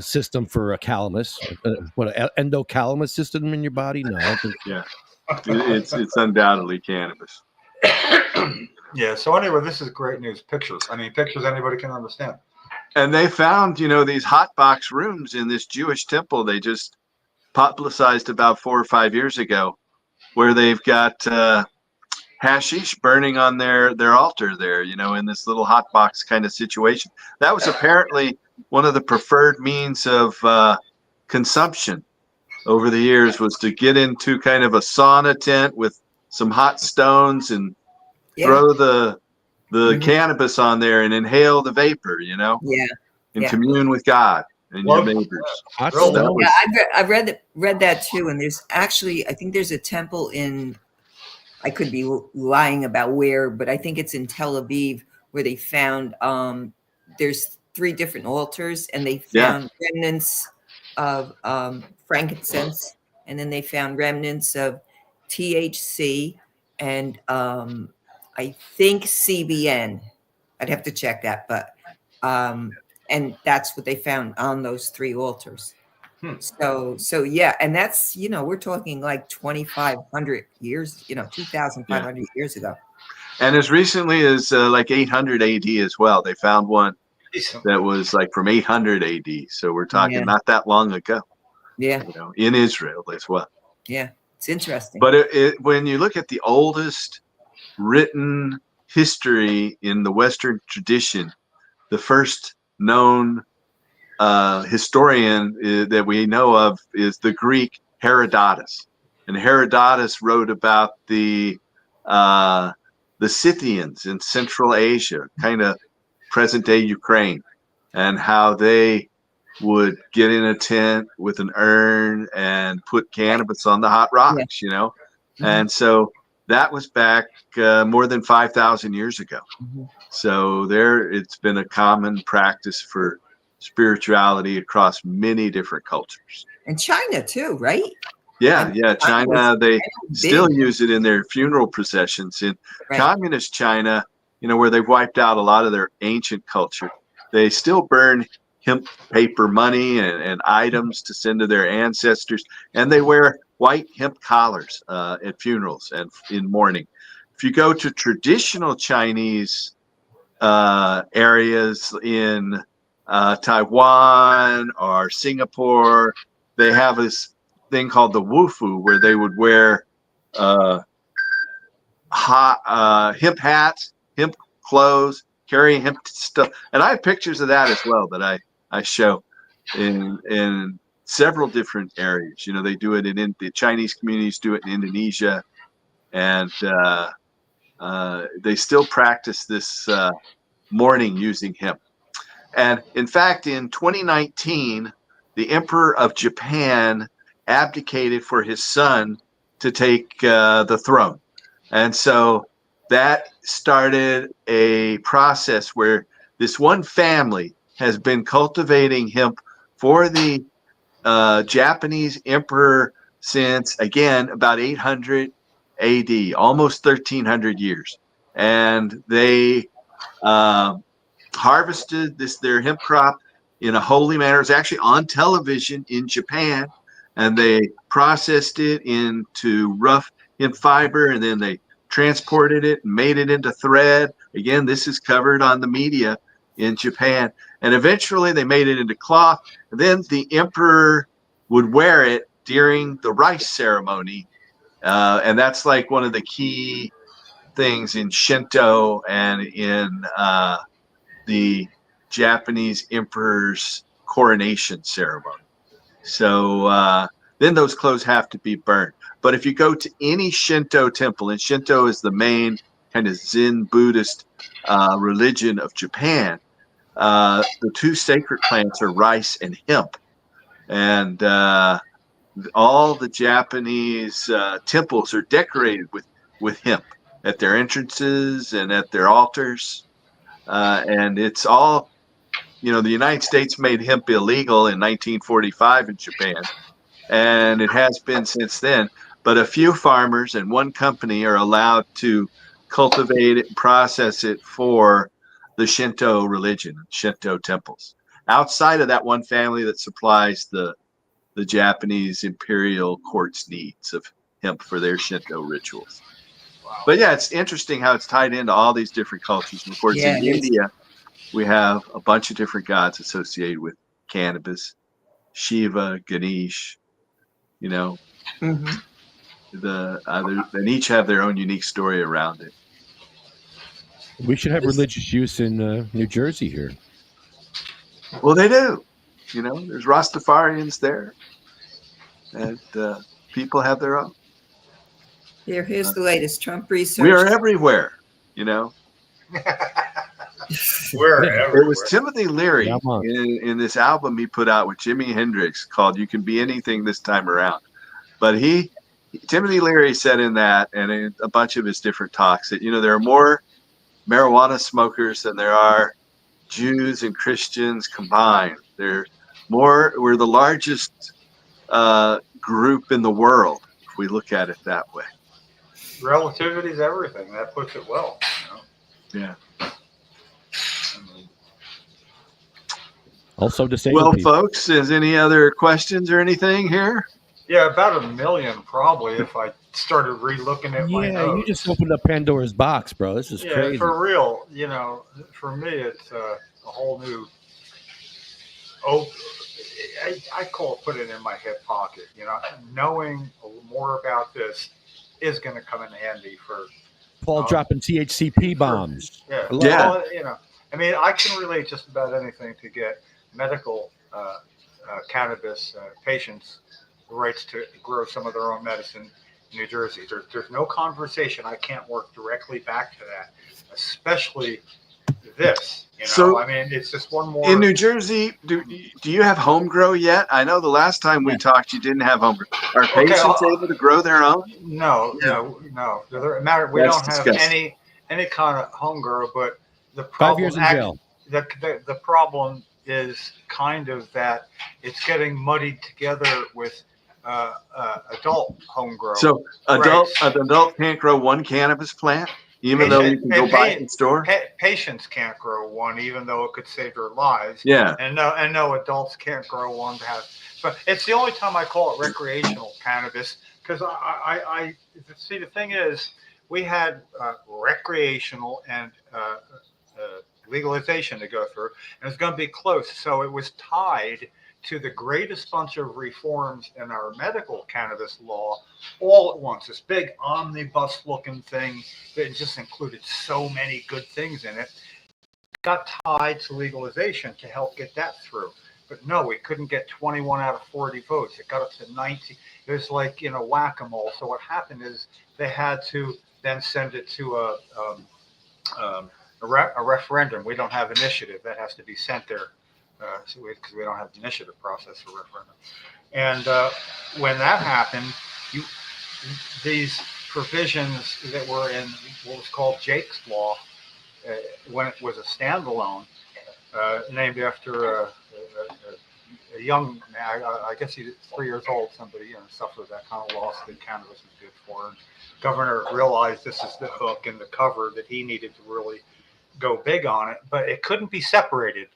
D: system for a calamus. What, an endocalamus system in your body? No, I don't think.
I: Yeah, it's undoubtedly cannabis.
F: Yeah. So anyway, this is great news. Pictures anybody can understand.
I: And they found, these hot box rooms in this Jewish temple they just publicized about 4 or 5 years ago, where they've got hashish burning on their altar there, in this little hot box kind of situation. That was apparently one of the preferred means of consumption over the years, was to get into kind of a sauna tent with some hot stones and throw the cannabis on there and inhale the vapor, and commune with God and your neighbors.
G: I've read that too. And there's actually, I think there's a temple in, I could be lying about where, but I think it's in Tel Aviv, where they found there's 3 different altars, and they found remnants of frankincense, and then they found remnants of THC and I think CBN. I'd have to check that, but and that's what they found on those 3 altars. So yeah, and that's, we're talking like 2,500 years, 2,500 years ago.
I: And as recently as like 800 AD as well, they found one that was like from 800 AD. So we're talking not that long ago.
G: Yeah.
I: In Israel as well.
G: Yeah, it's interesting.
I: But when you look at the oldest written history in the Western tradition, the first known historian that we know of is the Greek Herodotus, and Herodotus wrote about the Scythians in Central Asia, kind of present-day Ukraine, and how they would get in a tent with an urn and put cannabis on the hot rocks, And so that was back more than 5,000 years ago. So it's been a common practice for spirituality across many different cultures.
G: And China too, right?
I: Yeah. China, they still use it in their funeral processions. In communist China, where they've wiped out a lot of their ancient culture, they still burn hemp paper money and items to send to their ancestors. And they wear white hemp collars at funerals and in mourning. If you go to traditional Chinese areas in Taiwan or Singapore, they have this thing called the wufu, where they would wear hemp hats, hemp clothes, carry hemp stuff. And I have pictures of that as well that I show in several different areas. They do it in the Chinese communities, do it in Indonesia, and they still practice this mourning using hemp. And in fact, in 2019, the Emperor of Japan abdicated for his son to take the throne. And so that started a process where this one family has been cultivating hemp for the Japanese emperor since, again, about 800 AD, almost 1,300 years. And they harvested their hemp crop in a holy manner. It was actually on television in Japan, and they processed it into rough hemp fiber, and then they transported it and made it into thread. Again, this is covered on the media in Japan. And eventually they made it into cloth. And then the emperor would wear it during the rice ceremony. And that's like one of the key things in Shinto and in the Japanese emperor's coronation ceremony. So then those clothes have to be burned. But if you go to any Shinto temple, and Shinto is the main kind of Zen Buddhist religion of Japan, the two sacred plants are rice and hemp. And all the Japanese temples are decorated with hemp at their entrances and at their altars. And it's all, the United States made hemp illegal in 1945 in Japan, and it has been since then. But a few farmers and one company are allowed to cultivate it and process it for the Shinto religion, Shinto temples. Outside of that one family that supplies the Japanese imperial court's needs of hemp for their Shinto rituals. Wow. But yeah, it's interesting how it's tied into all these different cultures. And of course, in India, we have a bunch of different gods associated with cannabis, Shiva, Ganesh, and each have their own unique story around it.
D: We should have religious use in New Jersey here.
I: Well, they do. There's Rastafarians there, and people have their own.
G: Here's the latest Trump research.
I: We are everywhere, We're
F: everywhere.
I: It was Timothy Leary in this album he put out with Jimi Hendrix called "You Can Be Anything This Time Around." But Timothy Leary said in that, and in a bunch of his different talks, that there are more marijuana smokers than there are Jews and Christians combined. We're the largest group in the world if we look at it that way.
F: Relativity is everything. That puts it well.
I: Yeah.
D: Also disabled people.
I: Folks, is any other questions or anything here?
F: Yeah, about 1 million probably if I started re-looking at my notes.
D: You just opened up Pandora's box, bro. This is crazy.
F: For real. For me, it's a whole new. I call it put it in my hip pocket. Knowing more about this is going to come in handy for
D: Paul dropping THCP bombs.
F: Yeah. I can relate just about anything to get medical cannabis patients rights to grow some of their own medicine in New Jersey. There's no conversation I can't work directly back to that, especially this.
I: So-
F: I mean, it's just one more.
I: In New Jersey, do you have home grow yet? I know the last time we talked, you didn't have home grow. Are patients able to grow their own?
F: No. We
I: That's
F: don't have
I: disgusting.
F: any kind of home grow, but the
D: 5
F: problem
D: years in jail.
F: the problem is kind of that it's getting muddied together with adult home grow.
I: So an adult can't grow one cannabis plant, even though you can go buy it in the store.
F: Patients can't grow one, even though it could save their lives.
I: Yeah.
F: And no adults can't grow one to have. But it's the only time I call it recreational cannabis, because I see, the thing is, we had recreational and legalization to go through, and it's going to be close. So it was tied to the greatest bunch of reforms in our medical cannabis law all at once. This big omnibus looking thing that just included so many good things in it, got tied to legalization to help get that through. But no, we couldn't get 21 out of 40 votes. It got up to 90. It was like, whack-a-mole. So what happened is they had to then send it to a referendum. We don't have initiative. That has to be sent there. Because we don't have the initiative process for referendum. And when that happened, these provisions that were in what was called Jake's Law, when it was a standalone, named after a young man, I guess he's 3 years old, somebody suffered that kind of loss that cannabis was good for. And governor realized this is the hook and the cover that he needed to really go big on it, but it couldn't be separated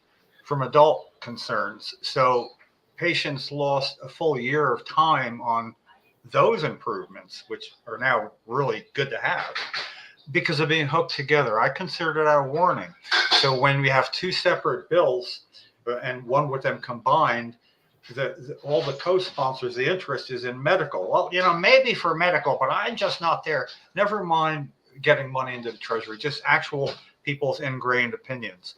F: from adult concerns. So patients lost a full year of time on those improvements, which are now really good to have, because of being hooked together. I considered it a warning. So when we have two separate bills and one with them combined, all the co-sponsors, the interest is in medical. Well, maybe for medical, but I'm just not there. Never mind getting money into the treasury, just actual people's ingrained opinions.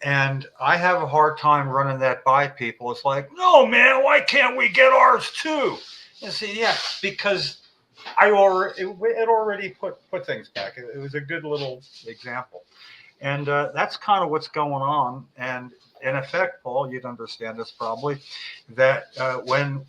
F: And I have a hard time running that by people. It's like, no, man, why can't we get ours too? You see, yeah, because it already put things back. It was a good little example. And that's kind of what's going on. And in effect, Paul, you'd understand this probably, that when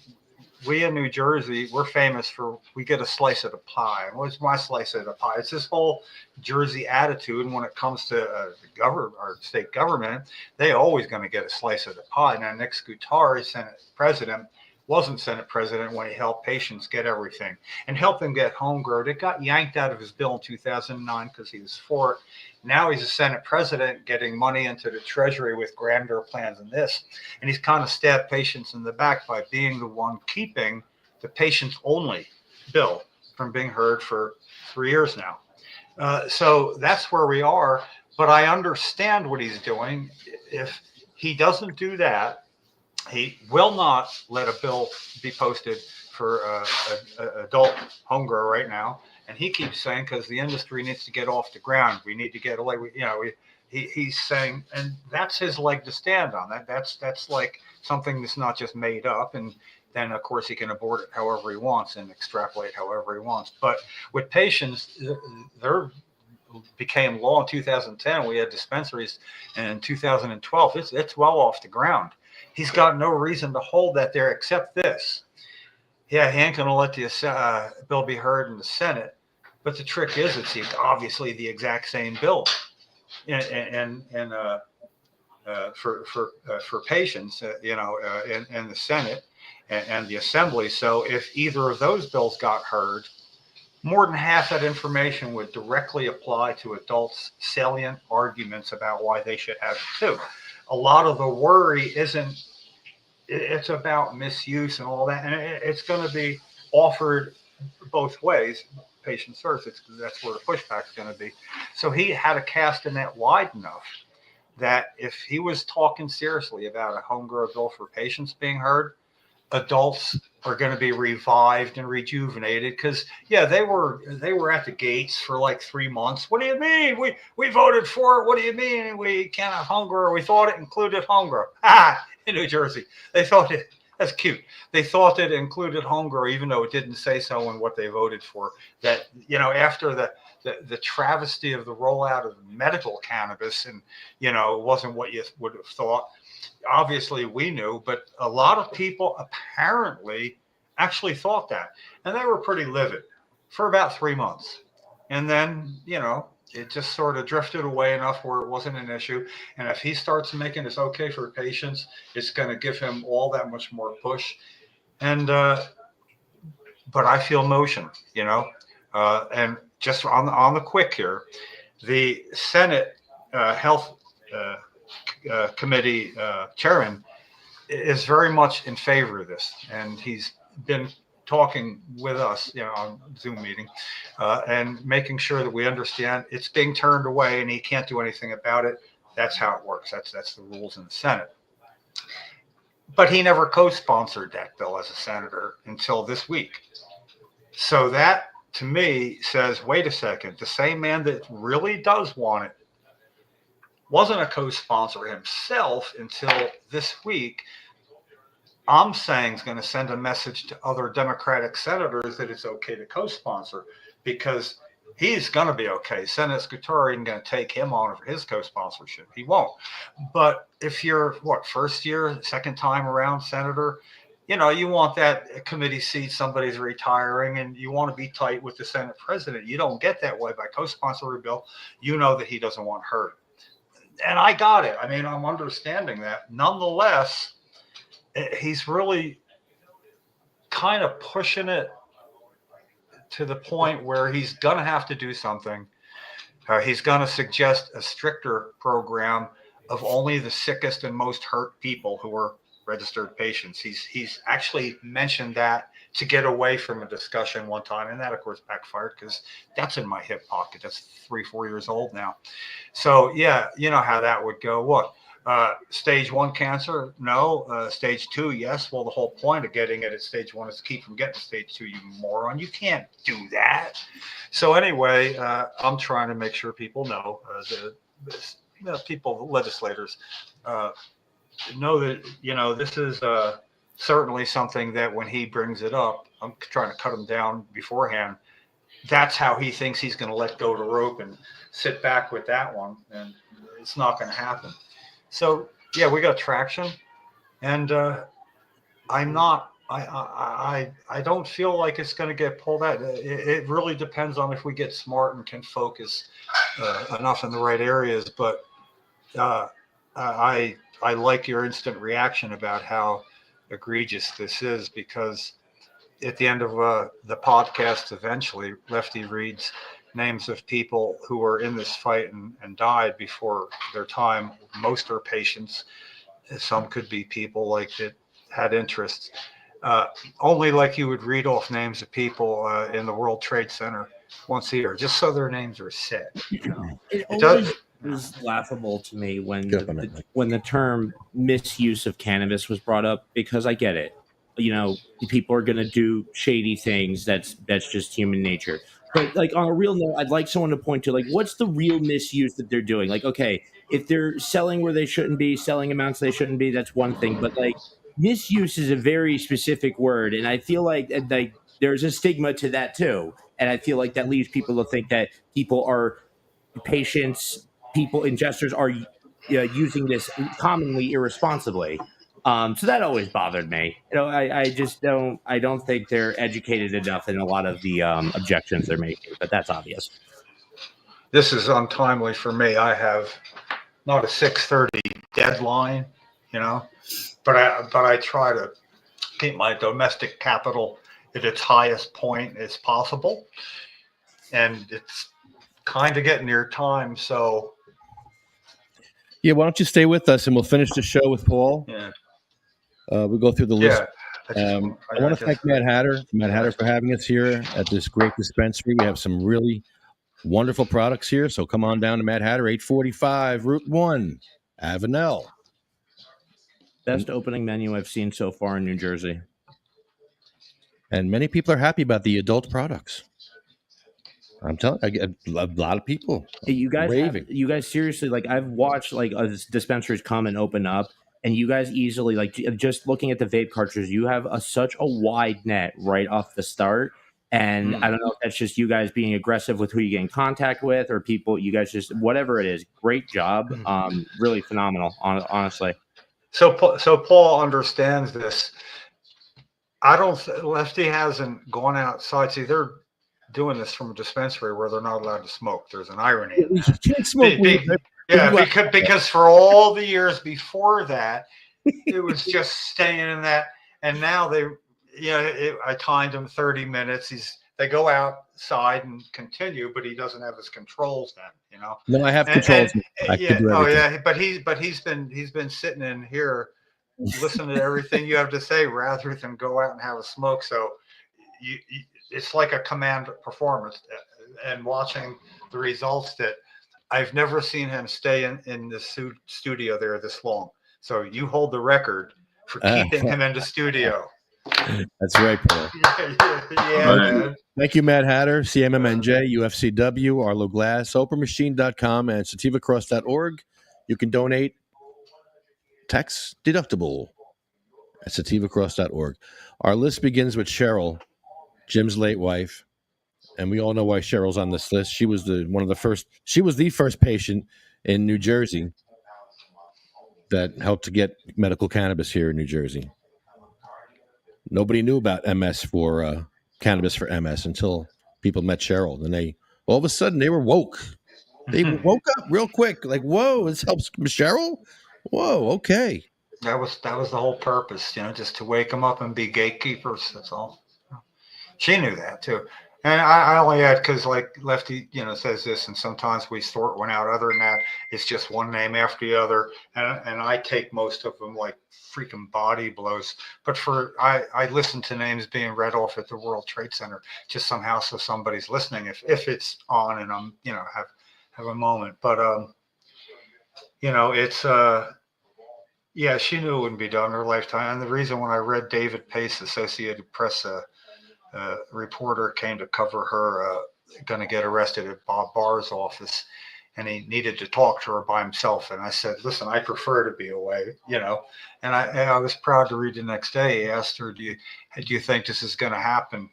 F: we in New Jersey, we're famous for, we get a slice of the pie. And what's my slice of the pie? It's this whole Jersey attitude. And when it comes to our state government, they always going to get a slice of the pie. Now, Nick Scutari, Senate president, wasn't Senate president when he helped patients get everything and helped them get home grown. It got yanked out of his bill in 2009 because he was for it. Now he's a Senate president getting money into the treasury with grander plans than this. And he's kind of stabbed patients in the back by being the one keeping the patients only bill from being heard for 3 years now. So that's where we are. But I understand what he's doing. If he doesn't do that, he will not let a bill be posted for adult home grow right now. And he keeps saying, because the industry needs to get off the ground, we need to get away. He's saying, and that's his leg to stand on. That's like something that's not just made up. And then, of course, he can abort it however he wants and extrapolate however he wants. But with patients, there became law in 2010. We had dispensaries, and in 2012, it's well off the ground. He's got no reason to hold that there except this. Yeah, he ain't going to let the bill be heard in the Senate. But the trick is, it's obviously the exact same bill, and for patients, in the Senate and the Assembly. So if either of those bills got heard, more than half that information would directly apply to adults' salient arguments about why they should have it too. A lot of the worry it's about misuse and all that, and it's going to be offered both ways. Patients first, that's where the pushback is going to be. So he had to cast a net wide enough that if he was talking seriously about a home grow bill for patients being heard, adults are going to be revived and rejuvenated, because they were at the gates for like 3 months. What do you mean we voted for it? What do you mean we can't have home grow? We thought it included home grow. In New Jersey, they thought it. That's cute. They thought it included home grow, even though it didn't say so in what they voted for. That after the the travesty of the rollout of medical cannabis, and it wasn't what you would have thought. Obviously, we knew, but a lot of people apparently actually thought that, and they were pretty livid for about 3 months, and then it just sort of drifted away enough where it wasn't an issue. And if he starts making this okay for patients, it's going to give him all that much more push. And but I feel motion, and just on the quick here, the Senate Health Committee chairman is very much in favor of this, and he's been talking with us, on Zoom meeting, and making sure that we understand it's being turned away, and he can't do anything about it. That's how it works. That's the rules in the Senate. But he never co-sponsored that bill as a senator until this week. So that, to me, says, wait a second, the same man that really does want it wasn't a co-sponsor himself until this week. I'm saying is going to send a message to other Democratic senators that it's okay to co-sponsor, because he's going to be okay. Senator Scutari isn't going to take him on for his co-sponsorship. He won't. But if you're, first year, second time around senator, you want that committee seat, somebody's retiring, and you want to be tight with the Senate president. You don't get that way by co-sponsoring a bill. That he doesn't want hurt. And I got it. I mean, I'm understanding that. Nonetheless, he's really kind of pushing it to the point where he's going to have to do something. He's going to suggest a stricter program of only the sickest and most hurt people who are registered patients. He's actually mentioned that to get away from a discussion one time, and that of course backfired, because that's in my hip pocket. That's 3-4 years old now. So yeah, you know how that would go. What? Stage 1 cancer? No. Stage 2? Yes. Well, the whole point of getting it at stage 1 is to keep from getting to stage 2, you moron. You can't do that. So anyway, I'm trying to make sure people know, people, legislators, know that, this is certainly something that when he brings it up, I'm trying to cut him down beforehand. That's how he thinks he's going to let go the rope and sit back with that one. And it's not going to happen. So yeah, we got traction, and I don't feel like it's going to get pulled out. It really depends on if we get smart and can focus enough in the right areas. But I like your instant reaction about how egregious this is, because at the end of the podcast, eventually Lefty reads names of people who were in this fight and died before their time. Most are patients. Some could be people like that had interests. Only like you would read off names of people in the World Trade Center once a year, just so their names are said.
C: It always was laughable to me when the term misuse of cannabis was brought up, because I get it. People are going to do shady things. That's just human nature. But like on a real note, I'd like someone to point to, like, what's the real misuse that they're doing? Like, okay, if they're selling where they shouldn't be, selling amounts they shouldn't be, that's one thing. But like, misuse is a very specific word, and I feel like there's a stigma to that too. And I feel like that leads people to think that patients, ingestors are using this commonly irresponsibly. So that always bothered me. I don't think they're educated enough in a lot of the objections they're making, but that's obvious.
F: This is untimely for me. I have not a 6:30 deadline, but I try to keep my domestic capital at its highest point as possible, and it's kind of getting near time. So
D: yeah, why don't you stay with us and we'll finish the show with Paul.
F: Yeah.
D: We'll go through the list.
F: I
D: want to thank Matt Hatter for having us here at this great dispensary. We have some really wonderful products here. So come on down to Matt Hatter, 845 Route 1, Avenel.
C: Best opening menu I've seen so far in New Jersey.
D: And many people are happy about the adult products. I'm telling you, I get a lot of people.
C: Hey, you guys seriously, like, I've watched like dispensaries come and open up, and you guys easily, like, just looking at the vape cartridges, you have such a wide net right off the start. And I don't know if that's just you guys being aggressive with who you get in contact with, or people, you guys just, whatever it is, great job. Really phenomenal, honestly.
F: So Paul understands this. Lefty hasn't gone outside. See, they're doing this from a dispensary where they're not allowed to smoke. There's an irony in that.
D: You can't smoke
F: weed. Because for all the years before that, it was just staying in that. And now I timed him 30 minutes. They go outside and continue, but he doesn't have his controls then,
D: No, I have controls.
F: But he's been sitting in here listening to everything you have to say rather than go out and have a smoke. So it's like a command performance, and watching the results that I've never seen him stay in the studio there this long. So you hold the record for keeping him in the studio.
D: That's right, Paul.
F: Man.
D: Thank you, Mad Hatter, CMMNJ, UFCW, Arlo Glass, OpenMachine.com, and SativaCross.org. You can donate tax deductible at SativaCross.org. Our list begins with Cheryl, Jim's late wife, and we all know why Cheryl's on this list. She was the first patient in New Jersey that helped to get medical cannabis here in New Jersey. Nobody knew about MS for cannabis for MS until people met Cheryl, and all of a sudden they were woke. They woke up real quick, like, whoa, this helps Cheryl. Whoa, okay.
F: That was the whole purpose, just to wake them up and be gatekeepers. That's all. She knew that too. And I only add because, like Lefty, says this, and sometimes we sort one out. Other than that, it's just one name after the other, and I take most of them like freaking body blows. But I listen to names being read off at the World Trade Center just somehow, so somebody's listening if it's on, and I'm have a moment. But it's she knew it wouldn't be done in her lifetime. And the reason when I read David Pace, Associated Press reporter, came to cover her going to get arrested at Bob Barr's office, and he needed to talk to her by himself. And I said, listen, I prefer to be away, and I was proud to read the next day. He asked her, do you think this is going to happen,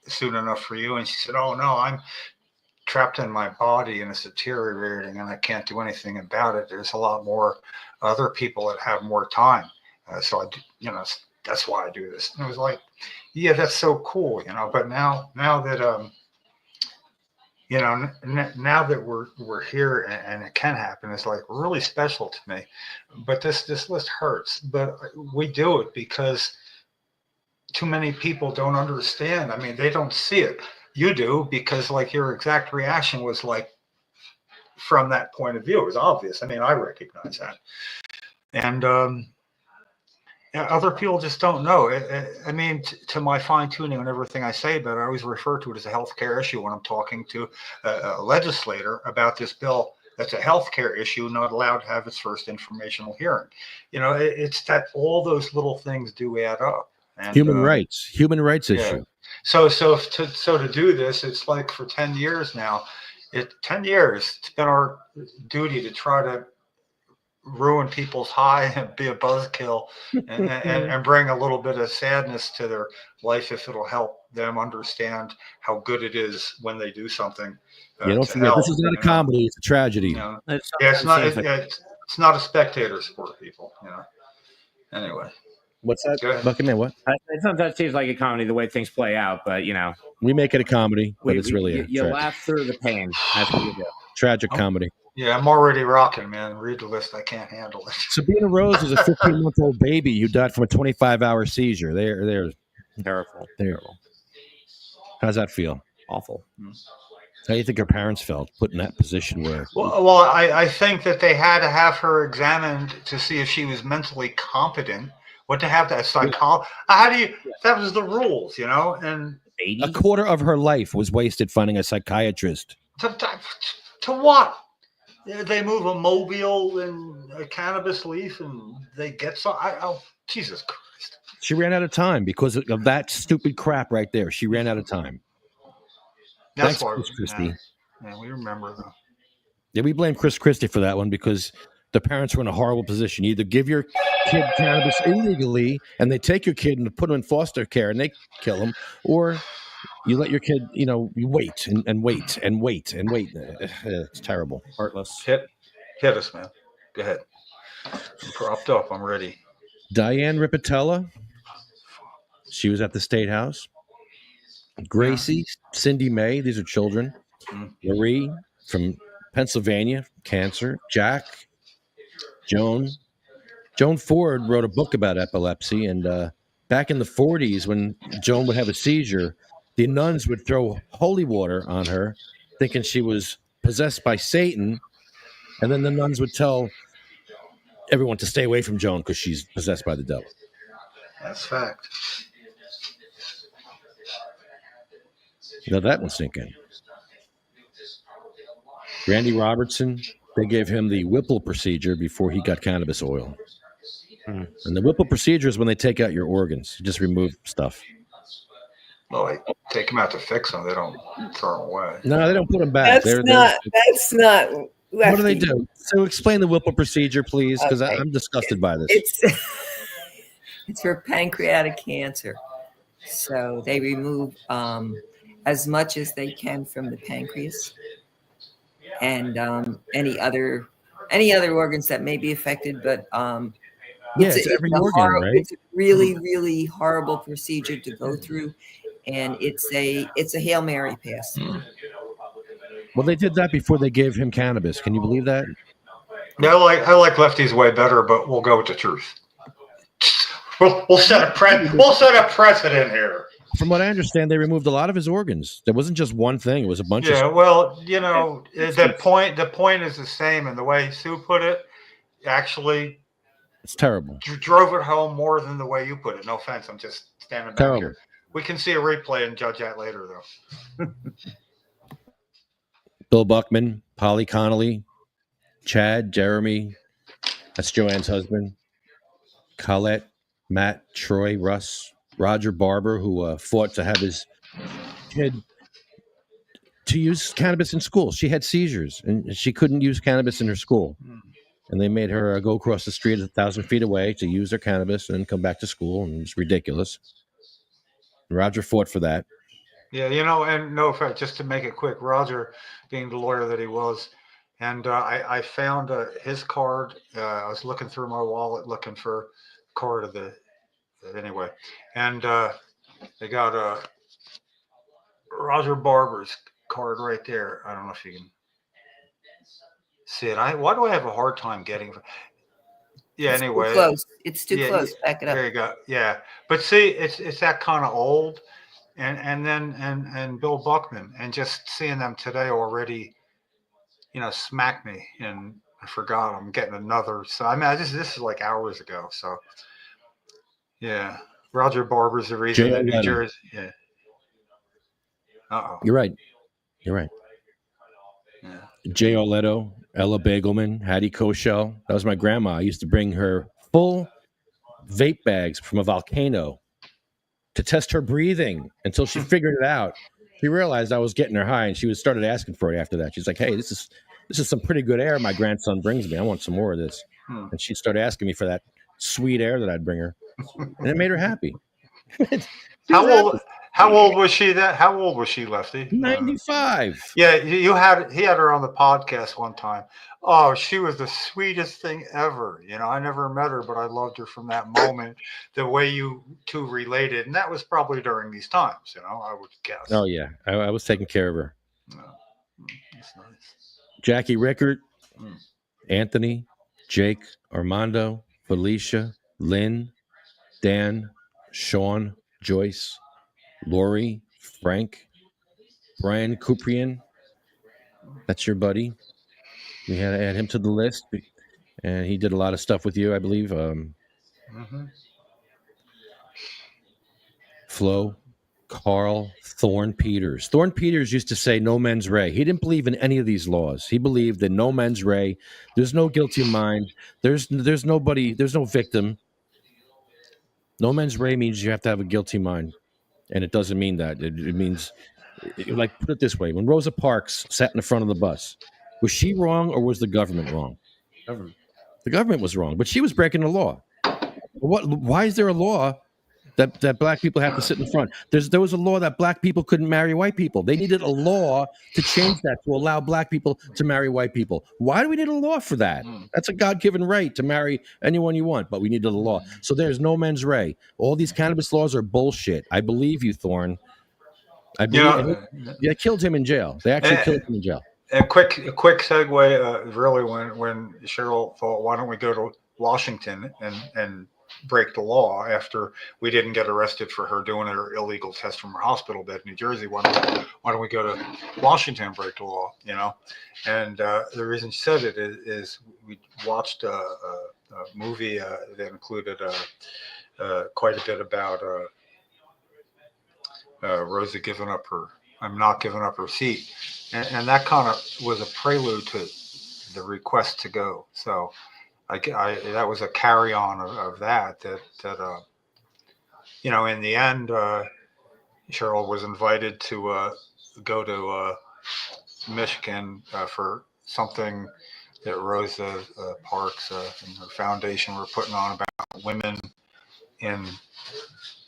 F: soon enough for you? And she said, oh no, I'm trapped in my body and it's deteriorating and I can't do anything about it. There's a lot more other people that have more time. So that's why I do this. And it was like, yeah, that's so cool, but now that, now that we're here and it can happen, it's like really special to me. But this list hurts, but we do it because too many people don't understand. I mean, they don't see it. You do, because like your exact reaction was like, from that point of view, it was obvious. I mean, I recognize that. And other people just don't know. I mean, to my fine tuning on everything I say, but I always refer to it as a healthcare issue when I'm talking to a legislator about this bill. That's a healthcare issue, not allowed to have its first informational hearing. It's that all those little things do add up. And, human rights
D: issue.
F: So to do this, it's like for 10 years now. 10 years, it's been our duty to try to ruin people's high and be a buzzkill and bring a little bit of sadness to their life if it'll help them understand how good it is when they do something.
D: Don't forget, this is not a comedy; it's a tragedy.
F: It's not a spectator sport, people. Anyway.
D: What's that? Bucketman, what?
C: Sometimes it seems like a comedy the way things play out, but
D: we make it a comedy, but it's really
C: you laugh through the pain. That's what you do.
D: Tragic comedy.
F: Yeah, I'm already rocking, man. Read the list. I can't handle it.
D: Sabina Rose is a 15-month-old baby who died from a 25-hour seizure. They're terrible. How's that feel?
C: Awful.
D: How do you think her parents felt put in that position where?
F: Well, I think that they had to have her examined to see if she was mentally competent. What to have that psychology? How do you? That was the rules, And
D: a quarter of her life was wasted finding a psychiatrist.
F: To what? They move a mobile and a cannabis leaf, and they get some. Jesus Christ!
D: She ran out of time because of that stupid crap right there. She ran out of time.
F: That's
D: Thanks,
F: why,
D: Chris Christie.
F: Yeah, we remember though.
D: Yeah, we blame Chris Christie for that one because the parents were in a horrible position. You either give your kid cannabis illegally and they take your kid and put him in foster care and they kill him, or You let your kid, you wait and wait and wait and wait. It's terrible.
E: Heartless.
F: Hit us, man. Go ahead. I'm propped up. I'm ready.
D: Diane Ripatella, she was at the State House. Gracie, Cindy May, these are children. Marie from Pennsylvania, cancer. Jack, Joan Ford wrote a book about epilepsy, and back in the 40s, when Joan would have a seizure, the nuns would throw holy water on her, thinking she was possessed by Satan, and then the nuns would tell everyone to stay away from Joan because she's possessed by the devil.
F: That's fact.
D: Now that one's sinking. Randy Robertson, they gave him the Whipple procedure before he got cannabis oil. And the Whipple procedure is when they take out your organs. You just remove stuff.
F: Well, they take them out to fix them. They don't throw them away.
D: No, they don't put them back.
G: That's not.
D: What do they do? So explain the Whipple procedure, please, because
G: Okay.
D: I'm disgusted by this.
G: It's for pancreatic cancer. So they remove as much as they can from the pancreas and any other organs that may be affected. But
D: it's every organ, right?
G: It's a really, really horrible procedure to go through, and it's a Hail Mary pass.
D: Well, they did that before they gave him cannabis. Can you believe that?
F: Yeah, I like Lefty's way better, but we'll go with the truth. We'll set a precedent here.
D: From what I understand, they removed a lot of his organs. There wasn't just one thing; it was a bunch of.
F: Yeah, well, the point is the same, and the way Sue put it, actually,
D: it's terrible.
F: Drove it home more than the way you put it. No offense, I'm just standing back here. We can see a replay and judge that later, though.
D: Bill Buckman, Polly Connolly, Chad, Jeremy, that's Joanne's husband, Colette, Matt, Troy, Russ, Roger Barber, who fought to have his kid to use cannabis in school. She had seizures, and she couldn't use cannabis in her school. And they made her go across the street 1,000 feet away to use their cannabis and come back to school, and it was ridiculous. And Roger fought for that.
F: Yeah, and no offense, just to make it quick, Roger, being the lawyer that he was, and I found his card. I was looking through my wallet looking for a card of anyway, and they got Roger Barber's card right there. I don't know if you can see it. Why do I have a hard time getting? Yeah,
G: it's
F: anyway,
G: too close. It's too close. Back it up.
F: There you go. Yeah, but see, it's that kind of old. And then Bill Buckman, and just seeing them today already, smack me, and I forgot I'm getting another. So I mean, this is like hours ago. So yeah, Roger Barber's the reason that New Jersey. Yeah.
D: You're right.
F: Yeah.
D: Jay Oleto, Ella Bagelman, Hattie Koshel. That was my grandma. I used to bring her full vape bags from a volcano to test her breathing until she figured it out. She realized I was getting her high, and she started asking for it after that. She's like, "Hey, this is some pretty good air my grandson brings me. I want some more of this." And she started asking me for that sweet air that I'd bring her, and it made her happy.
F: How old was she? How old was she, Lefty?
D: 95.
F: Yeah, he had her on the podcast one time. Oh, she was the sweetest thing ever. I never met her, but I loved her from that moment. The way you two related, and that was probably during these times. I would guess.
D: Oh yeah, I was taking care of her.
F: That's nice.
D: Jackie Rickert, Anthony, Jake, Armando, Felicia, Lynn, Dan, Sean, Joyce, Lori, Frank, Brian Kuprian. That's your buddy. We had to add him to the list, and he did a lot of stuff with you, I believe. Flo, Carl, Thorne Peters. Thorne Peters used to say no mens rea. He didn't believe in any of these laws. He believed that no mens rea. There's no guilty mind. There's nobody. There's no victim. No mens rea means you have to have a guilty mind. And it doesn't mean that. It means, like, put it this way. When Rosa Parks sat in the front of the bus, was she wrong or was the government wrong?
E: Government.
D: The government was wrong, but she was breaking the law. Why is there a law that black people have to sit in front. There was a law that black people couldn't marry white people. They needed a law to change that to allow black people to marry white people. Why do we need a law for that? That's a God-given right to marry anyone you want, but we needed a law. So there's no mens rea. All these cannabis laws are bullshit. I believe you, Thorne. I believe they killed him in jail. They actually killed him in jail.
F: A quick segue, really, when Cheryl thought, why don't we go to Washington and break the law after we didn't get arrested for her doing her illegal test from her hospital bed in New Jersey? Why don't we go to Washington and break the law? And the reason she said it is we watched a movie that included quite a bit about Rosa not giving up her seat. And that kind of was a prelude to the request to go. So that was a carry on of that in the end, Cheryl was invited to go to Michigan for something that Rosa Parks and her foundation were putting on about women in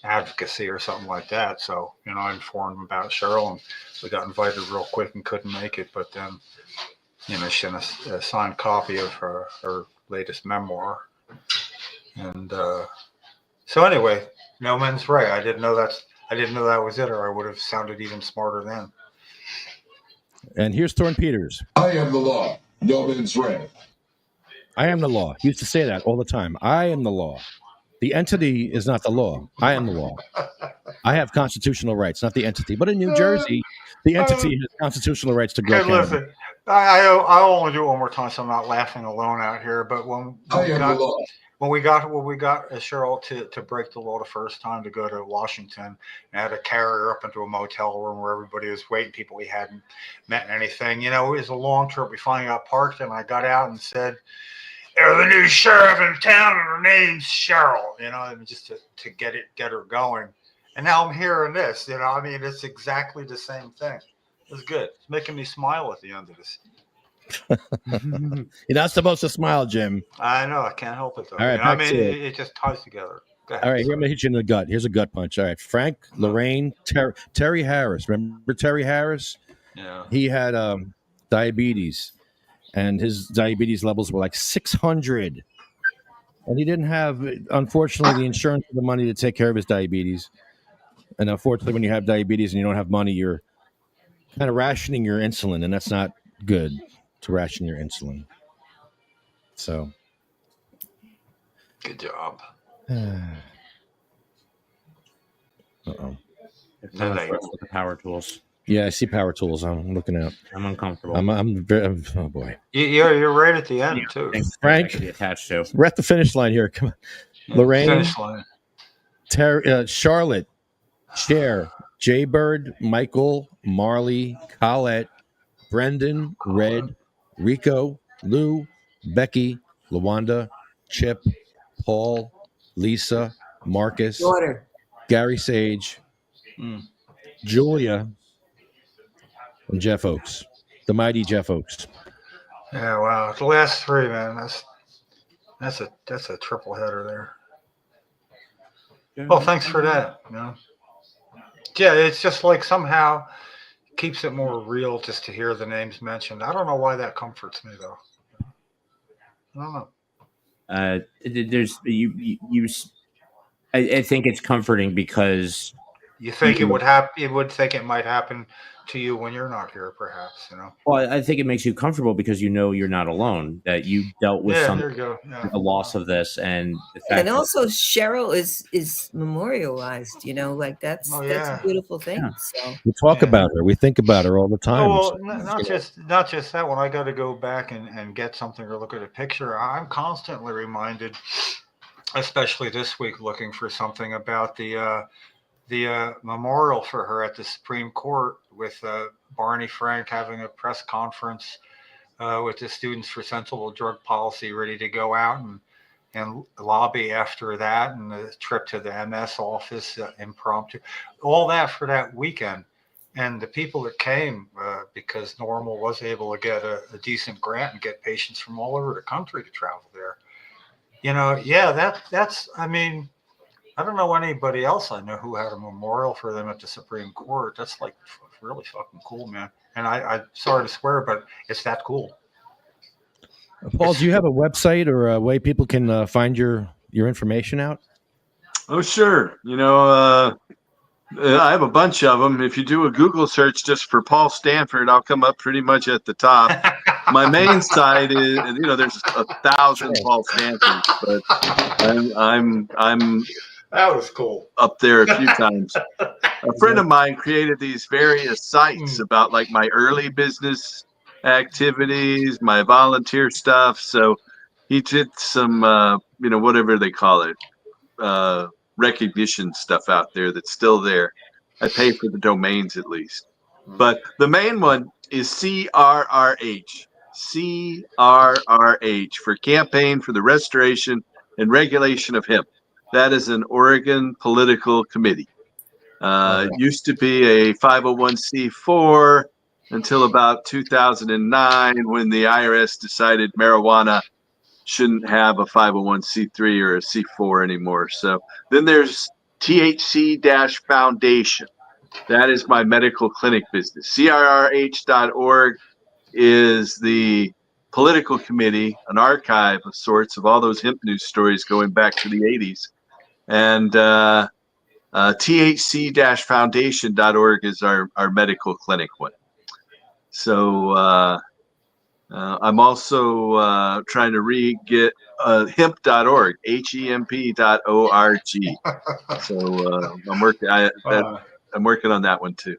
F: advocacy or something like that. So, I informed them about Cheryl, and we got invited real quick and couldn't make it. But then, she sent a signed copy of her latest memoir. And so anyway, no mens rea. I didn't know that was it, or I would have sounded even smarter then.
D: And here's Thorne Peters.
J: I am the law. No mens rea.
D: I am the law. He used to say that all the time. I am the law. The entity is not the law. I am the law. I have constitutional rights, not the entity. But in New Jersey, the entity has constitutional rights to grow cannabis.
F: Listen, I'll only do it one more time, so I'm not laughing alone out here. But when we got Cheryl to break the law the first time to go to Washington, and had to carry her up into a motel room where everybody was waiting, people we hadn't met and anything. It was a long trip. We finally got parked, and I got out and said, "There's the new sheriff in town, and her name's Cheryl." Just to get her going. And now I'm hearing this. It's exactly the same thing. It's good. It's making me smile at the end of this.
D: You're not supposed to smile, Jim.
F: I know. I can't help it, though.
D: All right,
F: it just ties together. Go ahead.
D: All right, here I'm going to hit you in the gut. Here's a gut punch. All right, Frank, Lorraine, Terry Harris. Remember Terry Harris?
F: Yeah.
D: He had diabetes, and his diabetes levels were like 600. And he didn't have, unfortunately, the insurance or the money to take care of his diabetes. And unfortunately, when you have diabetes and you don't have money, you're kind of rationing your insulin, and that's not good to ration your insulin. So,
F: good job.
D: Uh-oh.
C: The power tools.
D: Yeah, I see power tools. I'm looking out.
C: I'm uncomfortable.
D: Oh boy.
F: You're right at the end too.
D: Frank,
C: attached to.
D: We're at the finish line here. Come on, Lorraine,
F: finish line.
D: Charlotte, Cher, Jaybird, Michael, Marley, Colette, Brendan, Red, Rico, Lou, Becky, Lawanda, Chip, Paul, Lisa, Marcus, Gary Sage, Julia, and Jeff Oakes, the mighty Jeff Oakes.
F: Yeah, wow. The last three, man. That's a triple header there. Well, thanks for that. Yeah, it's just like somehow keeps it more real just to hear the names mentioned. I don't know why that comforts me though. I don't know.
C: There's you. I think it's comforting because
F: you think it would happen. You would think it might happen to you when you're not here, perhaps.
C: Well, I think it makes you comfortable because you're not alone. That you dealt with the loss of this, and the fact
G: also Cheryl is memorialized. Like that's a beautiful thing. Yeah. So
D: we talk about her, we think about her all the time.
F: Well, not just that. When I got to go back and get something or look at a picture, I'm constantly reminded, especially this week, looking for something about the memorial for her at the Supreme Court with Barney Frank having a press conference with the Students for Sensible Drug Policy ready to go out and lobby after that, and the trip to the MS office, impromptu, all that for that weekend. And the people that came, because Normal was able to get a decent grant and get patients from all over the country to travel there. That's, I mean, I don't know anybody else I know who had a memorial for them at the Supreme Court. That's like really fucking cool, man. And I'm sorry to swear, but it's that cool.
D: Paul, do you have a website or a way people can find your information out?
I: Oh, sure. I have a bunch of them. If you do a Google search just for Paul Stanford, I'll come up pretty much at the top. My main site is, there's 1,000 Paul Stanfords, but I'm
F: that was cool.
I: Up there a few times. A friend of mine created these various sites about like my early business activities, my volunteer stuff. So he did some, whatever they call it, recognition stuff out there that's still there. I pay for the domains at least. But the main one is CRRH. CRRH for Campaign for the Restoration and Regulation of Hemp. That is an Oregon political committee. It used to be a 501c4 until about 2009 when the IRS decided marijuana shouldn't have a 501c3 or a C4 anymore. So then there's THC-Foundation. That is my medical clinic business. CRRH.org is the political committee, an archive of sorts of all those hemp news stories going back to the 80s. And THC-Foundation.org is our medical clinic one. So I'm also trying to get hemp.org, HEMP.org. So I'm working on that one too.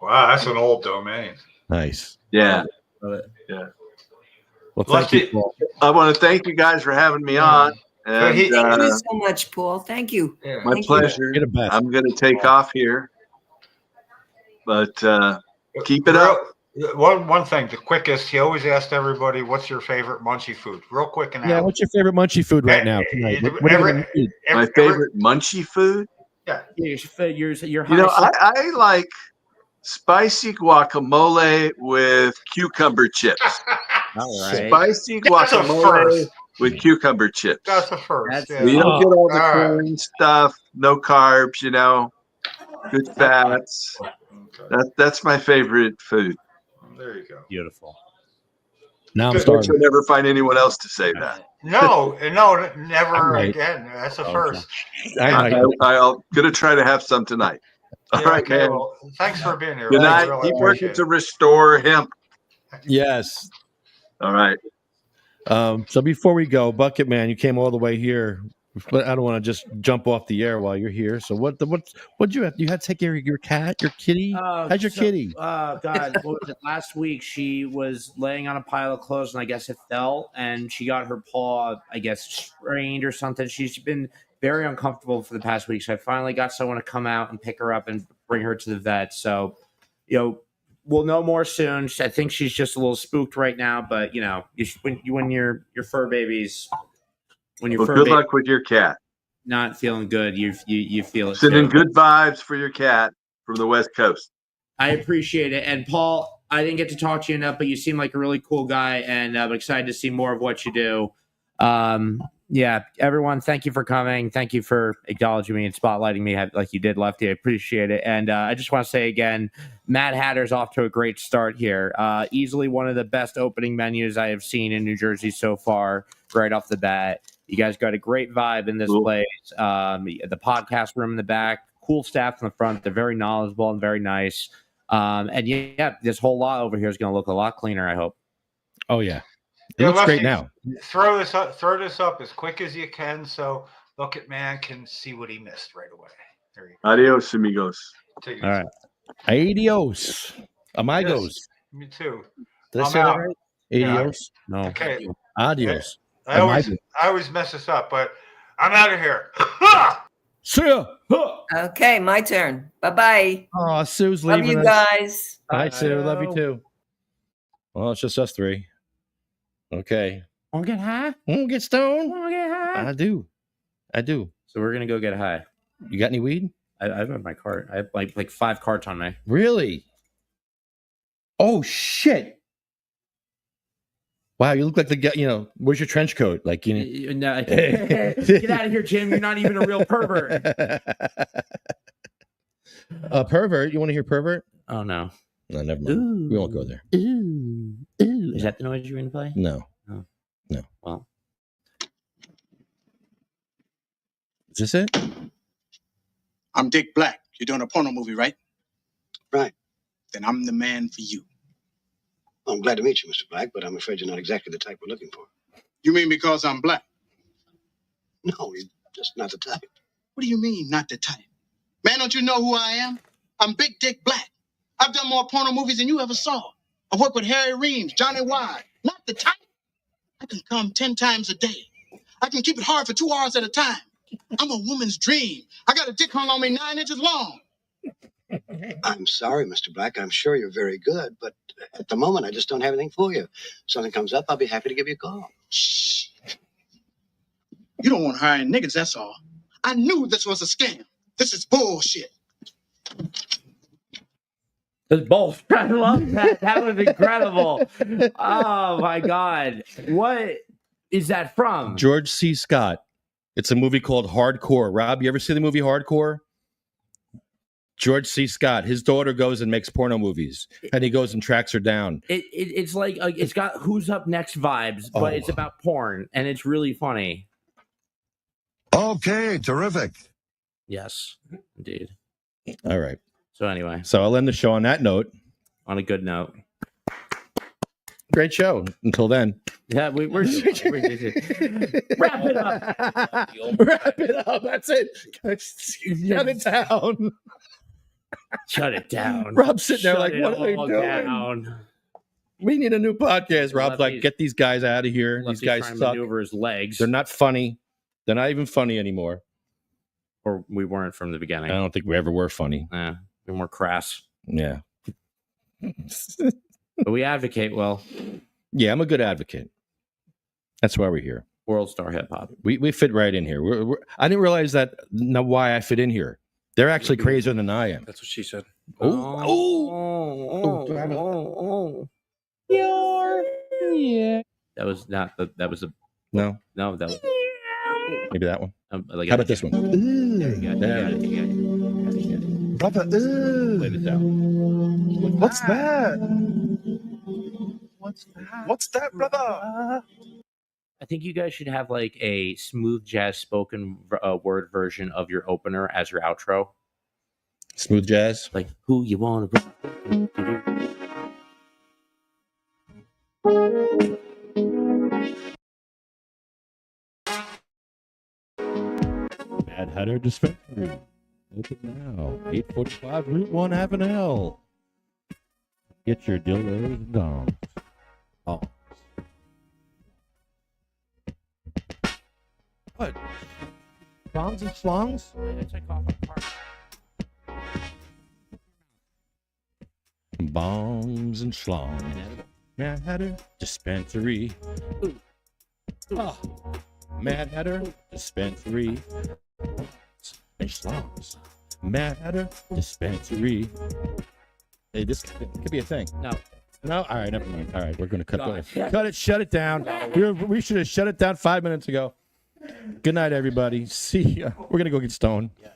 F: Wow, that's an old domain.
D: Nice.
I: Yeah.
D: Yeah. Well, thank you, Paul.
I: I want to thank you guys for having me on. And,
G: thank you so much, Paul. Thank you.
I: My pleasure. I'm going to take off here, but keep it up.
F: One thing, the quickest. He always asked everybody, "What's your favorite munchy food?" Real quick and
D: what's your favorite munchy food right now?
I: My favorite munchy food?
C: Yeah, your
I: I like spicy guacamole with cucumber chips.
C: All right.
I: Spicy guacamole with cucumber chips.
F: That's the first.
I: We don't get all the corn stuff, no carbs, good fats. That's my favorite food.
F: There you go.
C: Beautiful.
D: Now I'm starving.
I: You'll never find anyone else to say that.
F: No, never again. That's the first.
I: I'm gonna try to have some tonight. All right,
F: okay,
I: man.
F: well, thanks for being here.
I: Good night. Keep working to restore hemp.
D: Yes.
I: All right.
D: So before we go, Bucketman, you came all the way here. But I don't want to just jump off the air while you're here. So what you have? You had to take care of your cat, your kitty. How's your kitty?
C: God, what was it? Last week she was laying on a pile of clothes, and I guess it fell, and she got her paw, I guess, sprained or something. She's been very uncomfortable for the past week. So I finally got someone to come out and pick her up and bring her to the vet. So, we'll know more soon. I think she's just a little spooked right now, but when your fur babies.
I: Good luck with your cat.
C: Not feeling good, you feel it.
I: Sending good vibes for your cat from the West Coast.
C: I appreciate it. And Paul, I didn't get to talk to you enough, but you seem like a really cool guy, and I'm excited to see more of what you do. Everyone, thank you for coming. Thank you for acknowledging me and spotlighting me like you did, Lefty. I appreciate it. And I just want to say again, Mad Hatter's off to a great start here. Easily one of the best opening menus I have seen in New Jersey so far, right off the bat. You guys got a great vibe in this place. The podcast room in the back, cool staff in the front. They're very knowledgeable and very nice. This whole lot over here is going to look a lot cleaner, I hope.
D: Oh, yeah. It looks great now.
F: Throw this up as quick as you can so Bucketman can see what he missed right away. There you go.
I: Adios, amigos.
C: All right.
D: Adios. Amigos.
F: Yes, me too.
D: Did I say that right? Adios?
F: Yeah.
D: No.
F: Okay.
D: Adios.
F: I always mess this up, but I'm out of here.
D: See ya.
G: Okay, my turn. Bye-bye.
D: Oh, Sue's
G: Love
D: leaving
G: you
D: us.
G: guys.
D: Hi, Sue. Love you too. Well, it's just us three. Okay.
C: Want to get high?
D: Want to get stoned?
C: Want to get high?
D: I do.
C: So we're going to go get high.
D: You got any weed?
C: I have my cart. I have like 5 carts on me.
D: Really? Oh, shit. Wow, you look like the guy. You know, where's your trench coat? Like, you know,
C: No, get out of here, Jim. You're not even a real pervert.
D: Pervert. You want to hear pervert?
C: Oh no.
D: No, never mind.
C: Ooh.
D: We won't go there.
C: Ooh. Ooh. Is that the noise you're going to play?
D: No.
C: Oh.
D: No.
C: Well.
D: Is this it?
K: I'm Dick Black. You're doing a porno movie, right?
L: Right.
K: Then I'm the man for you.
L: Well, I'm glad to meet you, Mr. Black, but I'm afraid you're not exactly the type we're looking for.
K: You mean because I'm black?
L: No, you're just not the type.
K: What do you mean, not the type? Man, don't you know who I am? I'm Big Dick Black. I've done more porno movies than you ever saw. I've worked with Harry Reams, Johnny Wide. Not the type. I can come 10 times a day. I can keep it hard for 2 hours at a time. I'm a woman's dream. I got a dick hung on me 9 inches long.
L: I'm sorry, Mr. Black. I'm sure you're very good, but at the moment, I just don't have anything for you. If something comes up, I'll be happy to give you a call.
K: Shh. You don't want to hire niggas, that's all. I knew this was a scam. This is bullshit.
C: It's both. I love that. That was incredible. Oh my God. What is that from?
D: George C. Scott. It's a movie called Hardcore. Rob, you ever see the movie Hardcore? George C. Scott. His daughter goes and makes porno movies, and he goes and tracks her down.
C: It's like it's got Who's Up Next vibes, but it's about porn, and it's really funny.
M: Okay, terrific.
C: Yes, indeed.
D: All right.
C: So anyway.
D: So I'll end the show on that note.
C: On a good note.
D: Great show. Until then.
C: Yeah, we're wrap it up.
D: Wrap it up. That's it. Shut it down.
C: Shut it down.
D: Rob's sitting there
C: Shut
D: like,
C: it
D: what are they
C: all
D: doing?
C: down.
D: We need a new podcast. Rob's like, get these guys out of here. These guys
C: trying to
D: suck.
C: maneuver his legs.
D: They're not funny. They're not even funny anymore.
C: Or we weren't from the beginning.
D: I don't think we ever were funny.
C: Yeah, we're more crass.
D: Yeah.
C: But we advocate well.
D: Yeah, I'm a good advocate. That's why we're here.
C: World star hip hop.
D: We fit right in here. I didn't realize that. Now why I fit in here. They're actually crazier than I am.
E: That's what she said.
C: Yeah. That was not. That was a.
D: No.
C: No, that was.
D: Maybe that one.
C: Like
D: how about this one?
C: There you go.
M: Brother,
D: Play this out.
M: what's that? What's that, brother?
C: I think you guys should have like a smooth jazz spoken word version of your opener as your outro.
D: Smooth jazz?
C: Like, who you want to...
D: Mad Hatter Dispensary. Open now. 845 Route 1 Avenel. Get your dildos and dongs. Oh. What? Dongs and slongs? Bongs and schlongs. Mad Hatter Dispensary. Oh. Mad Hatter Dispensary. And schlongs. Mad Hatter Dispensary. Hey, this could be a thing.
C: No.
D: No? All right, never mind. All right, we're going to cut it. Cut it, shut it down. We should have shut it down 5 minutes ago. Good night, everybody. See ya. We're going to go get stoned. Yeah.